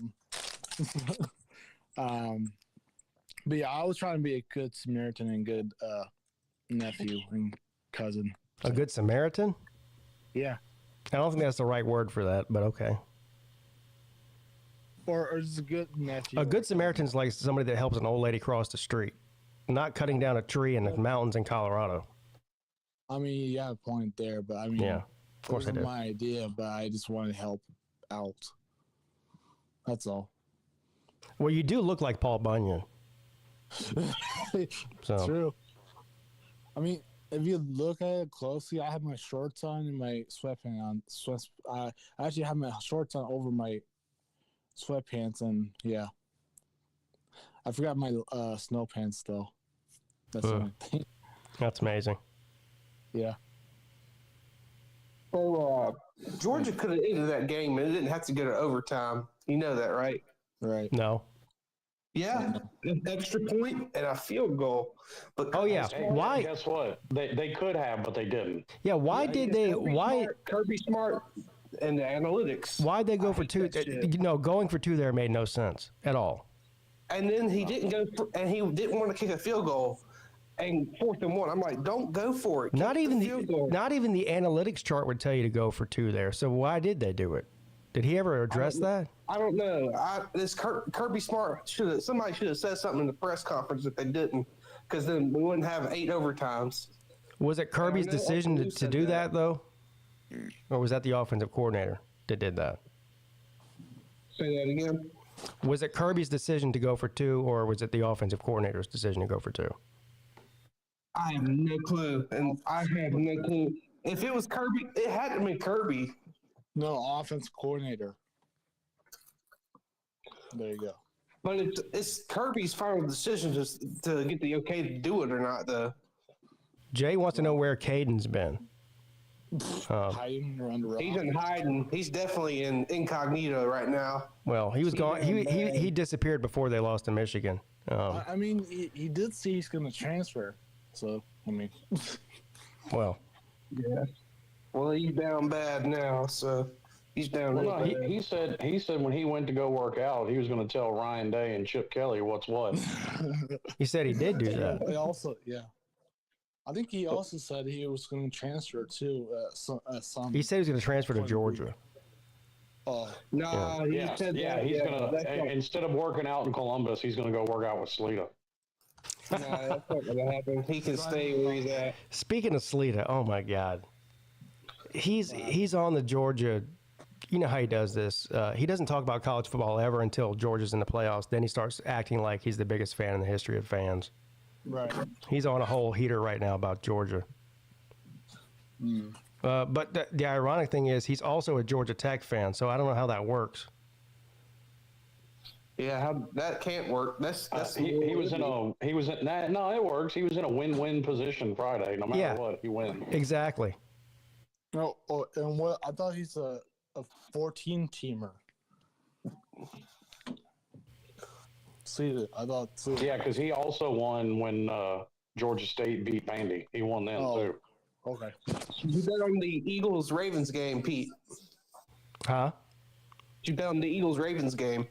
but yeah, I was trying to be a good Samaritan and good nephew and cousin. A good Samaritan? Yeah. I don't think that's the right word for that, but okay. Or just a good nephew. A good Samaritan's like somebody that helps an old lady cross the street, not cutting down a tree in the mountains in Colorado. I mean, you have a point there, but I mean, Yeah, of course I it did. wasn't my idea, but I just wanted to help out. That's all. Well, you do look like Paul Bunyan. So True. I mean, if you look at it closely, I have my shorts on and my sweatpants on. I actually have my shorts on over my sweatpants, and yeah, I forgot my snow pants though. That's the only thing. that's amazing. Yeah. So Georgia could have ended that game, and it didn't have to go to overtime. You know that, right? Right. No. Yeah, an extra point and a field goal. But Oh yeah. Hey, Why? Guess what? They could have, but they didn't. Yeah. Why did they? Why? Kirby Smart and the analytics. Why'd they go for two? that shit. You know, going for two there made no sense at all. And then he didn't go, and he didn't want to kick a field goal. And 4th and 1, I'm like, don't go for it. Not Kick even field goal. not even the analytics chart would tell you to go for two there. So why did they do it? Did he ever address that? I don't know. Kirby Smart somebody should have said something in the press conference if they didn't, because then we wouldn't have 8 overtimes. Was it Kirby's know decision Uncle Lou to said do that. that though, or was that the offensive coordinator that did that? Say that again. Was it Kirby's decision to go for two, or was it the offensive coordinator's decision to go for two? I have no clue, and I have no clue. If it was Kirby, it had to be Kirby. No, offense coordinator. There you go. But it's Kirby's final decision just to get the okay to do it or not, though. Jay wants to know where Caden's been. Hiding or under He's in hiding. He's definitely in incognito right now. Well, he was gone. He disappeared before they lost to Michigan. I mean, he did say he's going to transfer. So, I mean. Well, Yeah. Well, he's down bad now, so he's down real Well, no, bad. he said when he went to go work out, he was going to tell Ryan Day and Chip Kelly what's what. he said he did do that. He also, yeah. I think he also said he was going to transfer to some. He said he was going to transfer to Georgia. Oh, No, he Yeah, said yeah, that. he's that's gonna instead of working out in Columbus, he's gonna go work out with Sleeta. not, that's not going to happen. He can stay where he's at. Speaking of Sleeta, oh my God, he's on the Georgia. You know how he does this. He doesn't talk about college football ever until Georgia's in the playoffs. Then he starts acting like he's the biggest fan in the history of fans. right. He's on a whole heater right now about Georgia. But the ironic thing is he's also a Georgia Tech fan, so I don't know how that works. Yeah, that can't work. That's He was in no, it works. He was in a win-win position Friday. No matter Yeah. what, he wins. Exactly. No, and what I thought he's a 14-teamer. See, I thought. Yeah, because he also won when Georgia State beat Vandy. He won then too. Okay. You bet on the Eagles-Ravens game, Pete. Huh? You bet on the Eagles-Ravens game.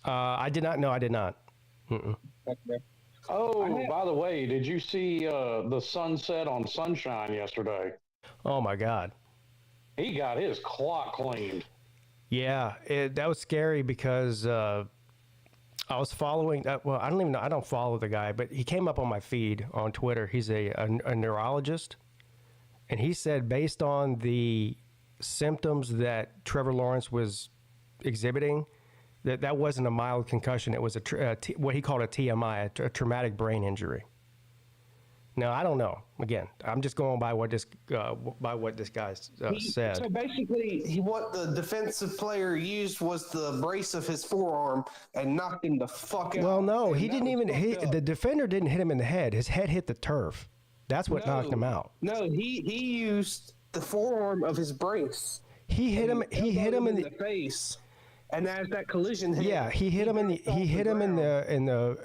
I did not. No, I did not. Mm-mm. Okay. Oh, by the way, did you see the sunset on Sunshine yesterday? Oh my God. He got his clock cleaned. Yeah, that was scary because I was following. Well, I don't even know. I don't follow the guy, but he came up on my feed on Twitter. He's a neurologist, and he said based on the symptoms that Trevor Lawrence was exhibiting, That wasn't a mild concussion. It was what he called a TMI, a traumatic brain injury. Now, I don't know. Again, I'm just going by what this guy said. So basically, what the defensive player used was the brace of his forearm and knocked him the fuck out. Well, no, he didn't even hit. The defender didn't hit him in the head. His head hit the turf. That's what knocked him out. No, he used the forearm of his brace. He hit him. He hit him in the face. And as that collision hit, yeah, he hit him in the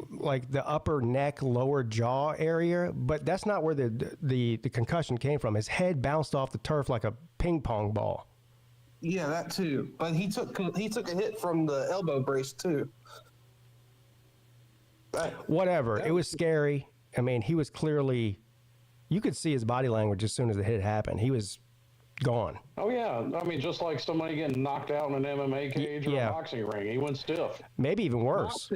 like the upper neck, lower jaw area. But that's not where the concussion came from. His head bounced off the turf like a ping pong ball. Yeah, that too. But he took a hit from the elbow brace too. Whatever. It was scary. I mean, he was clearly. You could see his body language as soon as the hit happened. He was gone. Oh yeah, I mean, just like somebody getting knocked out in an MMA cage or a boxing ring, he went stiff. Maybe even worse.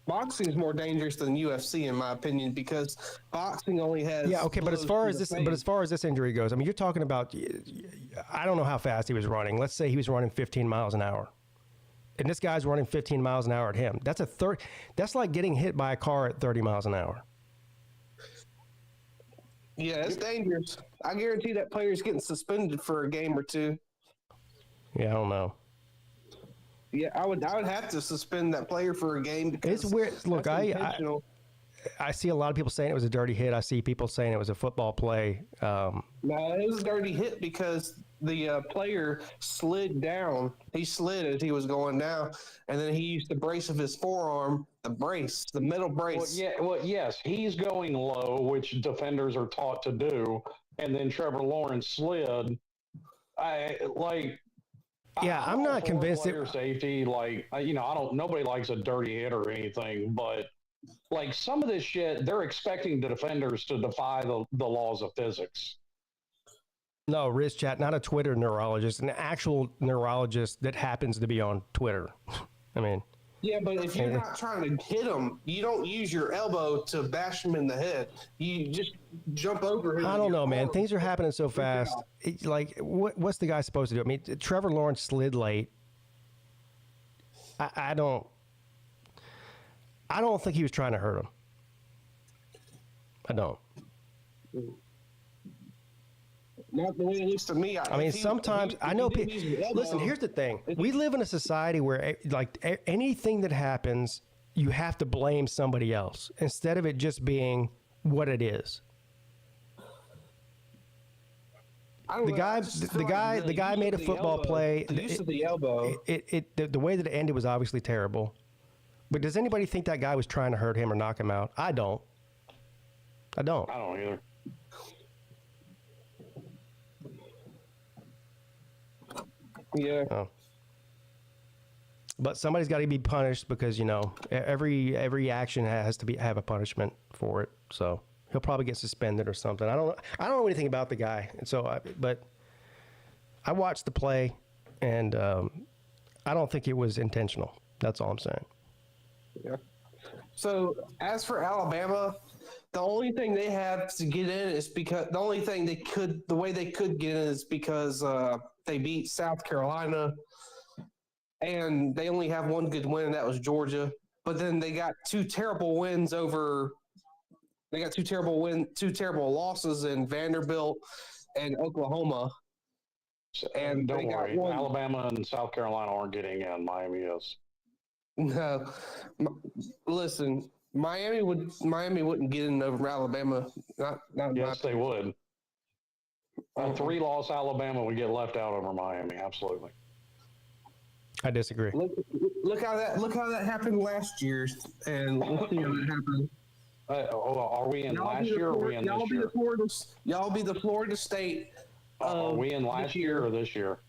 Boxing is more dangerous than UFC, in my opinion, because boxing only has. Yeah, okay, but as far as this injury goes, I mean, you're talking about. I don't know how fast he was running. Let's say he was running 15 miles an hour, and this guy's running 15 miles an hour at him. That's like getting hit by a car at 30 miles an hour. Yeah, it's dangerous. I guarantee that player's getting suspended for a game or two. Yeah, I don't know. Yeah, I would have to suspend that player for a game because it's weird. Look, I see a lot of people saying it was a dirty hit. I see people saying it was a football play. No, it was a dirty hit because the player slid down. He slid as he was going down, and then he used the brace of his forearm, the metal brace. Well, yes, he's going low, which defenders are taught to do, and then Trevor Lawrence slid. I'm not convinced player safety. Nobody likes a dirty hit or anything, but like some of this shit, they're expecting the defenders to defy the laws of physics. No, Riz Chat, not a Twitter neurologist, an actual neurologist that happens to be on Twitter. I mean. Yeah, but if you're not trying to hit him, you don't use your elbow to bash him in the head. You just jump over him. I don't know, man. Things are happening so fast. What's the guy supposed to do? I mean, Trevor Lawrence slid late. I don't think he was trying to hurt him. I don't. Not the way it looks to me. I mean, sometimes I know people. Listen, here's the thing: we live in a society where, anything that happens, you have to blame somebody else instead of it just being what it is. The guy made a football play. The use of the elbow. The way that it ended was obviously terrible. But does anybody think that guy was trying to hurt him or knock him out? I don't. I don't either. Yeah. Oh. But somebody's got to be punished because every action has to have a punishment for it. So he'll probably get suspended or something. I don't know anything about the guy, and so but I watched the play, and I don't think it was intentional. That's all I'm saying. Yeah. So as for Alabama, the only thing they have to get in is because the way they could get in is because they beat South Carolina, and they only have one good win, and that was Georgia. But then they got two terrible losses in Vanderbilt and Oklahoma. And don't worry, Alabama and South Carolina aren't getting in. Miami is. No, listen. Miami wouldn't get in over Alabama. Yes, they would. A 3-loss Alabama would get left out over Miami. Absolutely. I disagree. Look how that happened last year, and let's see how it happened. Are we in last year or are we in this year? Y'all be the Florida State. Are we in last year or this year?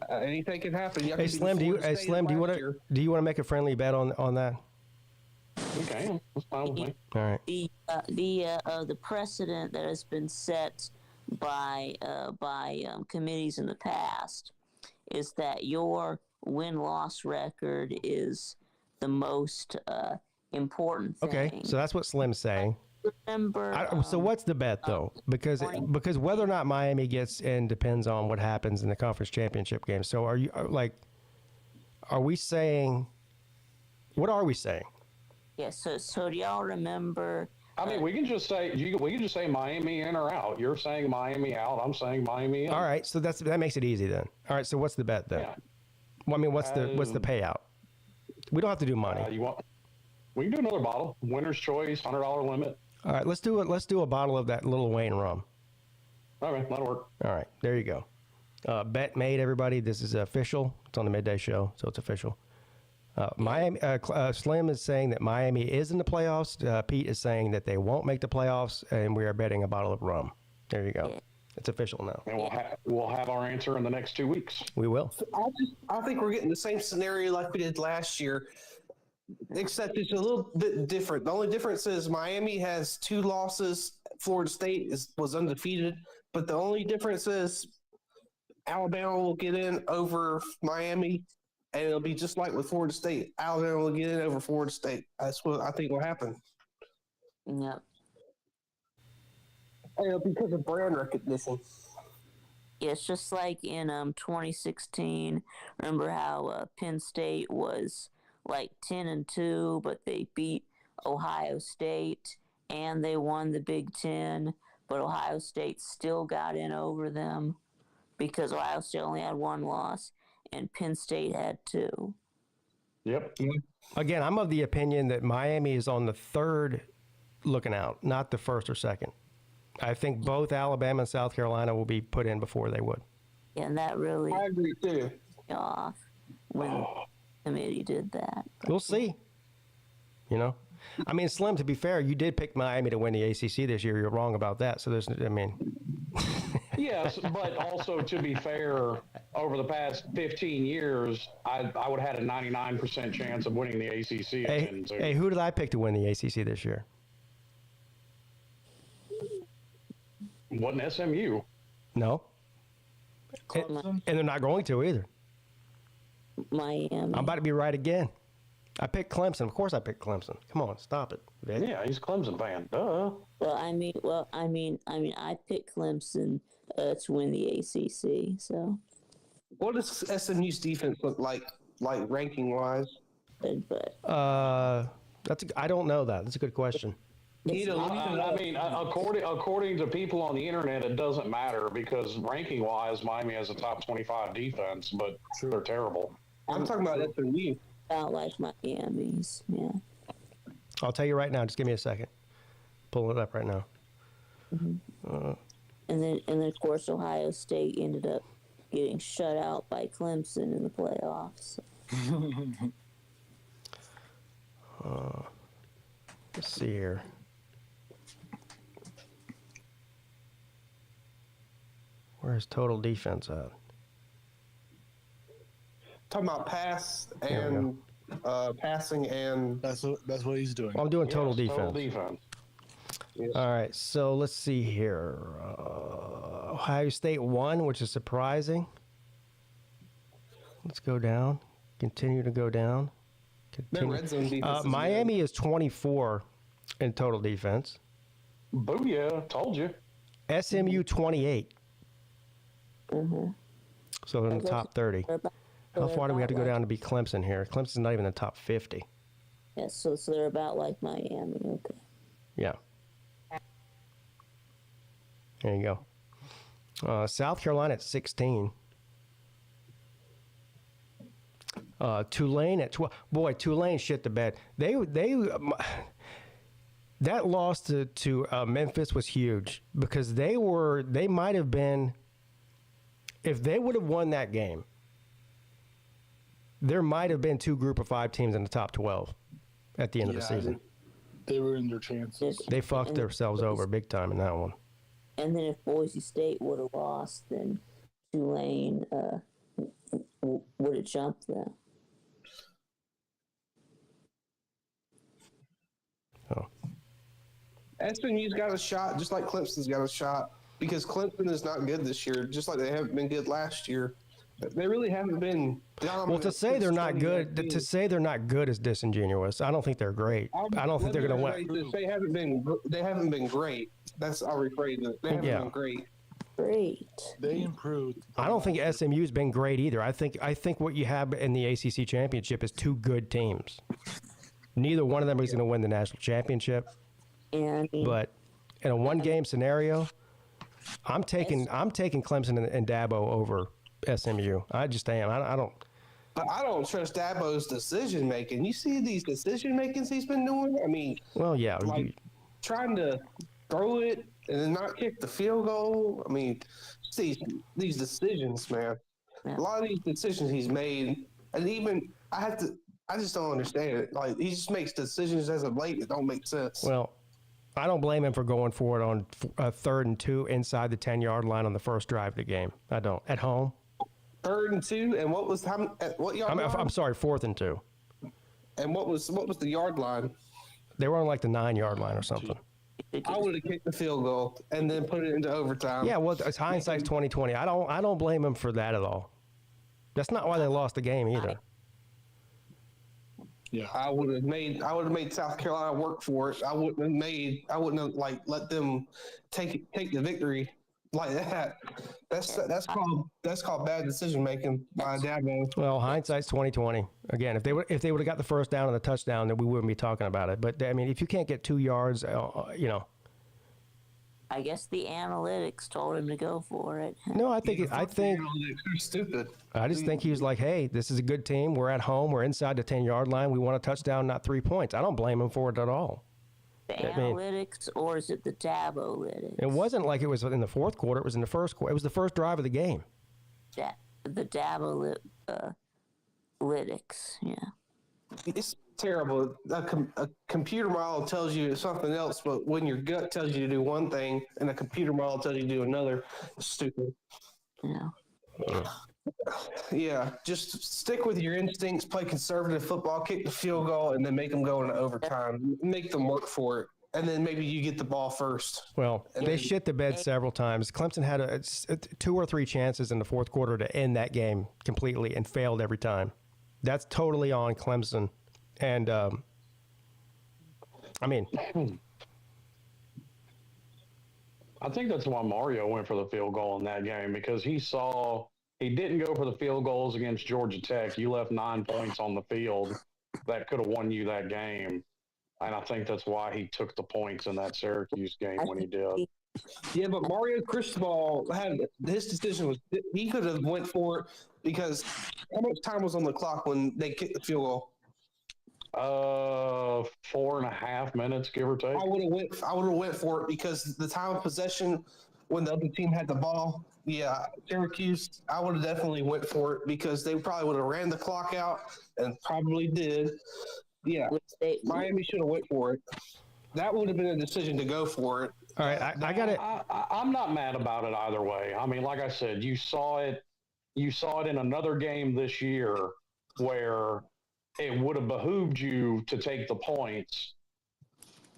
Anything can happen. Hey Slim, do you want to make a friendly bet on that? Okay, that's fine with me. All right. The precedent that has been set by committees in the past is that your win-loss record is the most important thing. Okay, so that's what Slim's saying. Remember. So what's the bet though? Because whether or not Miami gets in depends on what happens in the conference championship game. So are are we saying? What are we saying? Yeah. So do y'all remember? I mean, we can just say Miami in or out. You're saying Miami out. I'm saying Miami in. All right, so that makes it easy then. All right, so what's the bet then? Yeah. Well, I mean, what's the payout? We don't have to do money. We can do another bottle. Winner's choice, $100 limit. All right, let's do it. Let's do a bottle of that Little Wayne rum. Okay, that'll work. All right, there you go. Bet made, everybody. This is official. It's on the Midday Show, so it's official. Miami. Slim is saying that Miami is in the playoffs. Pete is saying that they won't make the playoffs, and we are betting a bottle of rum. There you go. It's official now. And we'll have our answer in the next 2 weeks. We will. I think we're getting the same scenario like we did last year, except it's a little bit different. The only difference is Miami has 2 losses. Florida State was undefeated, but the only difference is Alabama will get in over Miami, and it'll be just like with Florida State. Alabama will get in over Florida State. That's what I think will happen. Yep. Because of brand recognition. Yeah, it's just like in 2016. Remember how Penn State was like 10-2, but they beat Ohio State and they won the Big Ten, but Ohio State still got in over them because Ohio State only had 1 loss and Penn State had 2. Yep. Again, I'm of the opinion that Miami is on the 3rd looking out, not the 1st or 2nd. I think both Alabama and South Carolina will be put in before they would. Yeah, and that really I agree too. off when the committee did that. We'll see. You know, I mean, Slim. To be fair, you did pick Miami to win the ACC this year. You're wrong about that. So there's, I mean. Yes, but also to be fair, over the past 15 years, I would have had a 99% chance of winning the ACC. Hey, who did I pick to win the ACC this year? Wasn't SMU. No. Clemson? And they're not going to either. Miami. I'm about to be right again. I picked Clemson. Of course I picked Clemson. Come on, stop it. Vic. Yeah, he's a Clemson fan. Duh. I picked Clemson to win the ACC. So. What does SMU's defense look like ranking wise? But I don't know that. That's a good question. According to people on the internet, it doesn't matter because ranking-wise, Miami has a top 25 defense, but they're terrible. I'm talking about SMU. About like Miami's, yeah. I'll tell you right now. Just give me a second. Pull it up right now. Mm-hmm. And then of course Ohio State ended up getting shut out by Clemson in the playoffs. Let's see here. Where's total defense at? Talking about passing and That's what he's doing. Well, I'm doing total defense. Total defense. Yes. All right, so let's see here. Ohio State won, which is surprising. Let's go down. Continue to go down. their red zone defense. Miami is 24 in total defense. Booyah! Told you. SMU 28. Mm-hmm. So in the top 30. How far do we have to go down to beat Clemson here? Clemson's not even in the top 50. Yeah, so they're about like Miami. Okay. Yeah. There you go. South Carolina at 16. Tulane at 12. Boy, Tulane shit the bed. That loss to Memphis was huge because they might have been, if they would have won that game, there might have been 2 group of 5 teams in the top 12 at the end of the season. They were in their chances. They fucked themselves over big time in that one. And then if Boise State would have lost, then Tulane would have jumped them. Oh. SMU's got a shot, just like Clemson's got a shot, because Clemson is not good this year, just like they haven't been good last year. They really haven't been dominant. Well, to say they're not good, is disingenuous. I don't think they're great. I don't think they're going to win. They haven't been great. I'll rephrase it. They haven't been great. Great. They improved. I don't think SMU's been great either. I think what you have in the ACC championship is two good teams. Neither one of them is going to win the national championship. And But in a one-game scenario, I'm taking Clemson and Dabo over SMU. I just am. I don't. But I don't trust Dabo's decision making. You see these decision makings he's been doing? I mean, Well, yeah. like trying to throw it and then not kick the field goal. I mean, these decisions, man. A lot of these decisions he's made, and even I just don't understand it. Like, he just makes decisions as of late that don't make sense. Well, I don't blame him for going for it on 3rd and 2 inside the 10-yard line on the first drive of the game. I don't. At home. 3rd and 2, and what yard line? I'm sorry, 4th and 2. And what was the yard line? They were on like the 9-yard line or something. I would have kicked the field goal and then put it into overtime. Yeah, well, it's hindsight's 2020. I don't blame him for that at all. That's not why they lost the game either. Yeah. I would have made South Carolina work for it. I wouldn't have like let them take the victory like that. That's called bad decision making by Dabo. Well, hindsight's 2020. Again, if they would have got the first down and the touchdown, then we wouldn't be talking about it. But I mean, if you can't get 2 yards, I guess the analytics told him to go for it. No, I think They're stupid. I just think he was like, hey, this is a good team. We're at home. We're inside the 10-yard line. We want a touchdown, not 3 points. I don't blame him for it at all. The analytics, or is it the Dabo-lytics? It wasn't like it was in the fourth quarter. It was in the first quarter. It was the first drive of the game. The Dabo-lytics, yeah. It's terrible. A computer model tells you something else, but when your gut tells you to do one thing and a computer model tells you to do another, it's stupid. Yeah. Yeah, just stick with your instincts, play conservative football, kick the field goal, and then make them go into overtime. Make them work for it, and then maybe you get the ball first. Well, they shit the bed several times. Clemson had 2 or 3 chances in the fourth quarter to end that game completely and failed every time. That's totally on Clemson. And, I mean, I think that's why Mario went for the field goal in that game, because he didn't go for the field goals against Georgia Tech. You left 9 points on the field that could have won you that game. And I think that's why he took the points in that Syracuse game when he did. Yeah, but Mario Cristobal his decision was he could have went for it, because how much time was on the clock when they kicked the field goal? 4.5 minutes, give or take. I would have went for it, because the time of possession when the other team had the ball. Yeah, Syracuse, I would have definitely went for it, because they probably would have ran the clock out, and probably did. Yeah, Miami should have went for it. That would have been a decision to go for it. all right, I got it. I'm not mad about it either way. I mean, like I said, you saw it in another game this year where it would have behooved you to take the points.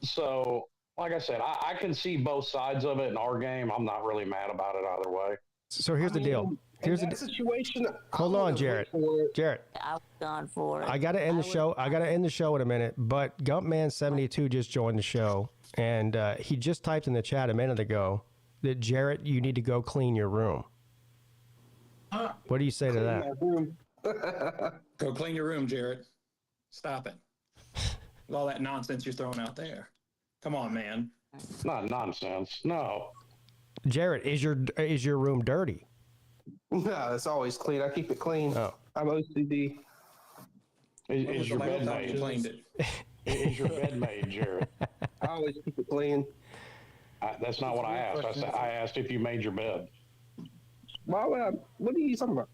So, like I said, I can see both sides of it in our game. I'm not really mad about it either way. So here's the deal. Here's the situation. Hold on, Jarrett. Jarrett, I was gone for it. I got to end the show. I got to end the show in a minute. But Gumpman72 just joined the show, and he just typed in the chat a minute ago that Jarrett, you need to go clean your room. What do you say to that? Go clean your room, Jarrett. Stop it. With all that nonsense you're throwing out there. Come on, man. It's not nonsense. No. Jarrett, is your room dirty? No, it's always clean. I keep it clean. Oh. I'm OCD. Is your bed made? Cleaned it. Is your bed made, Jared? I always keep it clean. That's not what I asked. I asked if you made your bed. Why would I? What are you talking about?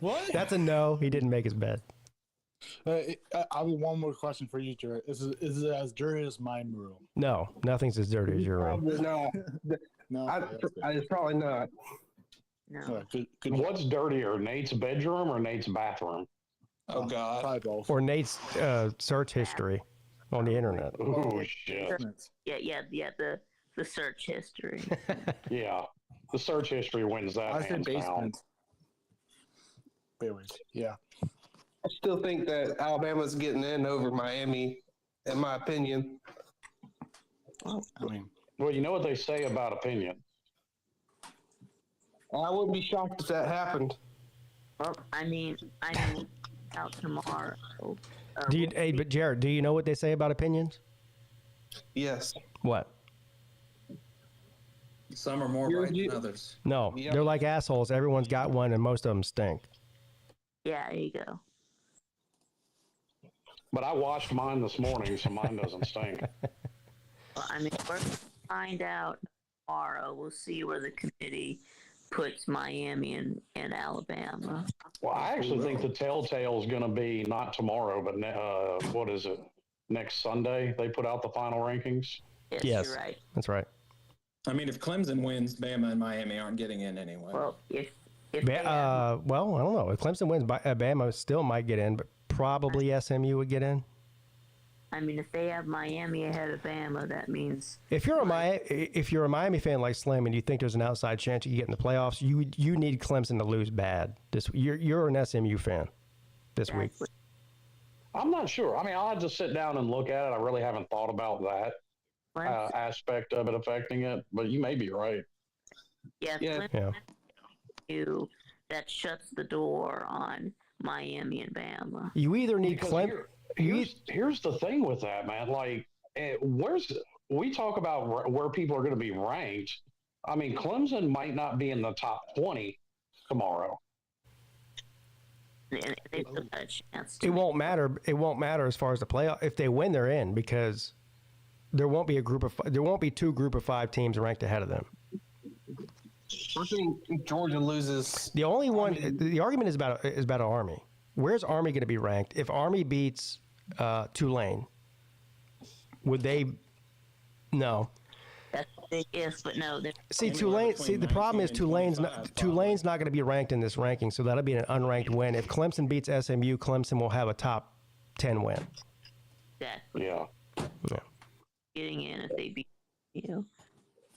What? That's a no. He didn't make his bed. I have one more question for you, Jared. Is it as dirty as my room? No, nothing's as dirty as your room. Probably not. No, It's probably not. No. Good What's dirtier, Nate's bedroom or Nate's bathroom? Oh, God. Probably both. Or Nate's search history on the internet. Oh, shit. Yeah, the search history. Yeah. The search history wins that. I said hands down. basement. Wait. Yeah. I still think that Alabama's getting in over Miami, in my opinion. I mean, Well, you know what they say about opinion. I wouldn't be shocked if that happened. I mean, out tomorrow. But Jared, do you know what they say about opinions? Yes. What? Some are more right than others. No, Yep. they're like assholes. Everyone's got one, and most of them stink. Yeah, there you go. But I washed mine this morning, so mine doesn't stink. Well, I mean, we're going to find out tomorrow. We'll see where the committee puts Miami and Alabama. Well, I actually think the telltale is going to be not tomorrow, but what is it? Next Sunday, they put out the final rankings. Yes, you're right. That's right. I mean, if Clemson wins, Bama and Miami aren't getting in anyway. Well, if well, I don't know. If Clemson wins, Bama still might get in, but probably SMU would get in. I mean, if they have Miami ahead of Bama, that means If you're a Miami fan like Slim and you think there's an outside chance you get in the playoffs, you need Clemson to lose bad. You're an SMU fan this week. I'm not sure. I mean, I'll have to sit down and look at it. I really haven't thought about that aspect of it affecting it, but you may be right. Yeah. That shuts the door on Miami and Bama. You either need Clemson. Here's the thing with that, man. Like, we talk about where people are going to be ranked. I mean, Clemson might not be in the top 20 tomorrow. They still got a chance. It won't matter. It won't matter as far as the playoff. If they win, they're in because there won't be two group of 5 teams ranked ahead of them. I think Georgia loses. The only one. The argument is about Army. Where's Army going to be ranked? If Army beats Tulane, would they? No. That's a big if, but no. Tulane. The problem is Tulane's not going to be ranked in this ranking, so that'll be an unranked win. If Clemson beats SMU, Clemson will have a top 10 win. Exactly. Yeah. Getting in if they beat you.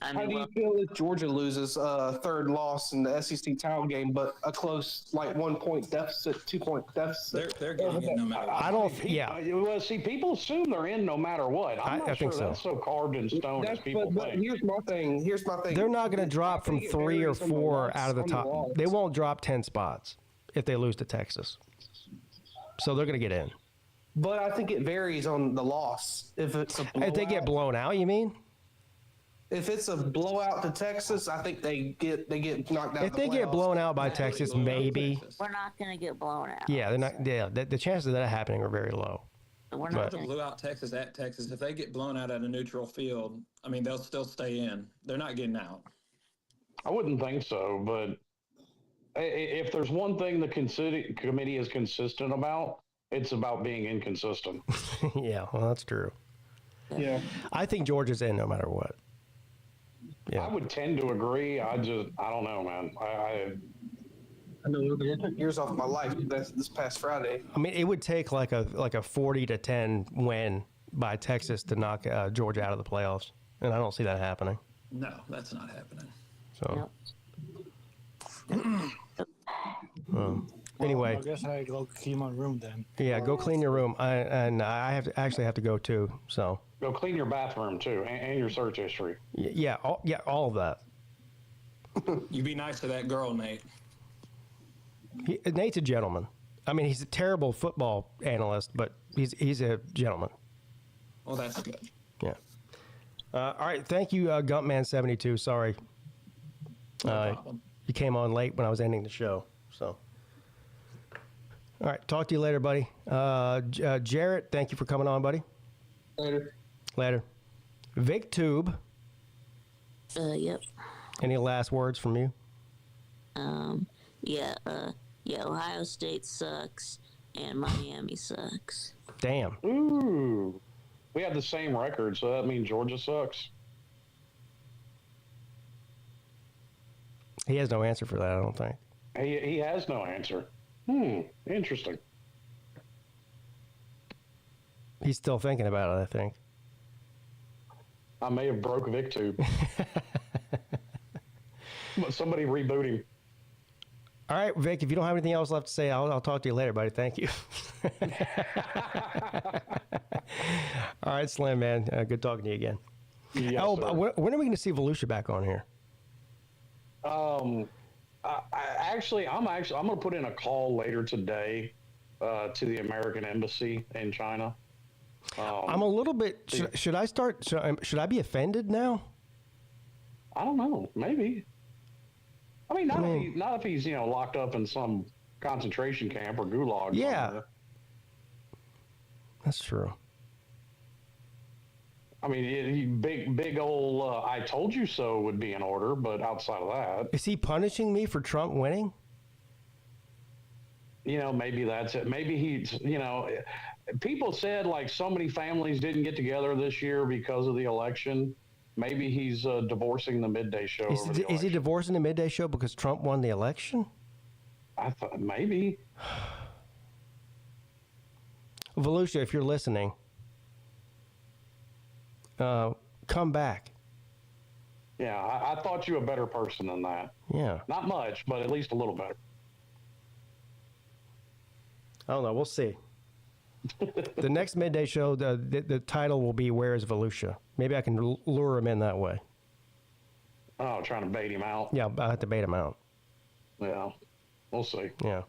How do you feel if Georgia loses third loss in the SEC title game, but a close 1 point deficit, 2 point deficit? They're getting in no matter what. I don't. Yeah. Well, see, people assume they're in no matter what. I'm not sure that's so carved in stone as people think. Here's my thing. They're not going to drop from 3 or 4 out of the top. They won't drop 10 spots if they lose to Texas. So they're going to get in. But I think it varies on the loss. If they get blown out, you mean? If it's a blowout to Texas, I think they get knocked out. If they get blown out by Texas, maybe. We're not going to get blown out. Yeah, they're not. Yeah, the chances of that happening are very low. We're not going to blow out Texas at Texas. If they get blown out at a neutral field, I mean, they'll still stay in. They're not getting out. I wouldn't think so, but if there's one thing the committee is consistent about, it's about being inconsistent. Yeah, well, that's true. Yeah, I think Georgia's in no matter what. Yeah. I would tend to agree. I don't know, man. I know it took years off my life this past Friday. I mean, it would take like a 40-10 win by Texas to knock Georgia out of the playoffs, and I don't see that happening. No, that's not happening. So, anyway, I guess I go clean my room then. Yeah, go clean your room, and I have to go too. So go clean your bathroom too, and your search history. Yeah, all of that. You be nice to that girl, Nate. Nate's a gentleman. I mean, he's a terrible football analyst, but he's a gentleman. Well, that's good. Yeah. All right. Thank you, Gumpman72. Sorry. No problem. You came on late when I was ending the show. So. All right. Talk to you later, buddy. Jarrett, thank you for coming on, buddy. Later. VicTube. Yep. Any last words from you? Yeah, Ohio State sucks and Miami sucks. Damn. Ooh. We have the same record, so that means Georgia sucks. He has no answer for that, I don't think. He has no answer. Interesting. He's still thinking about it, I think. I may have broke VicTube. But somebody reboot him. All right, Vic, if you don't have anything else left to say, I'll talk to you later, buddy. Thank you. All right, Slim, man. Good talking to you again. Yes, when are we going to see Volusia back on here? I'm going to put in a call later today to the American Embassy in China. I'm a little bit. Should I start? Should I be offended now? I don't know. Maybe. I mean, not if he's locked up in some concentration camp or gulag. Yeah, somewhere. that's true. I mean, big old "I told you so" would be in order, but outside of that, Is he punishing me for Trump winning? maybe that's it. Maybe he's, people said like so many families didn't get together this year because of the election. Maybe he's divorcing the Midday show. Is he divorcing the Midday show because Trump won the election? I thought maybe. Volusia, if you're listening, come back. Yeah, I thought you a better person than that. Yeah. Not much, but at least a little better. I don't know. We'll see. The next Midday show, the title will be "Where is Volusia?" Maybe I can lure him in that way. Oh, trying to bait him out. Yeah, I have to bait him out. Yeah, we'll see. Yeah.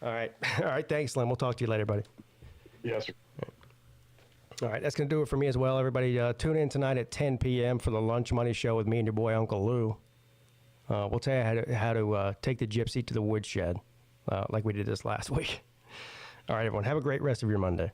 All right. All right. Thanks, Lynn. We'll talk to you later, buddy. Yes, sir. All right. That's going to do it for me as well, everybody. Tune in tonight at 10 p.m. for the Lunch Money Show with me and your boy, Uncle Lou. We'll tell you how to take the gypsy to the woodshed like we did this last week. All right, everyone. Have a great rest of your Monday.